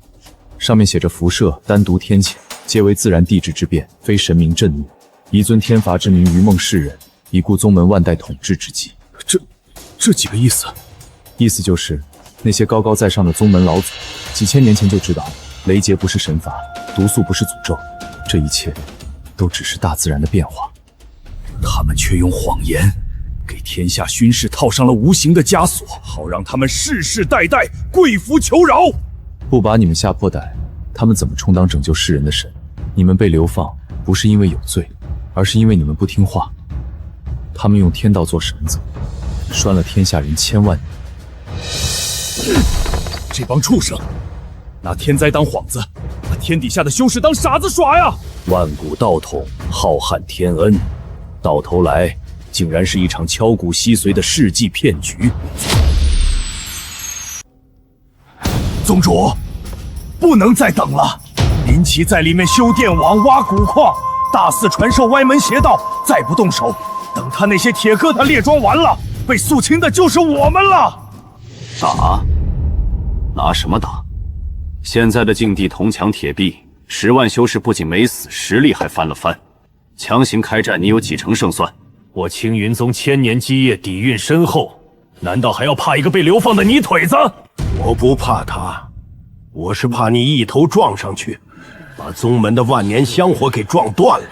S1: 上面写着辐射、单独天谴，皆为自然地质之变，非神明震怒，宜遵天罚之名于梦世人，以固宗门万代统治之计。
S4: 这几个意思？
S1: 意思就是那些高高在上的宗门老祖，几千年前就知道雷劫不是神罚，毒素不是诅咒，这一切都只是大自然的变化。
S4: 他们却用谎言给天下勋士套上了无形的枷锁，好让他们世世代代跪服求饶。
S1: 不把你们吓破胆，他们怎么充当拯救世人的神？你们被流放不是因为有罪，而是因为你们不听话。他们用天道做绳子，拴了天下人千万年。
S4: 这帮畜生，拿天灾当幌子，把天底下的修士当傻子耍呀！
S14: 万古道统，浩瀚天恩，到头来竟然是一场敲骨吸髓的世纪骗局。
S4: 宗主，不能再等了！林奇在里面修电网、挖古矿，大肆传授歪门邪道，再不动手，等他那些铁疙瘩列装完了，被肃清的就是我们了。
S17: 打？拿什么打？现在的境地铜墙铁壁，10万修士不仅没死，实力还翻了番。强行开战，你有几成胜算？
S2: 我青云宗1000年基业底蕴深厚，难道还要怕一个被流放的泥腿子？
S20: 我不怕他，我是怕你一头撞上去，把宗门的万年香火给撞断了。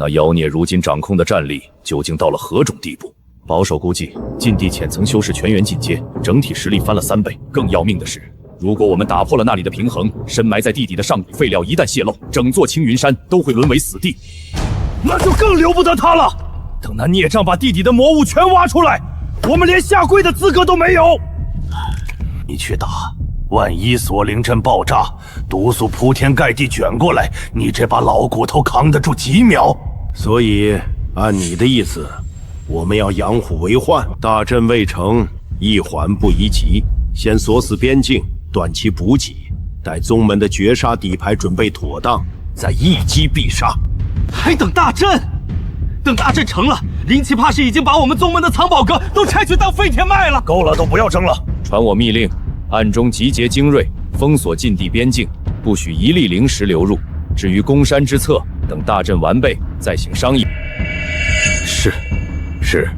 S12: 那妖孽如今掌控的战力究竟到了何种地步？保守估计，禁地浅层修士全员进阶，整体实力翻了3倍。更要命的是，如果我们打破了那里的平衡，深埋在地底的上古废料一旦泄露，整座青云山都会沦为死地，
S4: 那就更留不得他了。等那孽障把地底的魔物全挖出来，我们连下跪的资格都没有。
S20: 你去打，万一锁灵阵爆炸，毒素铺天盖地卷过来，你这把老骨头扛得住几秒？所以按你的意思，我们要养虎为患，大阵未成，宜缓不宜急，先锁死边境，断其补给，待宗门的绝杀底牌准备妥当，再一击必杀。
S10: 还等大阵？等大阵成了，林奇怕是已经把我们宗门的藏宝阁都拆去当废铁卖了。
S4: 够了，都不要争了。
S12: 传我密令，暗中集结精锐，封锁禁地边境，不许一粒灵石流入。至于攻山之策，等大阵完备再行商议。
S14: 是。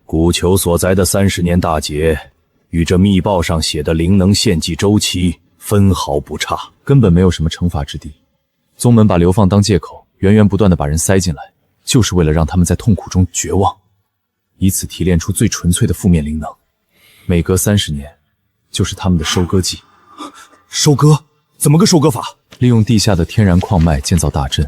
S14: 古球所在的30年大劫，与这密报上写的灵能献祭周期分毫不差，
S1: 根本没有什么惩罚之地。宗门把流放当借口，源源不断的把人塞进来，就是为了让他们在痛苦中绝望，以此提炼出最纯粹的负面灵能。每隔30年，就是他们的收割季。
S4: 收割？怎么个收割法？
S1: 利用地下的天然矿脉建造大阵，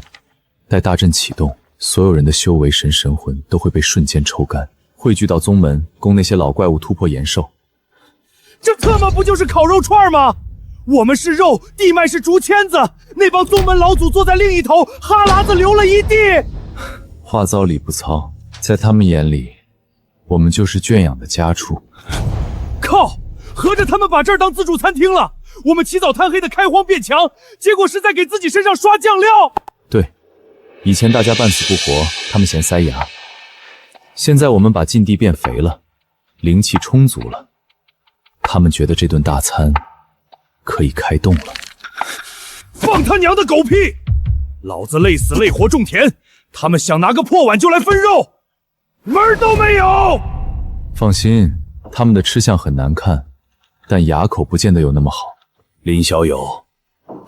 S1: 待大阵启动，所有人的修为神魂都会被瞬间抽干，汇聚到宗门，供那些老怪物突破延寿。
S4: 这特么不就是烤肉串吗？我们是肉，地脉是竹签子，那帮宗门老祖坐在另一头，哈喇子流了一地。
S1: 话糙理不糙，在他们眼里，我们就是圈养的家畜。
S4: 靠！合着他们把这儿当自助餐厅了？我们起早贪黑的开荒变强，结果是在给自己身上刷酱料。
S1: 对，以前大家半死不活，他们嫌塞牙。现在我们把禁地变肥了，灵气充足了，他们觉得这顿大餐可以开动了。
S4: 放他娘的狗屁！老子累死累活种田，他们想拿个破碗就来分肉，门儿都没有。
S1: 放心，他们的吃相很难看，但牙口不见得有那么好。
S14: 林小友，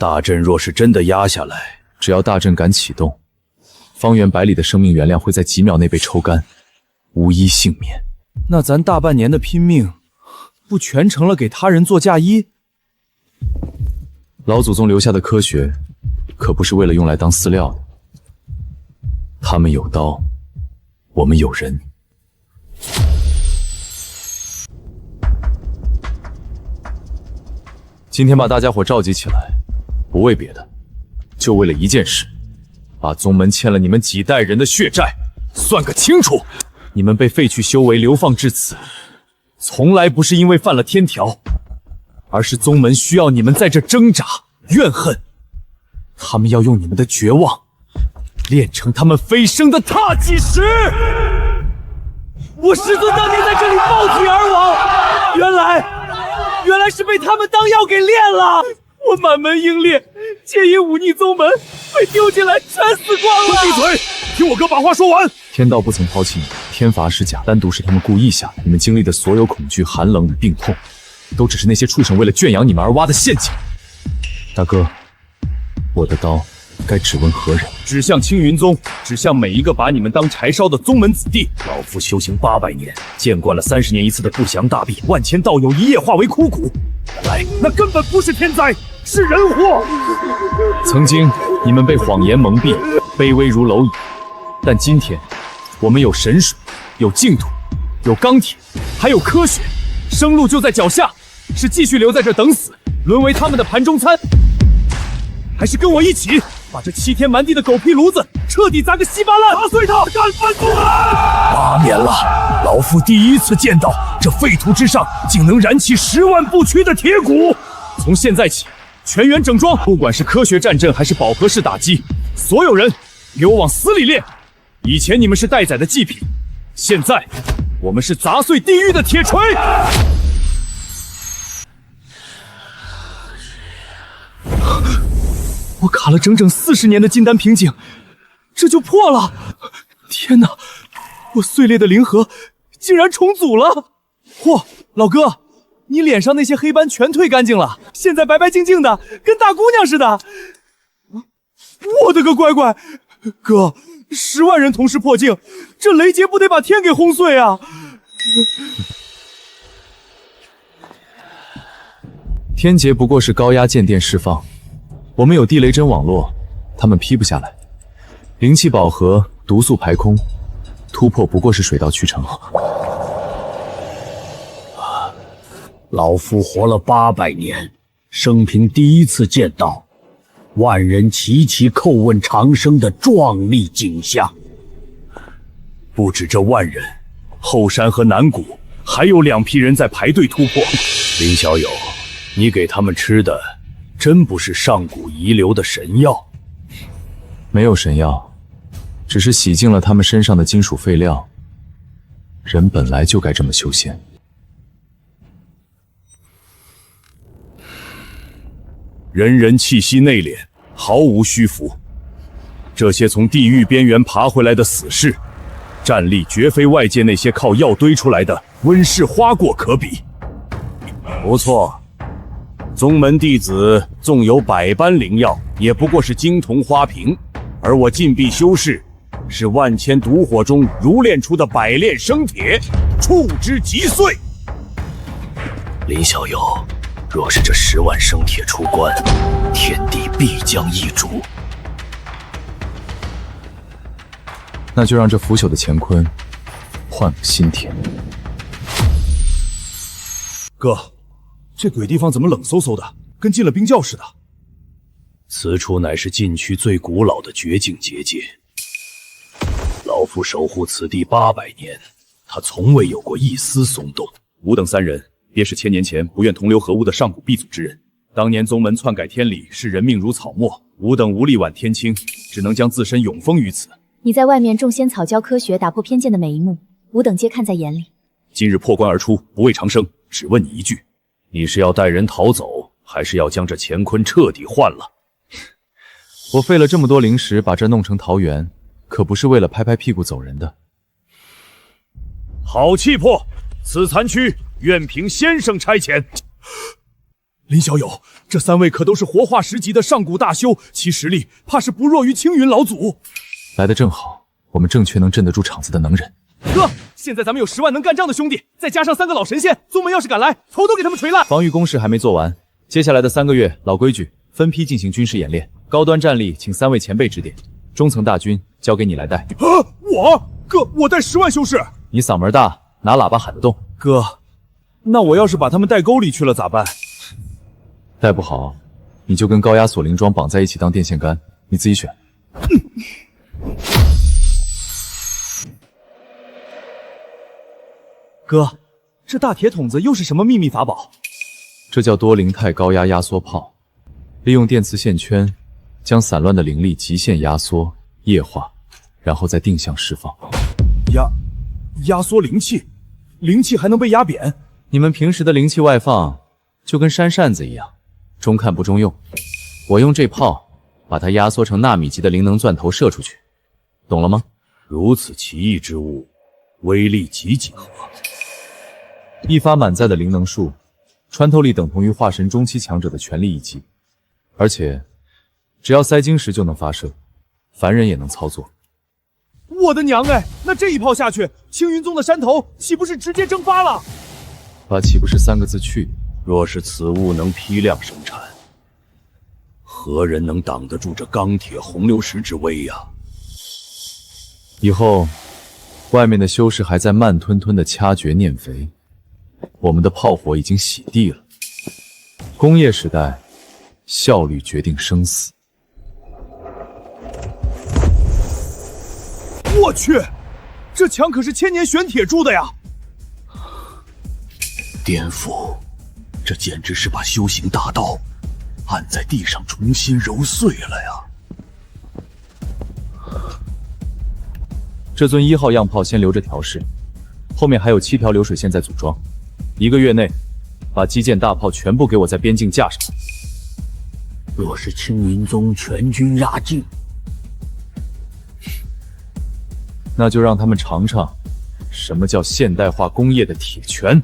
S14: 大阵若是真的压下来，
S1: 只要大阵敢启动，方圆百里的生命原量会在几秒内被抽干，无一幸免。
S4: 那咱大半年的拼命，不全成了给他人做嫁衣？
S1: 老祖宗留下的科学，可不是为了用来当饲料的。他们有刀，我们有人。今天把大家伙召集起来，不为别的，就为了一件事，把宗门欠了你们几代人的血债算个清楚。你们被废去修为，流放至此，从来不是因为犯了天条，而是宗门需要你们在这挣扎怨恨。他们要用你们的绝望，炼成他们飞升的踏迹石。
S4: 我师尊当年在这里爆体而亡，原来是被他们当药给炼了。我满门英烈，皆因忤逆宗门，被丢进来全死光了。闭嘴，听我哥把话说完。
S1: 天道不曾抛弃你，天罚是假，单独是他们故意下的。你们经历的所有恐惧、寒冷与病痛，都只是那些畜生为了圈养你们而挖的陷阱。大哥，我的刀该指问何人？
S4: 指向青云宗，指向每一个把你们当柴烧的宗门子弟。
S14: 老夫修行800年，见惯了30年一次的不祥大弊，万千道友一夜化为枯骨。原来
S4: 那根本不是天灾，是人祸。
S1: 曾经你们被谎言蒙蔽，卑微如蝼蚁，但今天我们有神水，有净土，有钢铁，还有科学，生路就在脚下。是继续留在这等死，沦为他们的盘中餐，
S4: 还是跟我一起把这欺天瞒地的狗屁炉子彻底砸个稀巴烂，打碎它，干翻宗门
S14: ！8年了，老夫第一次见到这废土之上竟能燃起10万不屈的铁骨。
S4: 从现在起，全员整装，不管是科学战阵还是饱和式打击，所有人给我往死里练。以前你们是待宰的祭品，现在我们是砸碎地狱的铁锤。我卡了整整40年的金丹瓶颈，这就破了！天哪，我碎裂的灵核竟然重组了！嚯，老哥，你脸上那些黑斑全退干净了，现在白白净净的，跟大姑娘似的。我的个乖乖，哥，10万人同时破境，这雷劫不得把天给轰碎啊！
S1: 天劫不过是高压渐电释放，我们有地雷针网络，他们劈不下来。灵气饱和，毒素排空，突破不过是水到渠成。
S14: 老夫活了800年，生平第一次见到万人齐齐叩问长生的壮丽景象。
S4: 不止这万人，后山和南谷还有2批人在排队突破。林小友，你给他们吃的真不是上古遗留的神药？
S1: 没有神药，只是洗净了他们身上的金属废料。人本来就该这么修仙。
S4: 人人气息内敛，毫无虚浮。这些从地狱边缘爬回来的死士，战力绝非外界那些靠药堆出来的温室花果可比。
S17: 不错，宗门弟子纵有100般灵药，也不过是金铜花瓶，而我禁闭修士是万千毒火中如炼出的百炼生铁，触之即碎。
S14: 林小友，若是这10万生铁出关，天地必将易主。
S1: 那就让这腐朽的乾坤换个新天。
S4: 哥，这鬼地方怎么冷飕飕的，跟进了冰窖似的？
S14: 此处乃是禁区最古老的绝境结界，老夫守护此地800年，它从未有过一丝松动。
S4: 吾等3人便是1000年前不愿同流合污的上古闭祖之人。当年宗门篡改天理，视人命如草木，吾等无力挽天清，只能将自身永封于此。
S7: 你在外面种仙草教科学，打破偏见的每一幕，吾等皆看在眼里。
S4: 今日破关而出，不为长生，只问你一句：你是要带人逃走，还是要将这乾坤彻底换了？
S1: 我费了这么多灵石把这弄成桃园，可不是为了拍拍屁股走人的。
S4: 好气魄！此残区愿凭先生差遣。林小友，这3位可都是活化10级的上古大修，其实力怕是不弱于青云老祖。
S1: 来得正好，我们正缺能镇得住场子的能人。
S3: 哥，现在咱们有10万能干仗的兄弟，再加上3个老神仙，宗门要是敢来，头都给他们锤烂。
S1: 防御工事还没做完，接下来的3个月，老规矩，分批进行军事演练，高端战力请3位前辈指点，中层大军交给你来带。
S4: 我带10万修士。
S1: 你嗓门大，拿喇叭喊得动。
S4: 哥，那我要是把他们带沟里去了咋办？
S1: 带不好，你就跟高压锁灵桩绑在一起当电线杆，你自己选。
S3: 哥，这大铁筒子又是什么秘密法宝？
S1: 这叫多灵态高压压缩炮，利用电磁线圈将散乱的灵力极限压缩、液化，然后再定向释放。
S4: 压缩灵气，灵气还能被压扁？
S1: 你们平时的灵气外放，就跟扇扇子一样，中看不中用。我用这炮把它压缩成纳米级的灵能钻头射出去，懂了吗？
S14: 如此奇异之物，威力极几何？
S1: 一发满载的灵能数，穿透力等同于化神中期强者的全力一击，而且只要塞晶石就能发射，凡人也能操作。
S3: 我的娘哎！那这一炮下去，青云宗的山头岂不是直接蒸发了？
S1: 把岂不是3个字去？
S14: 若是此物能批量生产，何人能挡得住这钢铁洪流石之威呀？
S1: 以后外面的修士还在慢吞吞的掐诀念肥，我们的炮火已经洗地了。工业时代，效率决定生死。
S4: 我去，这墙可是1000年玄铁铸的呀！
S14: 颠覆，这简直是把修行大道按在地上重新揉碎了呀！
S1: 这尊1号样炮先留着调试，后面还有7条流水线在组装。1个月内，把基建大炮全部给我在边境架上。
S14: 若是青云宗全军压境，
S1: 那就让他们尝尝什么叫现代化工业的铁拳。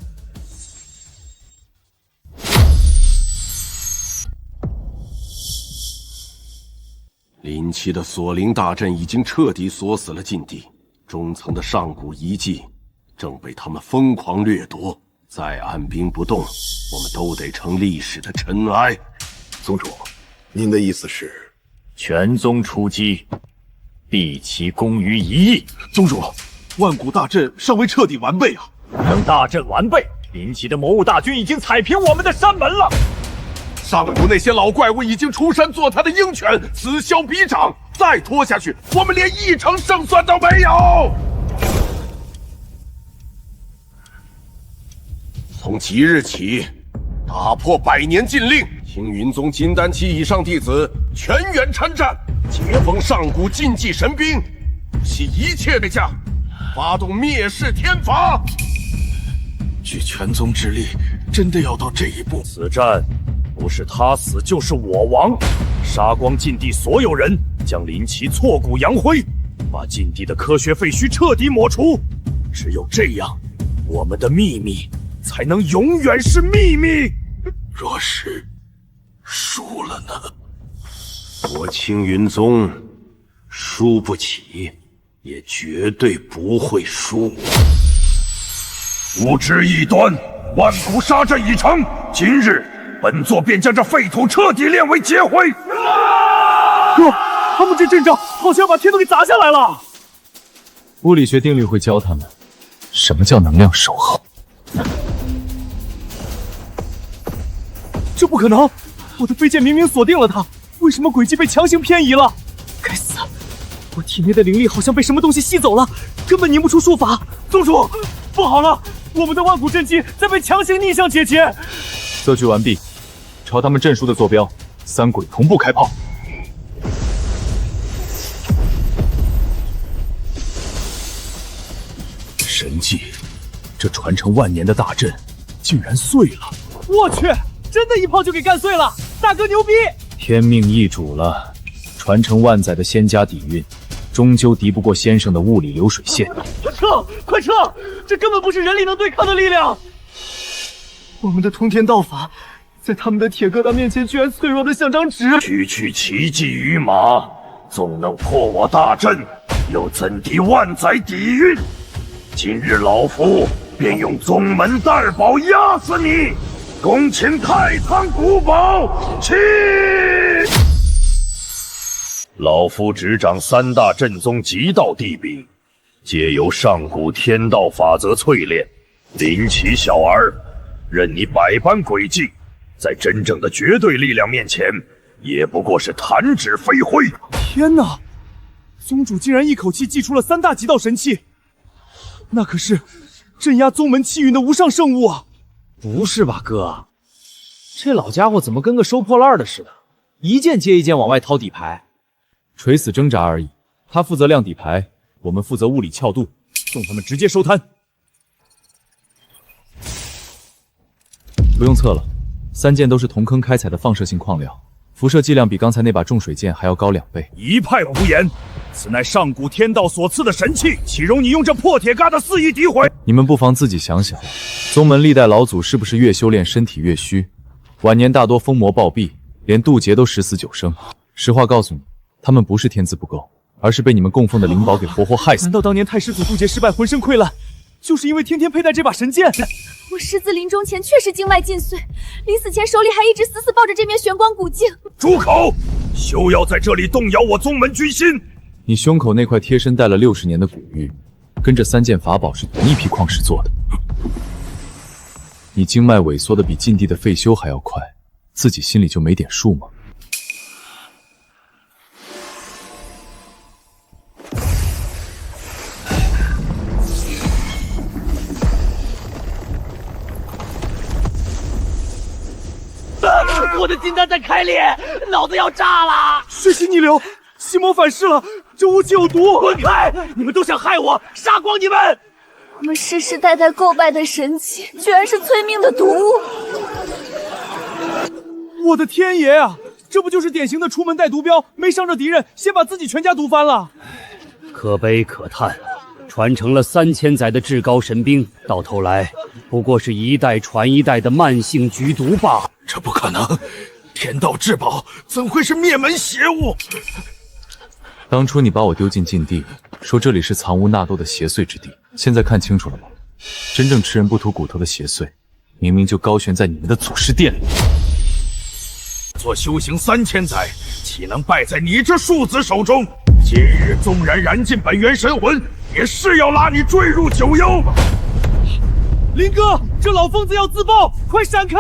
S17: 林
S2: 奇的锁灵大阵已经彻底锁死了禁地，中层的上古遗迹正被他们疯狂掠夺。再按兵不动，我们都得成历史的尘埃。
S17: 宗主，您的意思是？
S13: 全宗出击，毕其功于1亿。
S4: 宗主，万古大阵尚未彻底完备啊！
S13: 等大阵完备，林奇的魔物大军已经踩平我们的山门了。
S2: 上古那些老怪物已经出山做他的鹰犬，此消彼长。再拖下去，我们连1成胜算都没有。从即日起，打破100年禁令，青云宗金丹期以上弟子全员参战，解封上古禁忌神兵，不惜一切代价，发动灭世天罚。
S20: 据全宗之力，真的要到这一步？
S9: 此战不是他死就是我亡，杀光禁地所有人，将林奇挫骨扬灰，把禁地的科学废墟彻底抹除。只有这样，我们的秘密才能永远是秘密。
S20: 若是输了呢？
S17: 我青云宗输不起，也绝对不会输。
S9: 吾之异端，万古杀阵已成，今日本座便将这废土彻底炼为劫灰。
S3: 哥，他们这阵仗好像把天都给砸下来了。
S1: 物理学定律会教他们什么叫能量守恒。
S3: 这不可能！我的飞剑明明锁定了他，为什么轨迹被强行偏移了？该死！我体内的灵力好像被什么东西吸走了，根本拧不出术法。宗主，不好了！我们的万古阵基在被强行逆向解决。
S1: 测距完毕，朝他们阵术的坐标，3轨同步开炮。
S4: 神迹！这传承万年的大阵竟然碎了！
S3: 我去！真的一炮就给干碎了，大哥牛逼！
S1: 天命易主了，传承万载的仙家底蕴，终究敌不过先生的物理流水线。
S3: 撤！快撤！这根本不是人力能对抗的力量。我们的通天道法，在他们的铁疙瘩面前，居然脆弱的像张纸。
S9: 区奇迹于马，纵能破我大阵，又怎敌万载底蕴？今日老夫便用宗门代宝压死你！恭请太仓古堡起！老夫执掌3大阵宗极道地兵，皆由上古天道法则淬炼。林奇小儿，任你百般诡计，在真正的绝对力量面前，也不过是弹指飞灰。
S3: 天哪！宗主竟然一口气祭出了3大极道神器，那可是镇压宗门气运的无上圣物啊！
S5: 不是吧，哥？这老家伙怎么跟个收破烂的似的，一件接一件往外掏底牌？
S1: 垂死挣扎而已。他负责亮底牌，我们负责物理撬度，送他们直接收摊。不用测了，3件都是铜坑开采的放射性矿料，辐射剂量比刚才那把重水剑还要高2倍。
S9: 一派胡言！此乃上古天道所赐的神器，岂容你用这破铁疙瘩肆意诋毁？
S1: 你们不妨自己想想，宗门历代老祖是不是越修炼身体越虚，晚年大多疯魔暴毙，连渡劫都10死9生。实话告诉你，他们不是天资不够，而是被你们供奉的灵宝给活活害死。
S3: 难道当年太师祖渡劫失败，浑身溃烂，就是因为天天佩戴这把神剑？
S16: 我师子临终前确实经脉尽碎，临死前手里还一直死死抱着这面玄光古镜。
S9: 住口！休要在这里动摇我宗门军心！
S1: 你胸口那块贴身戴了60年的古玉，跟这3件法宝是同一批矿石做的。你经脉萎缩的比禁地的废修还要快，自己心里就没点数吗？
S10: 我的金丹在开裂，脑子要炸了！
S3: 血腥逆流，心魔反噬了，这雾气有毒！
S10: 滚开！你们都想害我，杀光你们！
S16: 我们世世代代叩拜的神器，居然是催命的毒物！
S3: 我的天爷啊！这不就是典型的出门带毒镖，没伤着敌人，先把自己全家毒翻了？
S14: 可悲可叹，传承了3000载的至高神兵，到头来不过是一代传一代的慢性剧毒罢了。
S20: 这不可能！天道至宝怎会是灭门邪物？
S1: 当初你把我丢进禁地，说这里是藏污纳垢的邪祟之地，现在看清楚了吗？真正吃人不吐骨头的邪祟，明明就高悬在你们的祖师殿里。
S20: 做修行3000载，岂能败在你这庶子手中？今日纵然燃尽本源神魂，也是要拉你坠入九幽。
S3: 林哥，这老疯子要自爆，快闪开！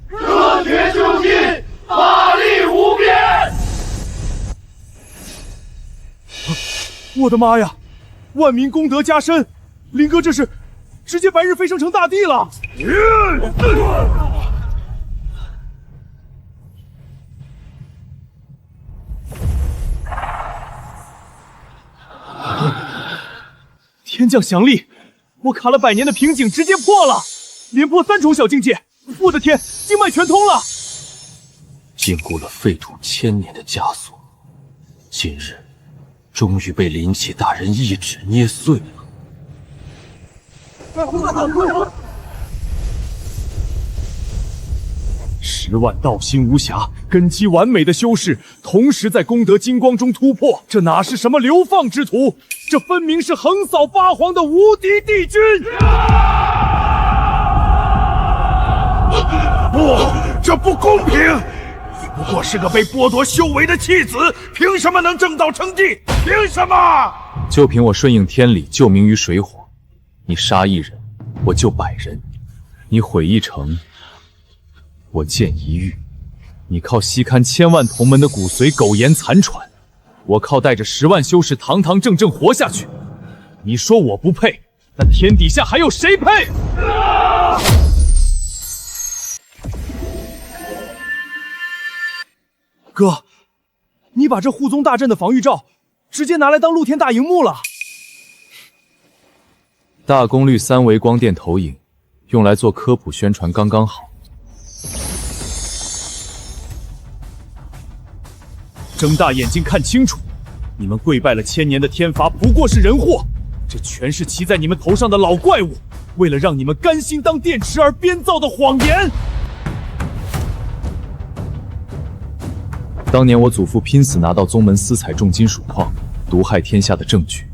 S10: 热血就劲，法力无边。
S4: 我的妈呀！万民功德加身，林哥这是直接白日飞升成大帝了！天降祥力，我卡了100年的瓶颈直接破了，连破3重小境界！我的天，经脉全通了！
S20: 禁锢了废土1000年的枷锁，今日终于被林启大人一指捏碎了。
S4: 10万道心无瑕、根基完美的修士，同时在功德金光中突破，这哪是什么流放之徒？这分明是横扫八荒的无敌帝君！
S20: 不，这不公平！你不过是个被剥夺修为的弃子，凭什么能正道成帝？凭什么？
S1: 就凭我顺应天理，救民于水火。你杀1人，我救100人；你毁1城，我建1域。你靠吸勘1000万同门的骨髓苟延残喘，我靠带着10万修士堂堂正正活下去。你说我不配，那天底下还有谁配？
S4: 哥，你把这护宗大阵的防御罩直接拿来当露天大荧幕了。
S1: 大功率3维光电投影，用来做科普宣传刚刚好。
S4: 睁大眼睛看清楚，你们跪拜了1000年的天罚不过是人祸，这全是骑在你们头上的老怪物，为了让你们甘心当电池而编造的谎言。
S1: 当年我祖父拼死拿到宗门私采重金属矿，毒害天下的证据，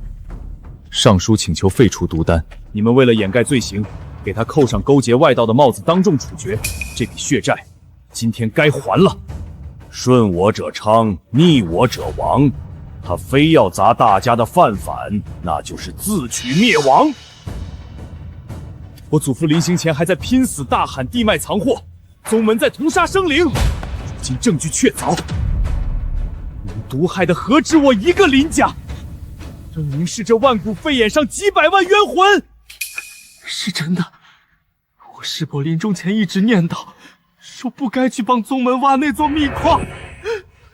S1: 上书请求废除毒丹。
S4: 你们为了掩盖罪行，给他扣上勾结外道的帽子，当众处决。这笔血债，今天该还了。顺我者昌，逆我者亡。他非要砸大家的饭碗，那就是自取灭亡。我祖父临行前还在拼死大喊地脉藏祸，宗门在屠杀生灵。如今证据确凿，能毒害的何止我一个林家？这凝视着万古废眼上几百万冤魂。
S8: 是真的，我师伯临终前一直念叨，说不该去帮宗门挖那座秘矿。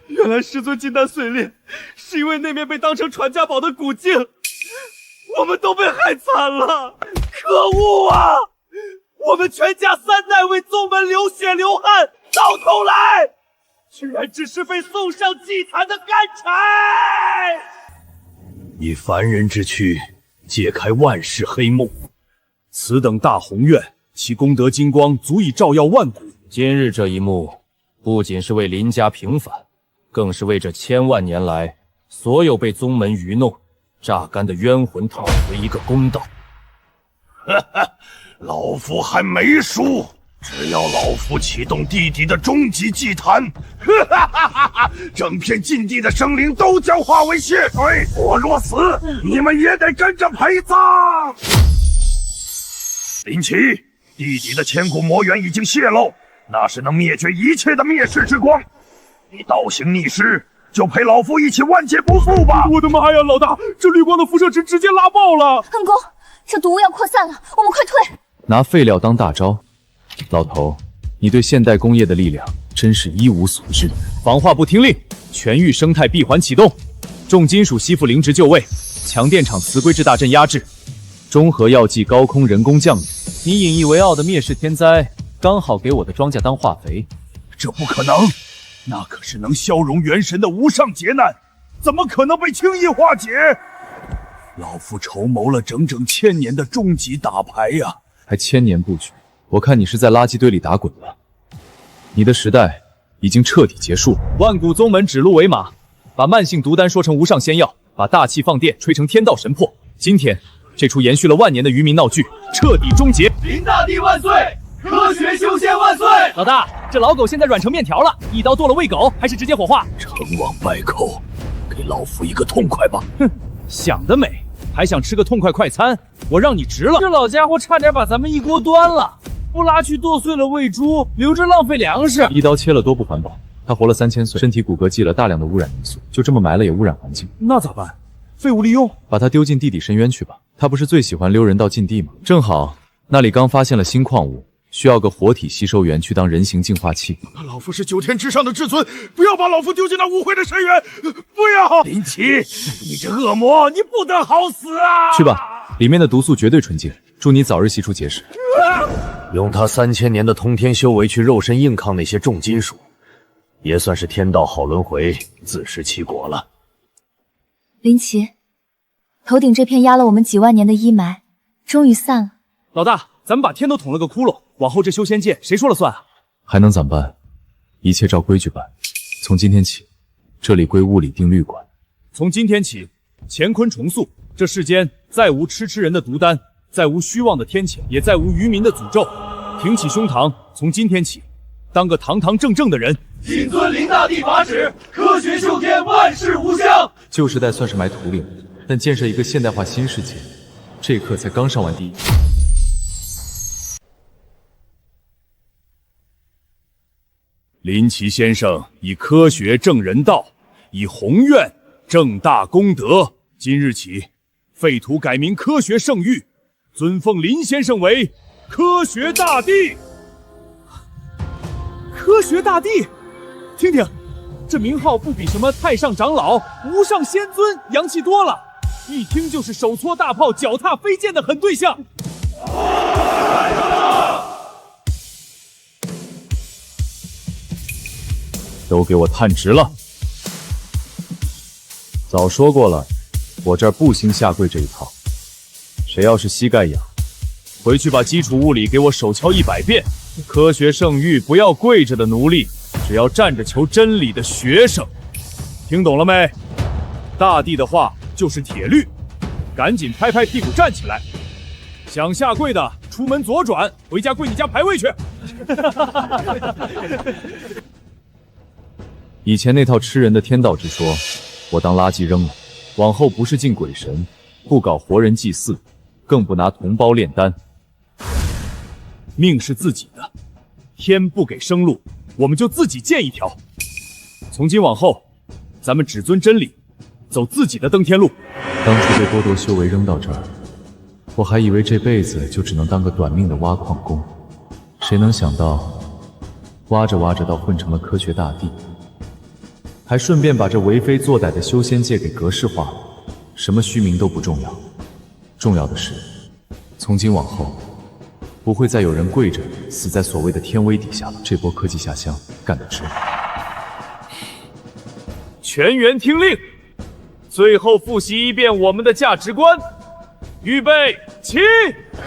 S8: 原来师尊金丹碎裂，是因为那面被当成传家宝的古镜，我们都被害惨了。可恶啊！我们全家3代为宗门流血流汗，到头来居然只是被送上祭坛的干柴。
S4: 以凡人之躯解开万世黑幕，此等大宏愿，其功德金光足以照耀万古。
S18: 今日这一幕，不仅是为林家平反，更是为这1000万年来所有被宗门愚弄、榨干的冤魂讨回一个公道。
S20: 老夫还没输，只要老夫启动地底的终极祭坛，整片禁地的生灵都将化为血水。我若死，你们也得跟着陪葬。林奇，地底的千古魔元已经泄露，那是能灭绝一切的灭世之光。你倒行逆施，就陪老夫一起万劫不复吧！
S4: 我的妈呀，老大，这绿光的辐射值直接拉爆了！
S16: 恩公，这毒物要扩散了，我们快退！
S1: 拿废料当大招，老头，你对现代工业的力量真是一无所知。
S3: 防化不听令，全域生态闭环启动，重金属吸附灵植就位，强电场磁归制大阵压制，中和药剂高空人工降临。你引以为傲的灭世天灾，刚好给我的庄稼当化肥。
S4: 这不可能，那可是能消融元神的无上劫难，怎么可能被轻易化解？老夫筹谋了整整1000年的终极打牌呀！
S1: 还1000年布局，我看你是在垃圾堆里打滚了。你的时代已经彻底结束。
S3: 万古宗门指鹿为马，
S5: 把慢性毒丹说成无上仙药，把大气放电吹成天道神魄。今天，这出延续了万年的愚民闹剧彻底终结。
S10: 林大帝万岁！科学修仙万岁！
S5: 老大，这老狗现在软成面条了，一刀剁了喂狗，还是直接火化？
S14: 成王败寇，给老夫一个痛快吧！
S5: 哼，想得美，还想吃个痛快快餐？我让你值了！
S8: 这老家伙差点把咱们一锅端了，不拉去剁碎了喂猪，留着浪费粮食。
S1: 一刀切了多不环保。他活了3000岁，身体骨骼积了大量的污染因素，就这么埋了也污染环境。
S4: 那咋办？废物利用？
S1: 把他丢进地底深渊去吧。他不是最喜欢溜人到禁地吗？正好那里刚发现了新矿物，需要个活体吸收源去当人形净化器。
S4: 老夫是9天之上的至尊，不要把老夫丢进那污秽的深渊！不要！
S20: 林奇，你这恶魔，你不得好死啊！
S1: 去吧，里面的毒素绝对纯净，祝你早日吸出结石。
S13: 用他3000年的通天修为去肉身硬抗那些重金属，也算是天道好轮回，自食其果了。
S7: 林奇，头顶这片压了我们几万年的阴霾，终于散了。
S5: 老大，咱们把天都捅了个窟窿，往后这修仙界谁说了算啊？
S1: 还能怎么办？一切照规矩办。从今天起，这里归物理定律管。
S5: 从今天起，乾坤重塑，这世间再无吃人的毒丹，再无虚妄的天谴，也再无愚民的诅咒。挺起胸膛，从今天起，当个堂堂正正的人。
S10: 谨遵林大帝法旨，科学修天，万事无疆。
S1: 旧时代算是埋土里，但建设一个现代化新世界，这一刻才刚上完第一。
S4: 林奇先生以科学正人道，以宏愿正大功德。今日起，废土改名科学圣域，尊奉林先生为科学大帝。
S5: 科学大帝，听听，这名号不比什么太上长老、无上仙尊洋气多了，一听就是手搓大炮、脚踏飞剑的狠对象。
S1: 都给我探直了！早说过了，我这儿不兴下跪这一套。谁要是膝盖痒，回去把基础物理给我手敲100遍。科学圣域不要跪着的奴隶，只要站着求真理的学生。
S4: 听懂了没？大帝的话就是铁律，赶紧拍拍屁股站起来。想下跪的，出门左转，回家跪你家牌位去。
S1: 以前那套吃人的天道之说，我当垃圾扔了。往后不是敬鬼神，不搞活人祭祀，更不拿同胞炼丹。
S4: 命是自己的，天不给生路，我们就自己建一条。从今往后，咱们只遵真理，走自己的登天路。
S1: 当初被剥夺修为扔到这儿，我还以为这辈子就只能当个短命的挖矿工，谁能想到，挖着挖着倒混成了科学大帝。还顺便把这为非作歹的修仙界给格式化了，什么虚名都不重要，重要的是，从今往后，不会再有人跪着死在所谓的天威底下了。这波科技下乡干得值！
S5: 全员听令，最后复习一遍我们的价值观。预备起！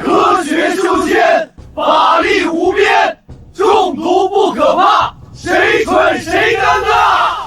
S10: 科学修仙，法力无边，中毒不可怕，谁蠢谁尴尬。